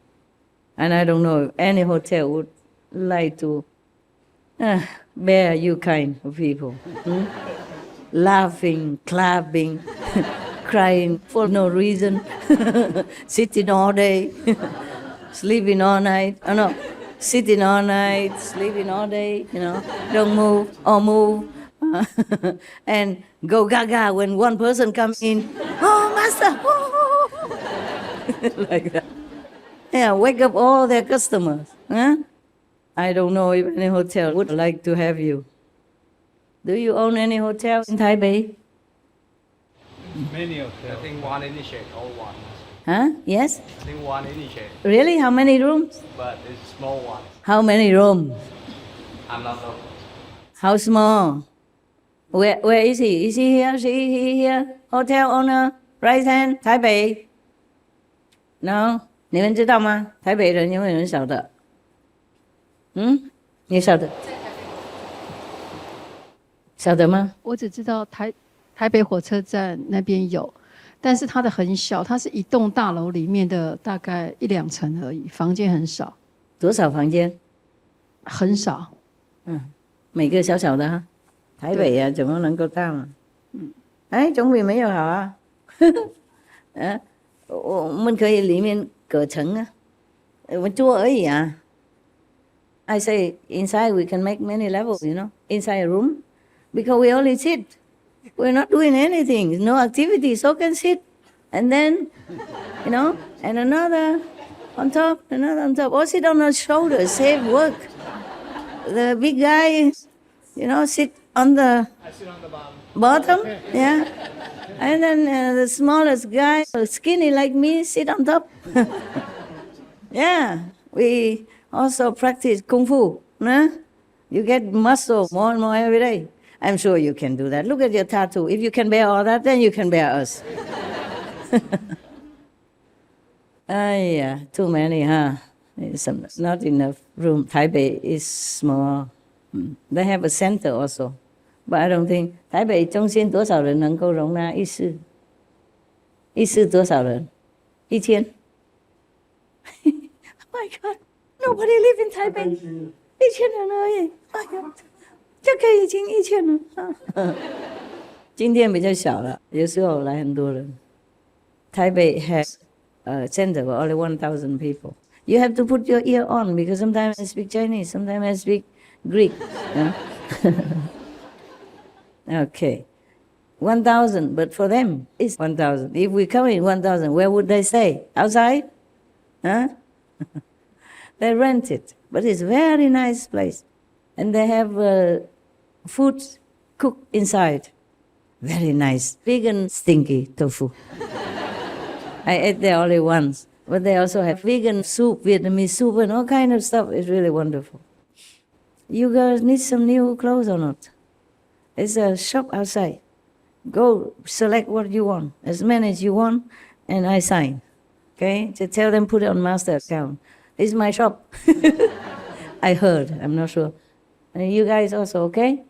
And I don't know if any hotel would like to bear you kind of people. Laughing, clapping, crying for no reason, sitting all day, sleeping all night. Oh no, sitting all night, sleeping all day, don't move or move. And go gaga when one person comes in. Oh, master! Like that. Yeah, wake up all their customers. Huh? I don't know if any hotel would like to have you. Do you own any hotel in Taipei? Many hotels. I think one initiate, all one. Huh? Yes? I think one initiate. Really? How many rooms? But it's small one. How many rooms? I'm not sure. How small? Where is he? Is he here? Is he here? Hotel owner, right hand, Taipei. No? 你们知道吗？台北人有没有人晓得？你晓得？晓得吗？我只知道台北火车站那边有，但是它的很小，它是一栋大楼里面的大概1、2层而已，房间很少。多少房间？很少。每个小小的哈。台北呀，怎么能够大嘛？总比没有好啊。我们可以里面隔层啊，我们桌而已啊。I say inside we can make many levels, inside a room, because we only sit. We're not doing anything, no activity, so can sit. And then, and another on top, another on top. Or sit on her shoulder, save work. The big guy, sit on the bottom, yeah. And then the smallest guy, skinny like me, sit on top. Yeah, we also practice Kung Fu. Huh? You get muscle more and more every day. I'm sure you can do that. Look at your tattoo. If you can bear all that, then you can bear us. Yeah, too many, huh? Not enough room. Taipei is small. They have a center also. But I don't think 台北中心多少人能够容纳议事？议事多少人？1000。Oh my God, nobody live in Taipei. 1000人而已。哎呀，就可以进1000人。今天比较小了，有时候来很多人。Taipei has a center for only 1,000 people. You have to put your ear on because sometimes I speak Chinese, sometimes I speak Greek. Okay. 1,000, but for them, it's 1,000. If we come in 1,000, where would they stay? Outside? Huh? They rent it, but it's a very nice place. And they have food cooked inside. Very nice. Vegan stinky tofu. I ate there only once. But they also have vegan soup, Vietnamese soup, and all kind of stuff. It's really wonderful. You guys need some new clothes or not? There's a shop outside. Go select what you want, as many as you want, and I sign. Okay? To tell them put it on master account. This is my shop. I heard. I'm not sure. And you guys also, okay?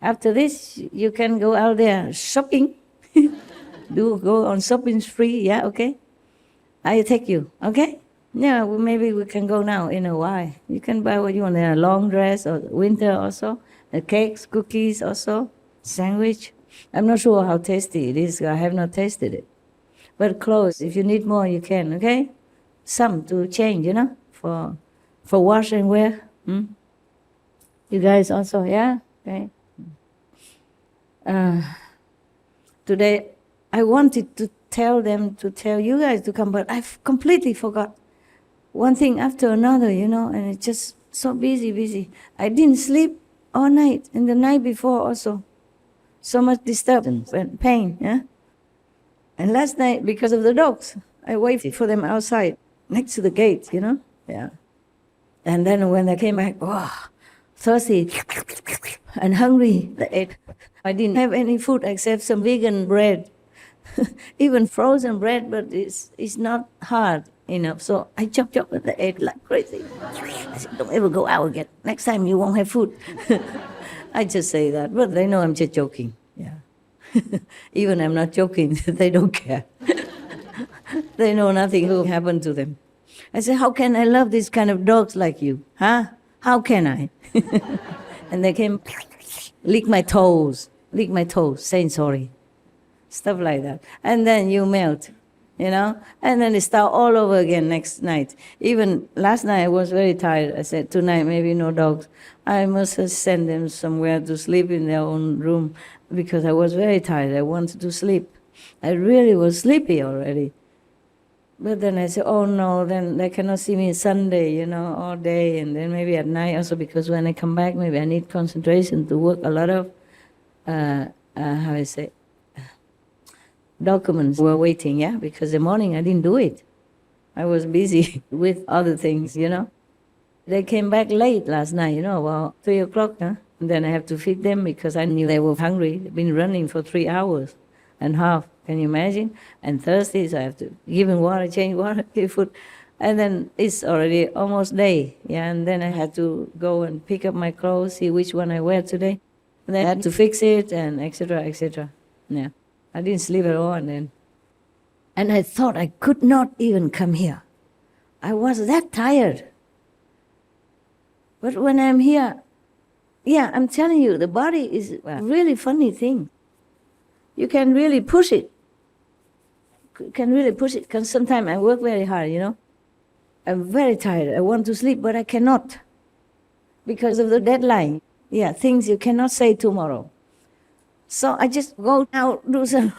After this, you can go out there shopping. Go on shopping spree, yeah, okay? I take you, okay? Yeah, well, maybe we can go now in a while. You can buy what you want, a long dress or winter also, cakes, cookies also, sandwich. I'm not sure how tasty it is. I have not tasted it. But clothes, if you need more, you can, okay? Some to change, for wash and wear. You guys also, yeah? Okay. Today, I wanted to tell you guys to come, but I've completely forgot. One thing after another, and it's just so busy. I didn't sleep all night, and the night before also. So much disturbance and pain, yeah? And last night, because of the dogs, I waited for them outside, next to the gate, yeah. And then when they came back, thirsty and hungry, they ate. I didn't have any food except some vegan bread. Even frozen bread, but it's not hard enough. So I chop and they ate like crazy. I said, don't ever go out again. Next time you won't have food. I just say that, but they know I'm just joking. Yeah. Even I'm not joking, they don't care. They know nothing will happen to them. I said, how can I love these kind of dogs like you? Huh? How can I? And they came, lick my toes, saying sorry. Stuff like that. And then you melt, and then it start all over again next night. Even last night I was very tired. I said, tonight maybe no dogs. I must have sent them somewhere to sleep in their own room because I was very tired. I wanted to sleep. I really was sleepy already. But then I said, oh no, then they cannot see me Sunday, all day, and then maybe at night also, because when I come back, maybe I need concentration to work a lot of, documents were waiting, yeah, because the morning I didn't do it. I was busy with other things, They came back late last night, about 3 o'clock, huh? And then I have to feed them because I knew they were hungry. They've been running for 3 hours and a half. Can you imagine? And thirsty, so I have to give them water, change water, give food. And then it's already almost day, yeah, and then I had to go and pick up my clothes, see which one I wear today. And then I had to fix it and etc. Yeah. I didn't sleep at all and I thought I could not even come here. I was that tired. But when I'm here, yeah, I'm telling you, the body is a really funny thing. You can really push it. Because sometimes I work very hard, I'm very tired. I want to sleep, but I cannot because of the deadline. Yeah, things you cannot say tomorrow. So I just go out, do some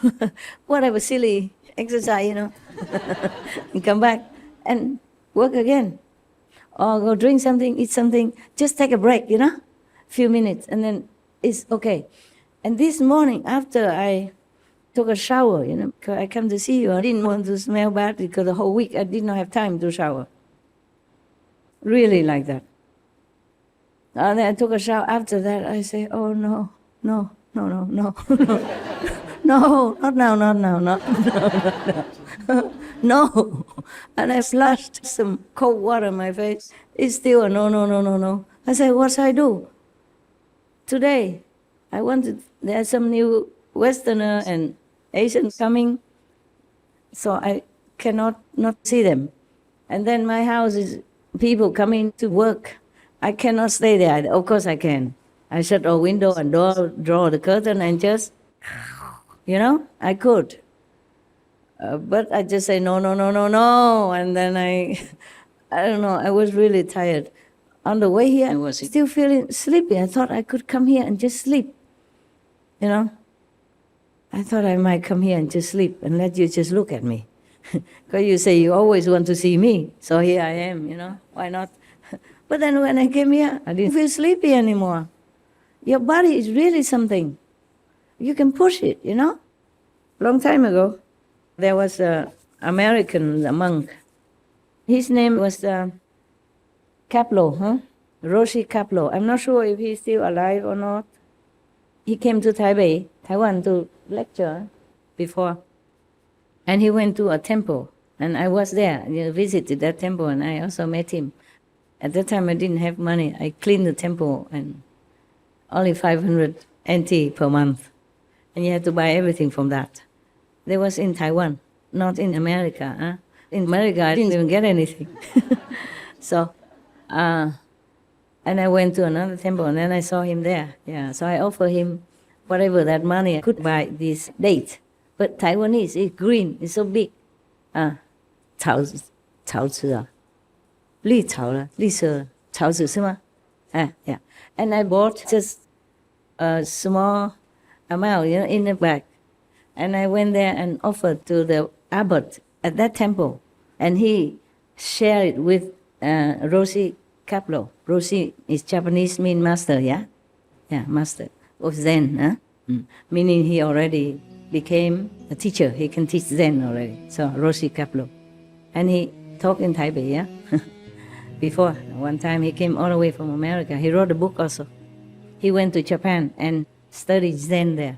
whatever silly exercise, and come back. And work again. Or go drink something, eat something, just take a break, few minutes, and then it's okay. And this morning, after I took a shower, 'cause I come to see you, I didn't want to smell bad because the whole week I did not have time to shower. Really like that. And then I took a shower. After that, I say, oh, no, no, no, no, no, no. No, not now, not now, not no. No. And I splashed some cold water on my face. It's still a no, no, no, no, no. I said, what should I do? Today, there's some new Westerner and Asians coming, so I cannot not see them. And then my house is people coming to work. I cannot stay there. Of course I can. I shut all window and door, draw the curtain and just, I could. But I just say, no, no, no, no, no. And then I don't know, I was really tired. On the way here, I was still feeling sleepy. I thought I could come here and just sleep, I thought I might come here and just sleep and let you just look at me. Because you say you always want to see me. So here I am, why not? But then when I came here, I didn't feel sleepy anymore. Your body is really something. You can push it, Long time ago, there was an American monk. His name was Kaplo, Roshi Kaplo. I'm not sure if he's still alive or not. He came to Taipei, Taiwan, to lecture before. And he went to a temple. And I was there, visited that temple, and I also met him. At that time, I didn't have money. I cleaned the temple, and only 500 NT per month. And you had to buy everything from that. That was in Taiwan, not in America. In America, I didn't even get anything. So, and I went to another temple, and then I saw him there. Yeah, so I offered him whatever that money I could buy this date. But Taiwanese, it's green, it's so big. 草籽啊，绿草了，绿色草籽是吗？ yeah. And I bought just a small amount, in the bag. And I went there and offered to the abbot at that temple. And he shared it with Roshi Kaplo. Roshi is Japanese, mean master, yeah? Yeah, master of Zen, meaning he already became a teacher. He can teach Zen already. So Roshi Kaplo. And he taught in Taipei, yeah? Before, one time he came all the way from America. He wrote a book also. He went to Japan and studied Zen there.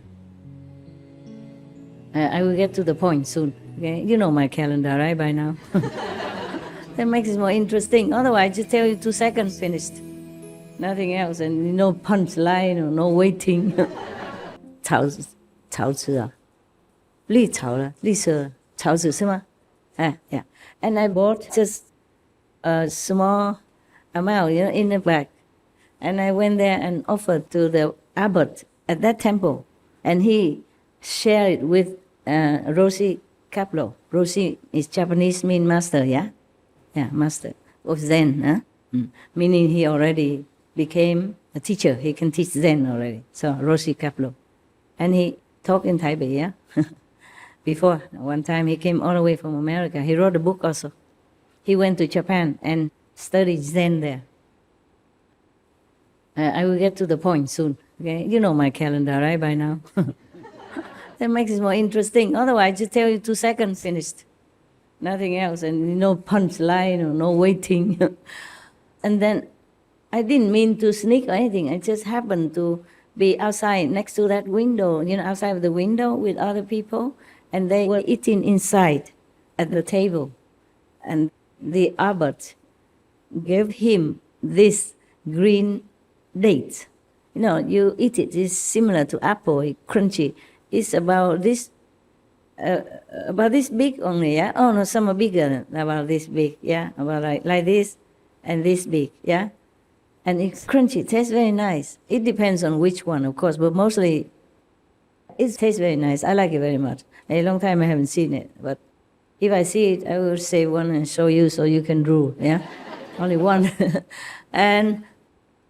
I will get to the point soon. Okay? You know my calendar, right, by now? That makes it more interesting. Otherwise, I just tell you 2 seconds, finished. Nothing else, and no punchline or no waiting. 草籽啊，绿草了，绿色草籽是吗？ yeah. And I bought just a small amount, in the bag. And I went there and offered to the abbot at that temple. And he shared it with Roshi Kaplo. Roshi is Japanese, mean master, yeah? Yeah, master of Zen, meaning he already became a teacher. He can teach Zen already. So Roshi Kaplo. And he taught in Taipei, yeah? Before, one time he came all the way from America. He wrote a book also. He went to Japan and studied Zen there. I will get to the point soon. Okay? You know my calendar, right, by now? That makes it more interesting. Otherwise, I just tell you 2 seconds, finished. Nothing else, and no punchline or no waiting. And then I didn't mean to sneak or anything. I just happened to be outside next to that window, outside of the window with other people. And they were eating inside at the table. And the abbot gave him this green date. You eat it. It's similar to apple, it's crunchy. It's about this big only, yeah? Oh, no, some are bigger than about this big, yeah? About like this and this big, yeah? And it's crunchy, it tastes very nice. It depends on which one, of course, but mostly it tastes very nice. I like it very much. A long time I haven't seen it, but if I see it, I will save one and show you so you can drool, yeah? Only one. And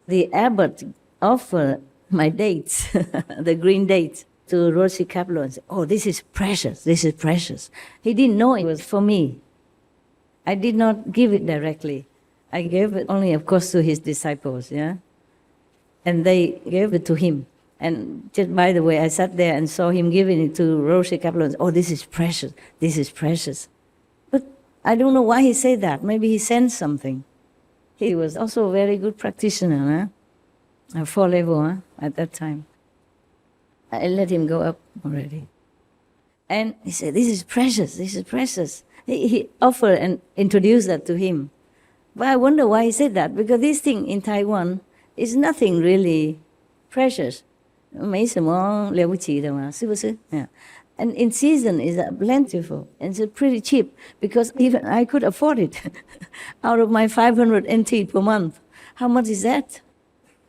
the abbot offered my dates, the green dates, to Roshi Kaplo and said, oh, this is precious, this is precious. He didn't know it was for me. I did not give it directly. I gave it only, of course, to his disciples, yeah? And they gave it to him. And just by the way, I sat there and saw him giving it to Roshi Kaplan. Oh, this is precious. This is precious. But I don't know why he said that. Maybe he sensed something. He was also a very good practitioner, huh? A 4 level, huh? At that time. I let him go up already. And he said, this is precious, this is precious. He offered and introduced that to him. But I wonder why he said that, because this thing in Taiwan is nothing really precious. 没什么了不起的嘛，是不是? Yeah. And in season is plentiful, and it's pretty cheap, because even I could afford it. Out of my 500 NT per month. How much is that?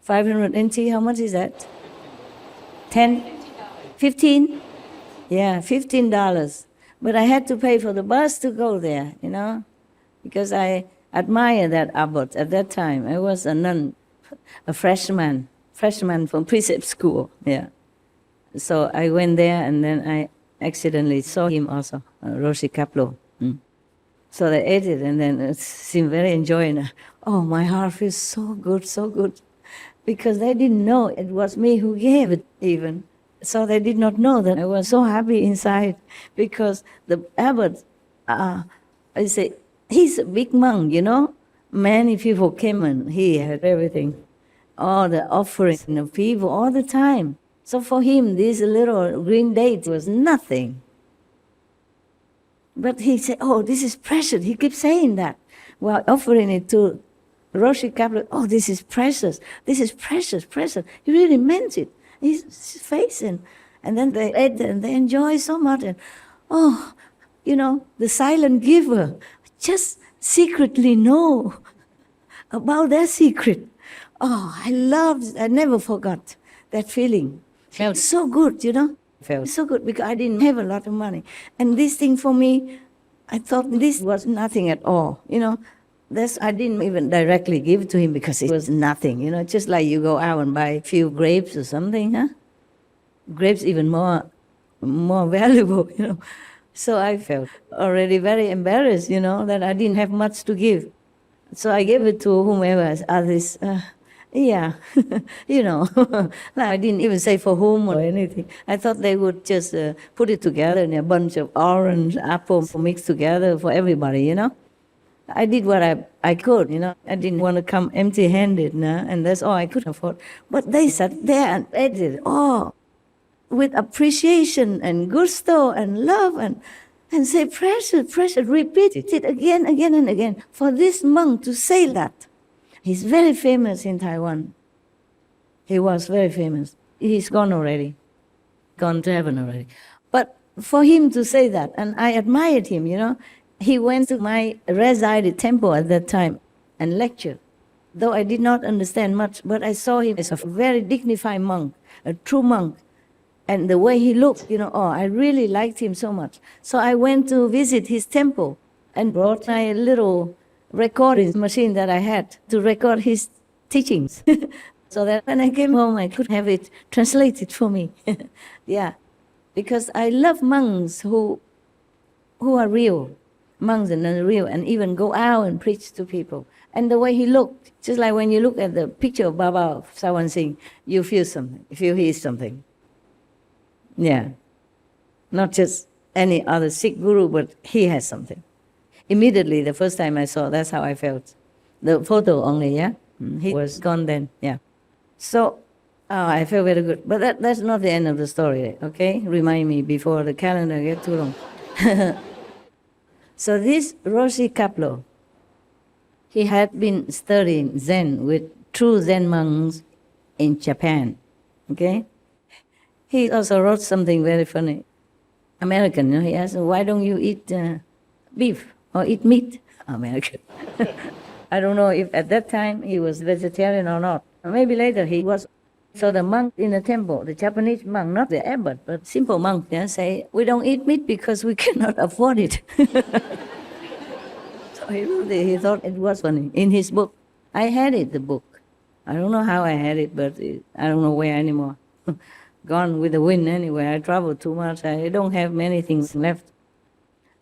500 NT, how much is that? 10? 15? Yeah, $15. But I had to pay for the bus to go there, you know, because I admire that abbot at that time. I was a nun, a freshman from precept school, yeah. So I went there, and then I accidentally saw him also, Roshi Kaplo. So they ate it, and then it seemed very enjoying. Oh, my heart feels so good, because they didn't know it was me who gave it even. So they did not know that I was so happy inside, because the abbot, I say, he's a big monk, you know. Many people came and he had everything, all the offerings of people all the time. So for him, this little green date was nothing. But he said, oh, this is precious. He keeps saying that while offering it to Roshi Kaplan. Oh, this is precious. This is precious, precious. He really meant it. His face, and then they ate and they enjoyed so much. And oh, you know, the silent giver just secretly know about their secret. Oh, I never forgot that feeling. Felt so good, you know. Felt so good because I didn't have a lot of money. And this thing for me, I thought this was nothing at all, you know. I didn't even directly give it to him because it was nothing, you know, just like you go out and buy a few grapes or something, huh? Grapes even more valuable, you know. So I felt already very embarrassed, you know, that I didn't have much to give. So I gave it to whomever, others, yeah, you know. I didn't even say for whom or anything. I thought they would just put it together in a bunch of orange, apple mixed together for everybody, you know. I did what I could, you know. I didn't want to come empty-handed, no? And that's all I could afford. But they sat there and ate it all with appreciation and gusto and love and say, precious, precious, repeat it again and again. For this monk to say that, he's very famous in Taiwan. He was very famous. He's gone already, gone to heaven already. But for him to say that, and I admired him, you know. He went to my resided temple at that time and lectured. Though I did not understand much, but I saw him as a very dignified monk, a true monk. And the way he looked, you know, oh, I really liked him so much. So I went to visit his temple and brought my little recording machine that I had to record his teachings. So that when I came home, I could have it translated for me. Yeah, because I love monks who are real. Monks and real, and even go out and preach to people. And the way he looked, just like when you look at the picture of Baba Sawan Singh, you feel something, you feel he is something. Yeah. Not just any other Sikh guru, but he has something. Immediately, the first time I saw, that's how I felt. The photo only, yeah? He was gone then, yeah. So, I feel very good. But that's not the end of the story, okay? Remind me before the calendar gets too long. So this Roshi Kaplo, he had been studying Zen with true Zen monks in Japan, okay? He also wrote something very funny. American, you know, he asked, why don't you eat beef or eat meat? American. I don't know if at that time he was vegetarian or not. Or maybe later he was. So the monk in the temple, the Japanese monk, not the abbot, but simple monk, they say, we don't eat meat because we cannot afford it. So he thought it was funny. In his book, I had it, the book. I don't know how I had it, but I don't know where anymore. Gone with the wind anyway. I traveled too much. I don't have many things left.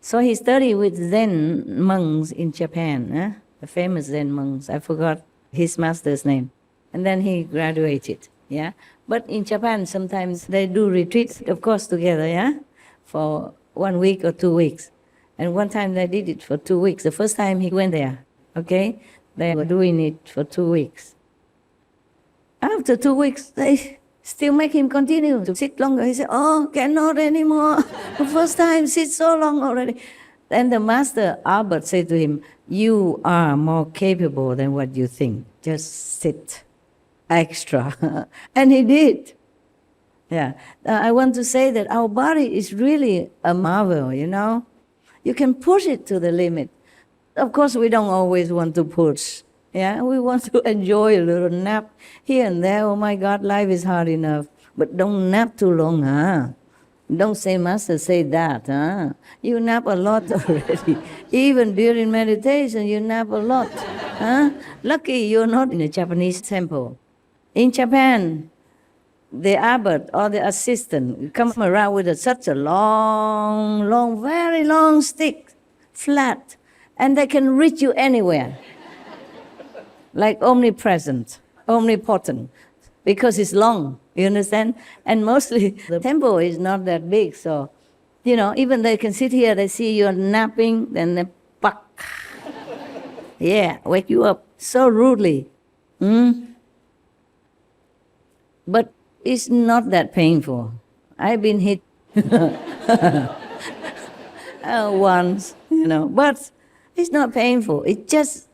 So he studied with Zen monks in Japan, the famous Zen monks. I forgot his master's name. And then he graduated, yeah. But in Japan, sometimes they do retreats, of course, together, yeah, for 1 week or 2 weeks. And one time they did it for 2 weeks. The first time he went there, okay, they were doing it for 2 weeks. After 2 weeks, they still make him continue to sit longer. He said, oh, cannot anymore. The first time, sit so long already. Then the master, Albert, said to him, you are more capable than what you think. Just sit extra. And he did. Yeah. I want to say that our body is really a marvel, you know. You can push it to the limit. Of course, we don't always want to push. Yeah, we want to enjoy a little nap here and there. Oh my God, life is hard enough. But don't nap too long, huh? Don't say, Master, say that, huh? You nap a lot already. Even during meditation, you nap a lot, huh? Lucky you're not in a Japanese temple. In Japan, the abbot or the assistant come around with such a long, very long stick, flat, and they can reach you anywhere. Like omnipresent, omnipotent, because it's long, you understand? And mostly the temple is not that big, so, you know, even they can sit here, they see you're napping, then they puck. Yeah, wake you up so rudely. But it's not that painful. I've been hit once, you know, but it's not painful. It's just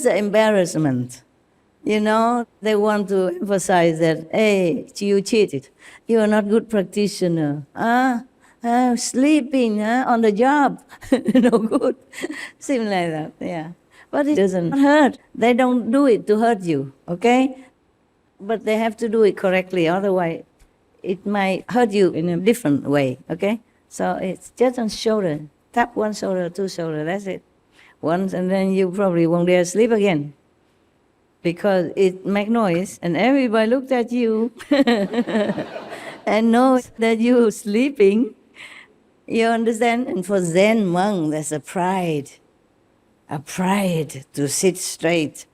an embarrassment. You know, they want to emphasize that, hey, you cheated. You're not good practitioner. Sleeping on the job, no good. Something like that, yeah. But it doesn't hurt. They don't do it to hurt you, okay? But they have to do it correctly, otherwise it might hurt you in a different way, okay? So it's just on shoulder. Tap one shoulder, two shoulder, that's it. Once, and then you probably won't dare sleep again because it makes noise and everybody looks at you and knows that you're sleeping. You understand? And for Zen monk, there's a pride to sit straight,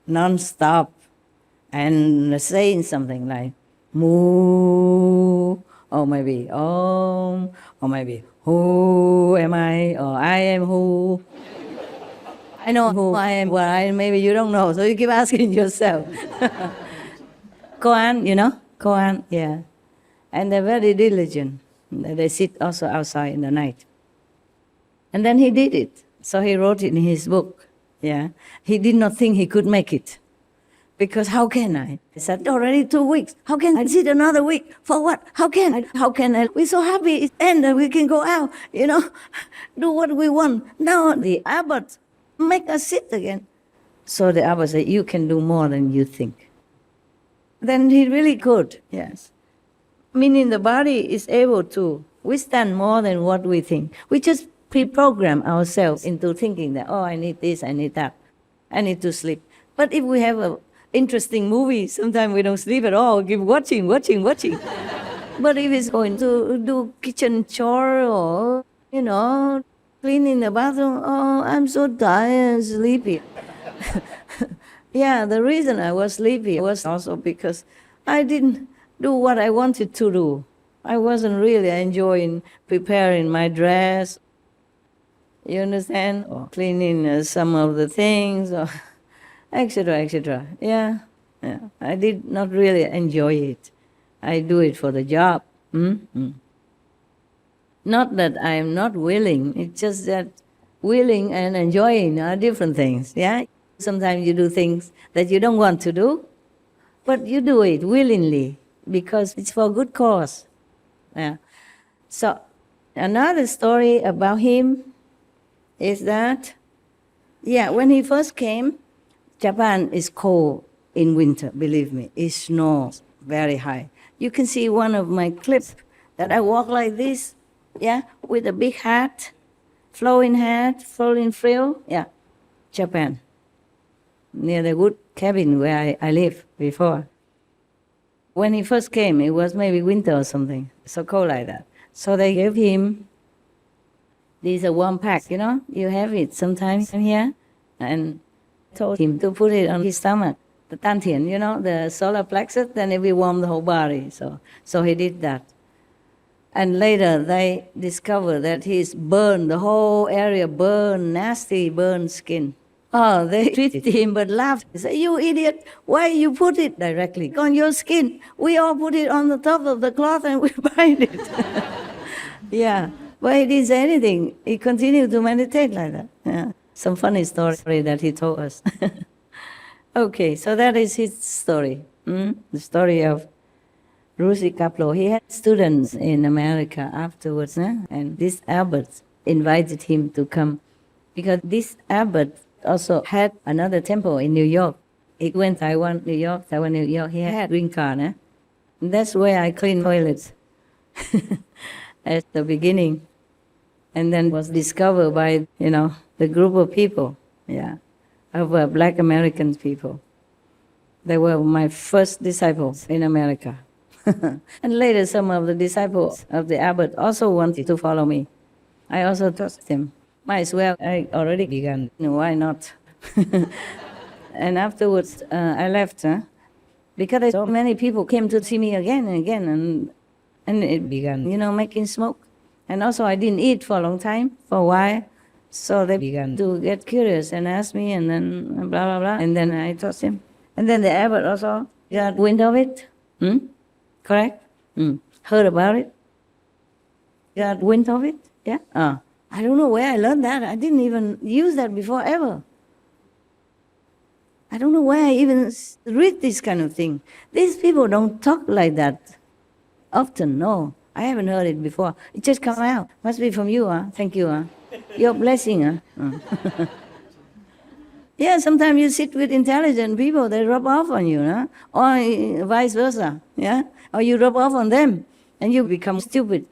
non-stop, and saying something like moo, or maybe om, or maybe who am I, or I am who. I know who I am, well, maybe you don't know, so you keep asking yourself. Koan, you know? Koan, yeah. And they're very diligent. They sit also outside in the night. And then he did it. So he wrote it in his book, yeah. He did not think he could make it. Because how can I? He said, already 2 weeks. How can I sit another week? For what? How can I? We're so happy it's end and we can go out, you know, do what we want. Now the abbot make us sit again. So the abbot said, you can do more than you think. Then he really could, yes. Meaning the body is able to withstand more than what we think. We just pre-program ourselves into thinking that, oh, I need this, I need that, I need to sleep. But if we have an interesting movie, sometimes we don't sleep at all, keep watching. But if it's going to do kitchen chore or, you know, cleaning the bathroom, oh, I'm so tired and sleepy. Yeah, the reason I was sleepy was also because I didn't do what I wanted to do. I wasn't really enjoying preparing my dress, you understand, or cleaning some of the things, or etc. Yeah. I did not really enjoy it. I do it for the job. Not that I am not willing, it's just that willing and enjoying are different things, yeah? Sometimes you do things that you don't want to do, but you do it willingly because it's for a good cause. Yeah. So another story about him is that, yeah, when he first came, Japan is cold in winter, believe me. It snows very high. You can see one of my clips that I walk like this, yeah, with a big hat, flowing frill, yeah, Japan, near the wood cabin where I lived before. When he first came, it was maybe winter or something, so cold like that. So they gave him This is a warm pack, you know, you have it sometimes here, and told him to put it on his stomach, the dantian, you know, the solar plexus, then it will warm the whole body. So he did that. And later they discovered that he's burned, the whole area burned, nasty burned skin. Oh, they treated him but laughed. They said, "You idiot, why you put it directly on your skin? We all put it on the top of the cloth and we bind it." Yeah, but he didn't say anything. He continued to meditate like that. Yeah. Some funny story that he told us. Okay, so that is his story. The story of Rusi Kaplo. He had students in America afterwards, and this abbot invited him to come because this abbot also had another temple in New York. He went Taiwan, New York, Taiwan, New York. He had green card. And that's where I cleaned toilets at the beginning. And then was discovered by, you know, the group of people, of Black American people. They were my first disciples in America. And later some of the disciples of the abbot also wanted to follow me. I also taught them. Might as well, I already began. Why not? And afterwards, I left, because so many people came to see me again and again, and it began, you know, making smoke. And also I didn't eat for a long time, for a while. So they began to get curious and ask me, and then blah, blah, blah. And then I taught him. And then the abbot also got wind of it. Correct? Heard about it? Got wind of it? Yeah? I don't know where I learned that. I didn't even use that before ever. I don't know where I even read this kind of thing. These people don't talk like that often, no. I haven't heard it before. It just come out. Must be from you, Thank you, Your blessing, Yeah, sometimes you sit with intelligent people, they rub off on you, or vice versa, yeah? Or you rub off on them, and you become stupid.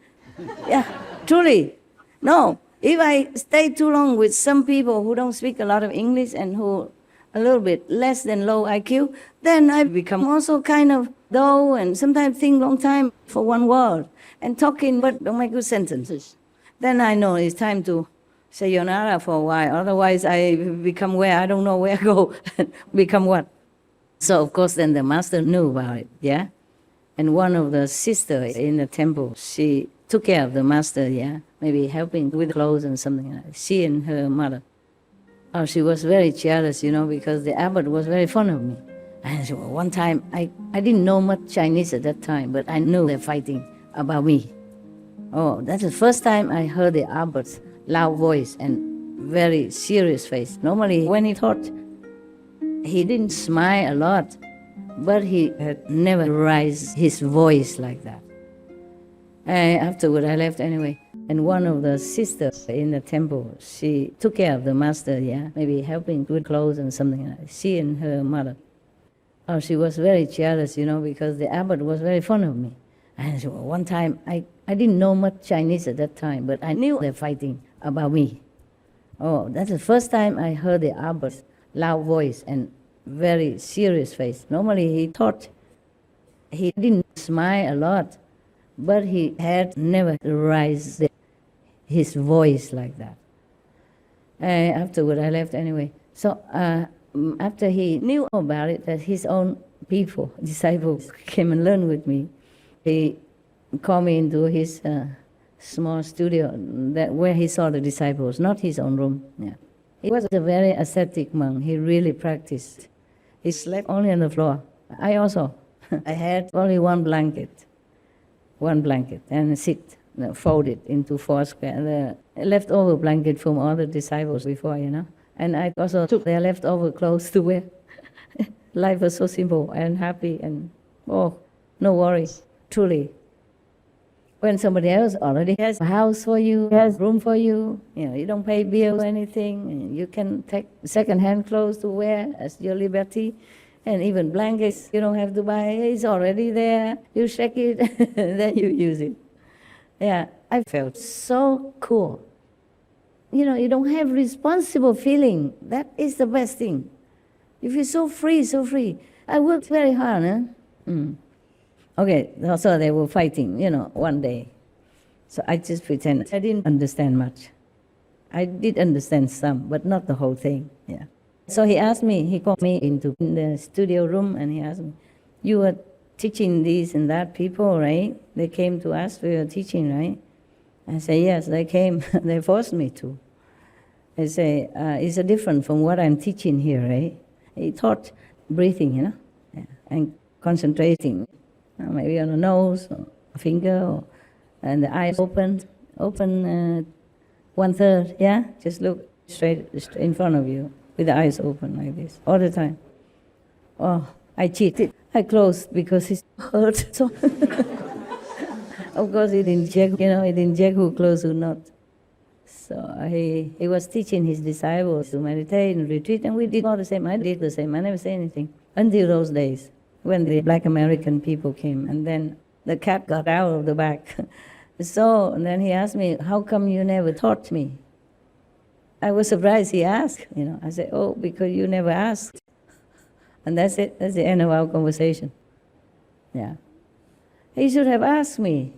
Yeah, truly. No, if I stay too long with some people who don't speak a lot of English and who a little bit less than low IQ, then I become also kind of dull and sometimes think long time for one word and talking but don't make good sentences. Then I know it's time to sayonara for a while. Otherwise I become where I don't know where to go. Become what? So of course then the master knew about it, yeah? And one of the sisters in the temple, she took care of the master, yeah? Maybe helping with clothes and something like that. She and her mother. Oh, she was very jealous, you know, because the abbot was very fond of me. And so one time, I didn't know much Chinese at that time, but I knew they're fighting about me. Oh, that's the first time I heard the abbot's loud voice and very serious face. Normally, when he taught, he didn't smile a lot, but he had never raised his voice like that. Afterward, I left anyway. And one of the sisters in the temple, she took care of the master, yeah? Maybe helping with clothes and something like that. She and her mother. Oh, she was very jealous, you know, because the abbot was very fond of me. And so one time, I didn't know much Chinese at that time, but I knew they're fighting about me. Oh, that's the first time I heard the abbot's loud voice and very serious face. Normally he taught, he didn't smile a lot, but he had never raised his voice like that. Afterward, I left anyway. So after he knew about it, that his own people, disciples, came and learned with me, he called me into his small studio where he saw the disciples, not his own room. Yeah. He was a very ascetic monk. He really practiced. He slept only on the floor. I also. I had only one blanket, and sit, folded into 4 square. The leftover blanket from all the disciples before, you know. And I also took their leftover clothes to wear. Life was so simple and happy and, oh, no worries, truly. When somebody else already has a house for you, has room for you, you know, you don't pay bills or anything, you can take second-hand clothes to wear as your liberty, and even blankets you don't have to buy, it's already there, you shake it, then you use it. Yeah, I felt so cool. You know, you don't have responsible feeling. That is the best thing. You feel so free, so free. I worked very hard, Okay, so they were fighting, you know, one day. So I just pretended. I didn't understand much. I did understand some, but not the whole thing. Yeah. So he asked me, he called me into the studio room and he asked me, you were teaching this and that people, right? They came to ask for your teaching, right? I say, yes, they came. They forced me to. I say, it's different from what I'm teaching here, right? He taught breathing, yeah, and concentrating, maybe on the nose or a finger, and the eyes open 1/3, yeah? Just look straight in front of you with the eyes open like this all the time. Oh, I cheated. I closed because it hurt. So of course he didn't check, he didn't check who closed or not. So he was teaching his disciples to meditate and retreat, and we did all the same. I did the same. I never say anything until those days when the Black American people came, and then the cat got out of the bag. So, and then he asked me, how come you never taught me? I was surprised he asked, I said, oh, because you never asked. And that's it. That's the end of our conversation. Yeah. He should have asked me.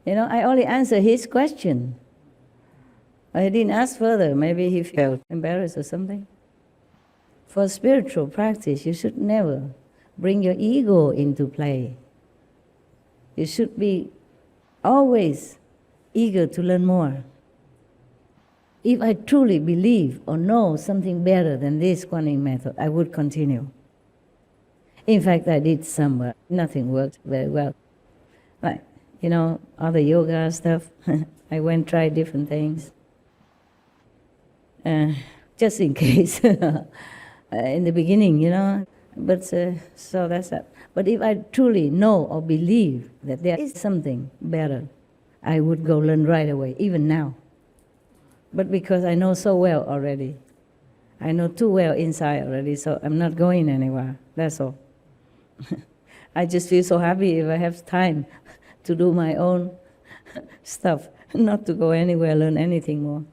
I only answered his question. I didn't ask further. Maybe he felt embarrassed or something. For spiritual practice, you should never bring your ego into play. You should be always eager to learn more. If I truly believe or know something better than this Kuan method, I would continue. In fact, I did some, but nothing worked very well. Like, other yoga stuff, I went try different things. Just in case, in the beginning, but so that's that. But if I truly know or believe that there is something better, I would go learn right away, even now. But because I know so well already, I know too well inside already, so I'm not going anywhere, that's all. I just feel so happy if I have time to do my own stuff, not to go anywhere, learn anything more.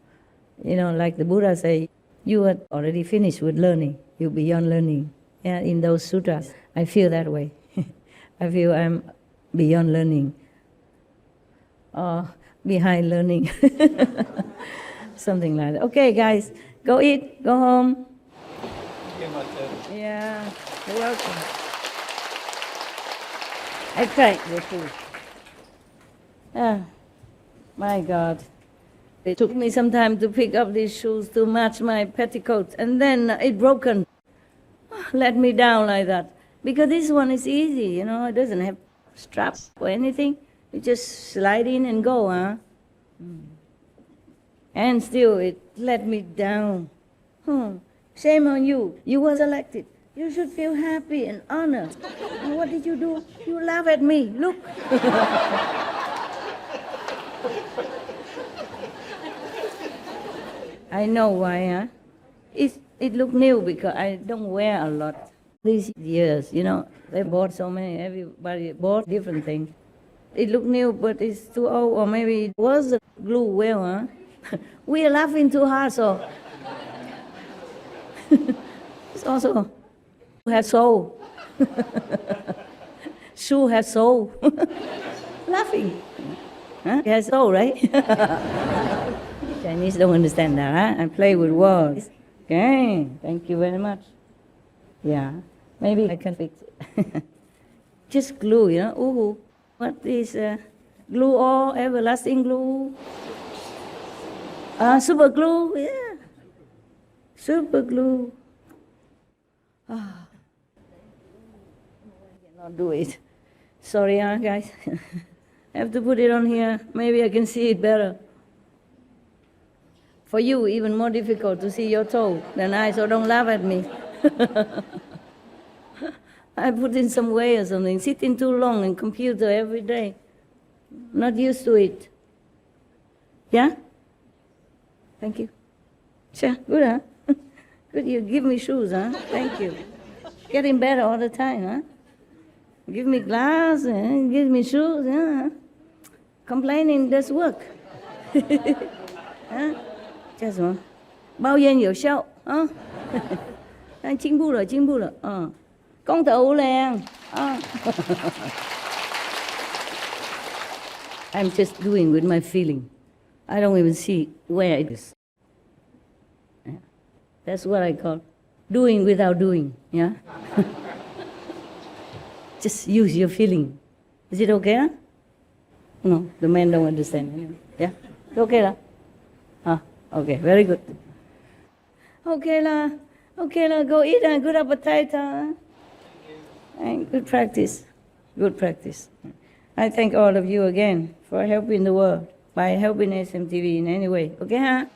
Like the Buddha say, you are already finished with learning, you're beyond learning. Yeah, in those sutras, I feel that way. I feel I'm beyond learning, or behind learning. Something like that. Okay, guys, go eat, go home. Yeah, you're welcome. I tried the food. My God. It took me some time to pick up these shoes to match my petticoats, and then it broken. Let me down like that. Because this one is easy, it doesn't have straps or anything. You just slide in and go, huh? And still it let me down. Shame on you. You were selected. You should feel happy and honored. And what did you do? You laugh at me. Look. I know why, huh? It looked new because I don't wear a lot. These years, they bought so many, everybody bought different things. It looked new, but it's too old, or maybe it was the glue well, huh? We are laughing too hard, so. It's also has soul. Shoe has soul. Laughing. Huh? It has soul, right? Chinese don't understand that, huh? I play with words. Okay, thank you very much. Yeah, maybe I can fix it. Just glue, Ooh, what is glue or everlasting glue? Super glue, yeah. Super glue. I cannot do it. Sorry, guys. I have to put it on here. Maybe I can see it better. For you, even more difficult to see your toe than I, so don't laugh at me. I put in some way or something. Sitting too long in computer every day. Not used to it. Yeah? Thank you. Sure, good, huh? Good, you give me shoes, huh? Thank you. Getting better all the time, huh? Give me glass and give me shoes, huh? Complaining does work. Huh? 叫什么？包烟有效啊！进步了，进步了，光头无量啊！I'm just doing with my feeling. I don't even see where it is. Yeah. That's what I call doing without doing, yeah? Just use your feeling. Is it okay, huh? No, the men don't understand anyway. Yeah? It's okay, lah? Ah, okay, very good. Okay, lah. Okay, lah, go eat and good appetite, huh? And good practice. Good practice. I thank all of you again for helping the world by helping SMTV in any way. Okay, huh?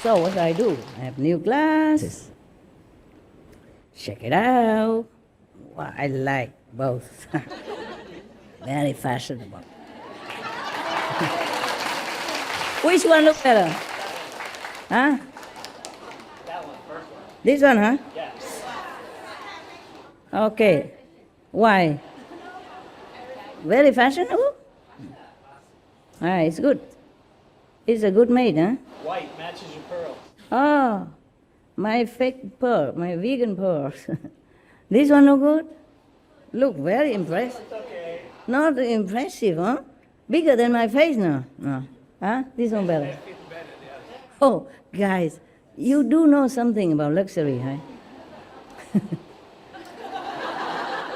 So what do? I have new glasses. Check it out. Wow, I like both. Very fashionable. Which one looks better? Huh? That one, first one. This one, huh? Yes. Okay. Why? Very fashionable? Ah, it's good. It's a good made, huh? White matches your pearls. Oh, my fake pearl, my vegan pearls. This one look good? Look very impressive. Okay. Not impressive, huh? Bigger than my face now. No. Huh? This one better. Oh, guys, you do know something about luxury, huh?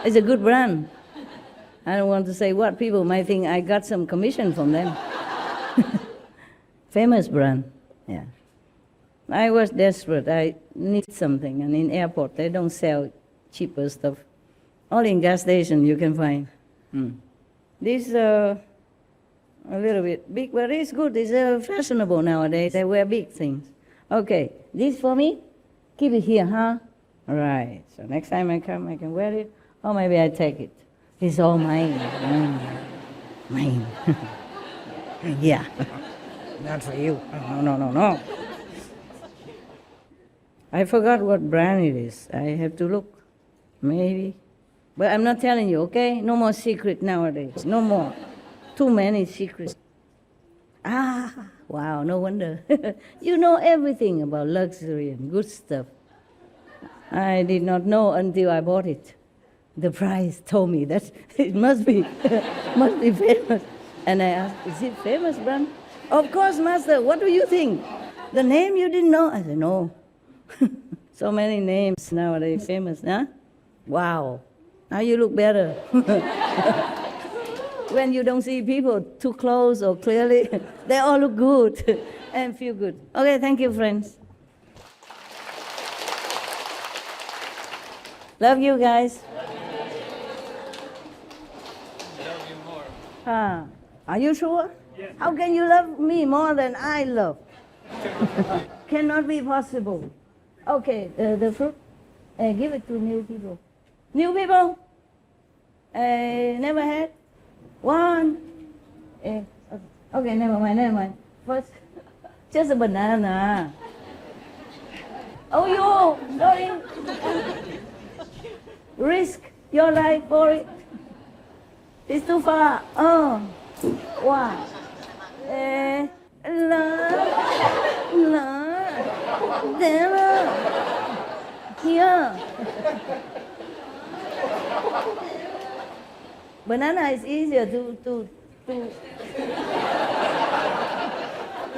It's a good brand. I don't want to say what. People might think I got some commission from them. Famous brand, yeah. I was desperate. I need something, and in airport they don't sell cheaper stuff. Only in gas station you can find. This a little bit big, but it's good. It's fashionable nowadays. They wear big things. Okay, this for me? Keep it here, huh? All right. So next time I come, I can wear it, or maybe I take it. It's all mine. Mine. Yeah. Not for you. No. I forgot what brand it is. I have to look. Maybe. But I'm not telling you, okay? No more secret nowadays. No more. Too many secrets. Ah, wow, no wonder. You know everything about luxury and good stuff. I did not know until I bought it. The price told me that it must be famous. And I asked, is it famous brand? Of course, master, what do you think? The name you didn't know? I said, no. So many names nowadays famous, huh? Wow. Now you look better. When you don't see people too close or clearly, they all look good and feel good. Okay, thank you, friends. Love you guys. Love you more. Are you sure? Yes. How can you love me more than I love? Cannot be possible. Okay, the fruit, give it to new people. New people? Never had? One? Okay, never mind. First, just a banana. Oh, you, don't risk your life for it. It's too far. Oh, wow. There. Here. Banana is easier to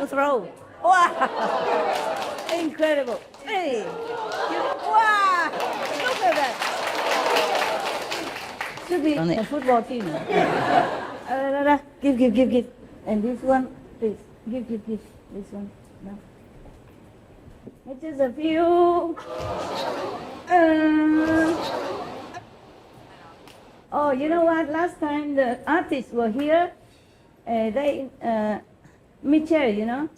throw. Wow! Incredible. Hey! Wow! Look at that. Should be on a football team. Give. And this one, please. Give. This one. No. It's just a few. Oh, you know what? Last time the artists were here, Michelle, you know,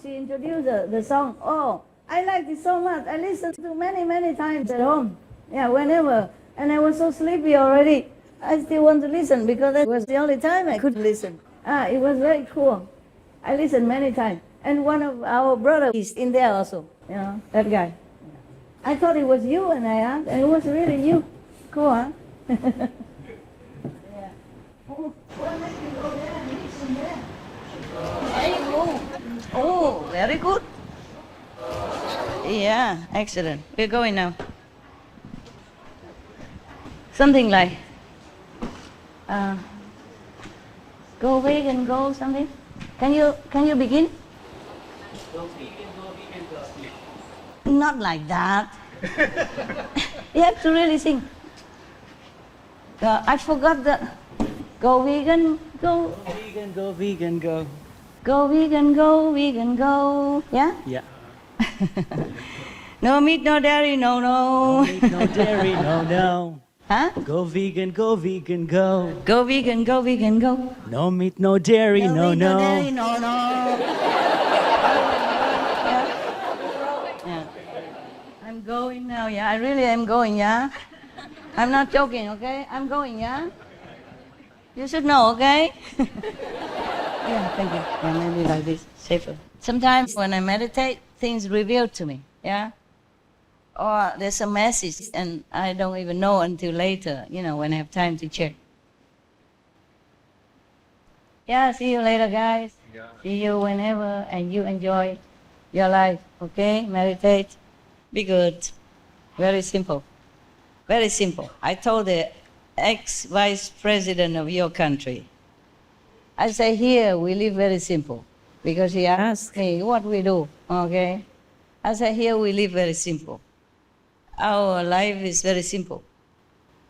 she introduced the song. Oh, I like this so much. I listened to many times at home. Yeah, whenever. And I was so sleepy already. I still want to listen because that was the only time I could listen. It was very cool. I listened many times. And one of our brothers is in there also, you know, that guy. I thought it was you, and I asked, and it was really you. Cool, huh? Yeah. Oh, well, let me go there and listen there. There you go. Oh, very good. Yeah, excellent. We're going now. Something like, Go vegan, go something. Can you begin? Not like that. You have to really sing. I forgot the. Go vegan, go. Go vegan, go vegan, go. Go vegan, go vegan, go. Yeah? Yeah. No meat, no dairy, no, no. No meat, no dairy, no, no. Huh? Go vegan, go vegan, go. Go vegan, go vegan, go. No meat, no dairy, no, meat, no. no dairy, no, no. Yeah. I'm going now, yeah. I really am going, yeah. I'm not joking, okay? I'm going, yeah. You should know, okay? Yeah, thank you. Yeah, maybe like this, safer. Sometimes when I meditate, things reveal to me, yeah? Or there's a message and I don't even know until later, when I have time to check. Yeah, see you later, guys. Yeah. See you whenever, and you enjoy your life, okay? Meditate. Be good. Very simple. Very simple. I told the ex-vice president of your country, I say, here we live very simple, because he asked me what we do, okay? I say, here we live very simple. Our life is very simple.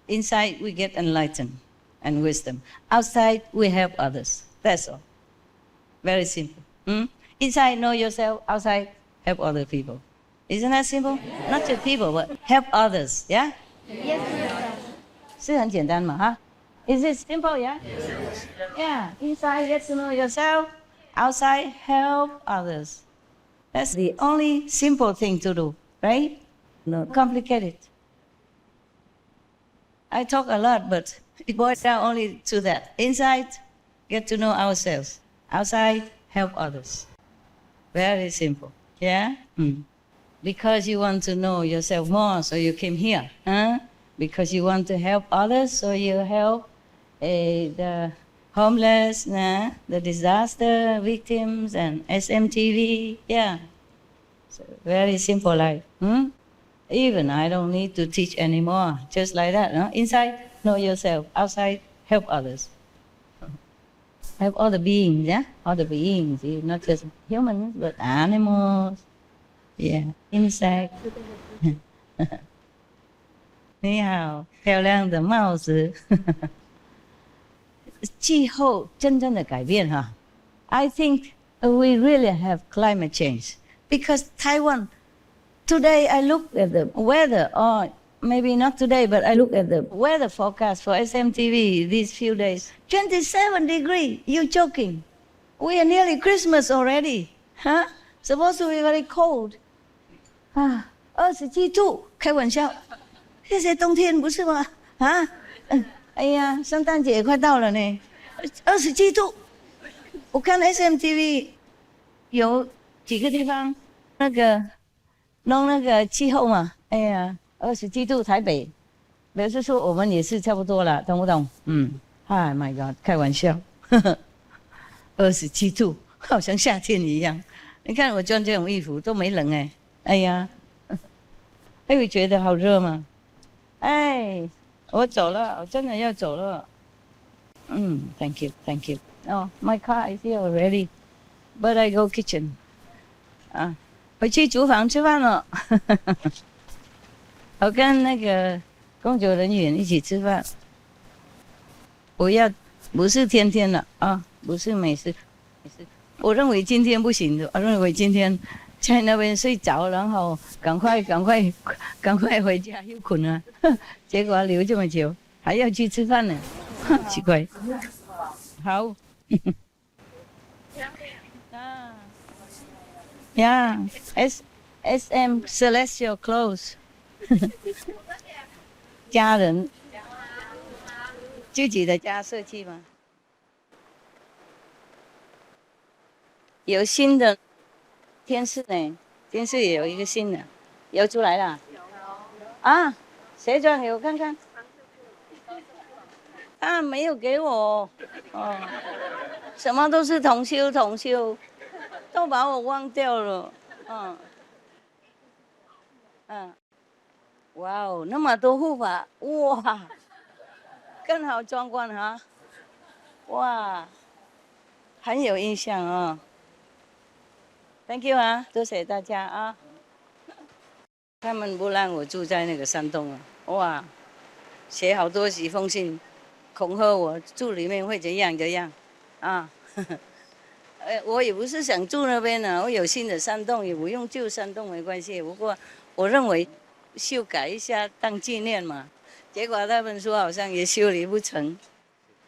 Inside we get enlightened and wisdom. Outside we help others. That's all. Very simple. Inside know yourself, outside help other people. Isn't that simple? Not just people, but help others, yeah? Yes, sir. 是很简单嘛, huh? Is it simple, yeah? Yes. Yeah, inside get to know yourself, outside help others. That's the only simple thing to do, right? Not complicated. I talk a lot, but it boils down only to that. Inside, get to know ourselves. Outside, help others. Very simple, yeah? Because you want to know yourself more, so you came here, huh? Because you want to help others, so you help the homeless, the disaster victims, and SMTV, yeah. So very simple life. Even I don't need to teach anymore, just like that. No? Inside, know yourself. Outside, help others. Help all the beings, yeah? All the beings, not just humans, but animals, yeah, insects. 你好，漂亮的帽子。气候真正的改变哈。I think we really have climate change because Taiwan. Today I look at the weather, or maybe not today, but I look at the weather forecast for SMTV these few days. 27 degrees. You joking? We are nearly Christmas already, huh? Supposed to be very cold. 27度，开玩笑。现在冬天不是吗？啊？哎呀，圣诞节快到了呢。27度。我看 SMTV 有几个地方弄那个气候嘛，哎呀，27度台北，表示说我们也是差不多了，懂不懂？Oh my God， 开玩笑，27度，好像夏天一样。你看我穿这种衣服都没冷哎，哎呀，还会觉得好热吗？哎，我走了，我真的要走了。Thank you, thank you. Oh, my car is here already, but I go kitchen. 回去厨房吃饭了。我跟那个工作人员一起吃饭。不是天天了啊，不是每次。我认为今天不行的，我认为今天在那边睡着，然后赶快回家又困了，结果留这么久，还要去吃饭呢，奇怪。好。Yeah, SM Celestial Clothes 家人自己的家设计吗？有新的电视呢，电视也有一个新的，有出来了。啊，谁转给我看看？没有给我。什么都是同修，都把我忘掉了。哇哦，那么多护法，哇，更好壮观哈！哇，很有印象哦。Thank you 啊，多谢大家啊。他们不让我住在那个山洞啊，哇，写好多几封信，恐吓我住里面会怎样啊。我也不是想住那边呢，我有新的山洞，也不用旧山洞没关系。不过我认为修改一下当纪念嘛。结果他们说好像也修理不成，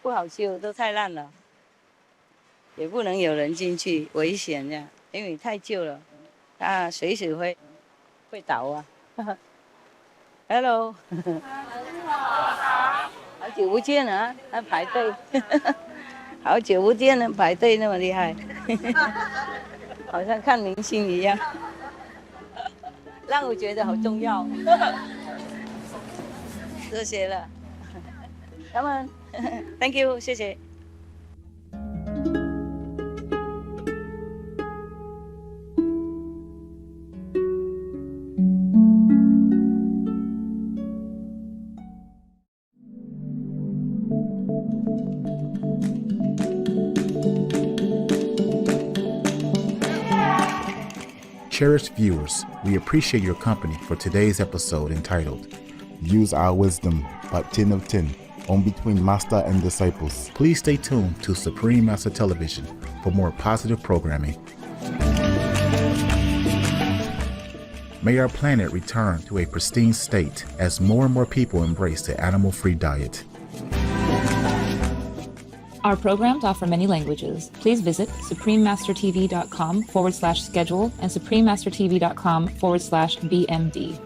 不好修，都太烂了，也不能有人进去，危险呀，因为太旧了，它随时会倒啊。Hello， 好久不见啊，还排队，好久不见了，排队那么厉害，好像看明星一样，让我觉得好重要。多谢了，他们 ，Thank you， 谢谢。Cherished viewers, we appreciate your company for today's episode entitled Use Our Wisdom, Part 10 of 10, on Between Master and Disciples. Please stay tuned to Supreme Master Television for more positive programming. May our planet return to a pristine state as more and more people embrace the animal-free diet. Our programs offer many languages. Please visit suprememastertv.com/schedule and suprememastertv.com/BMD.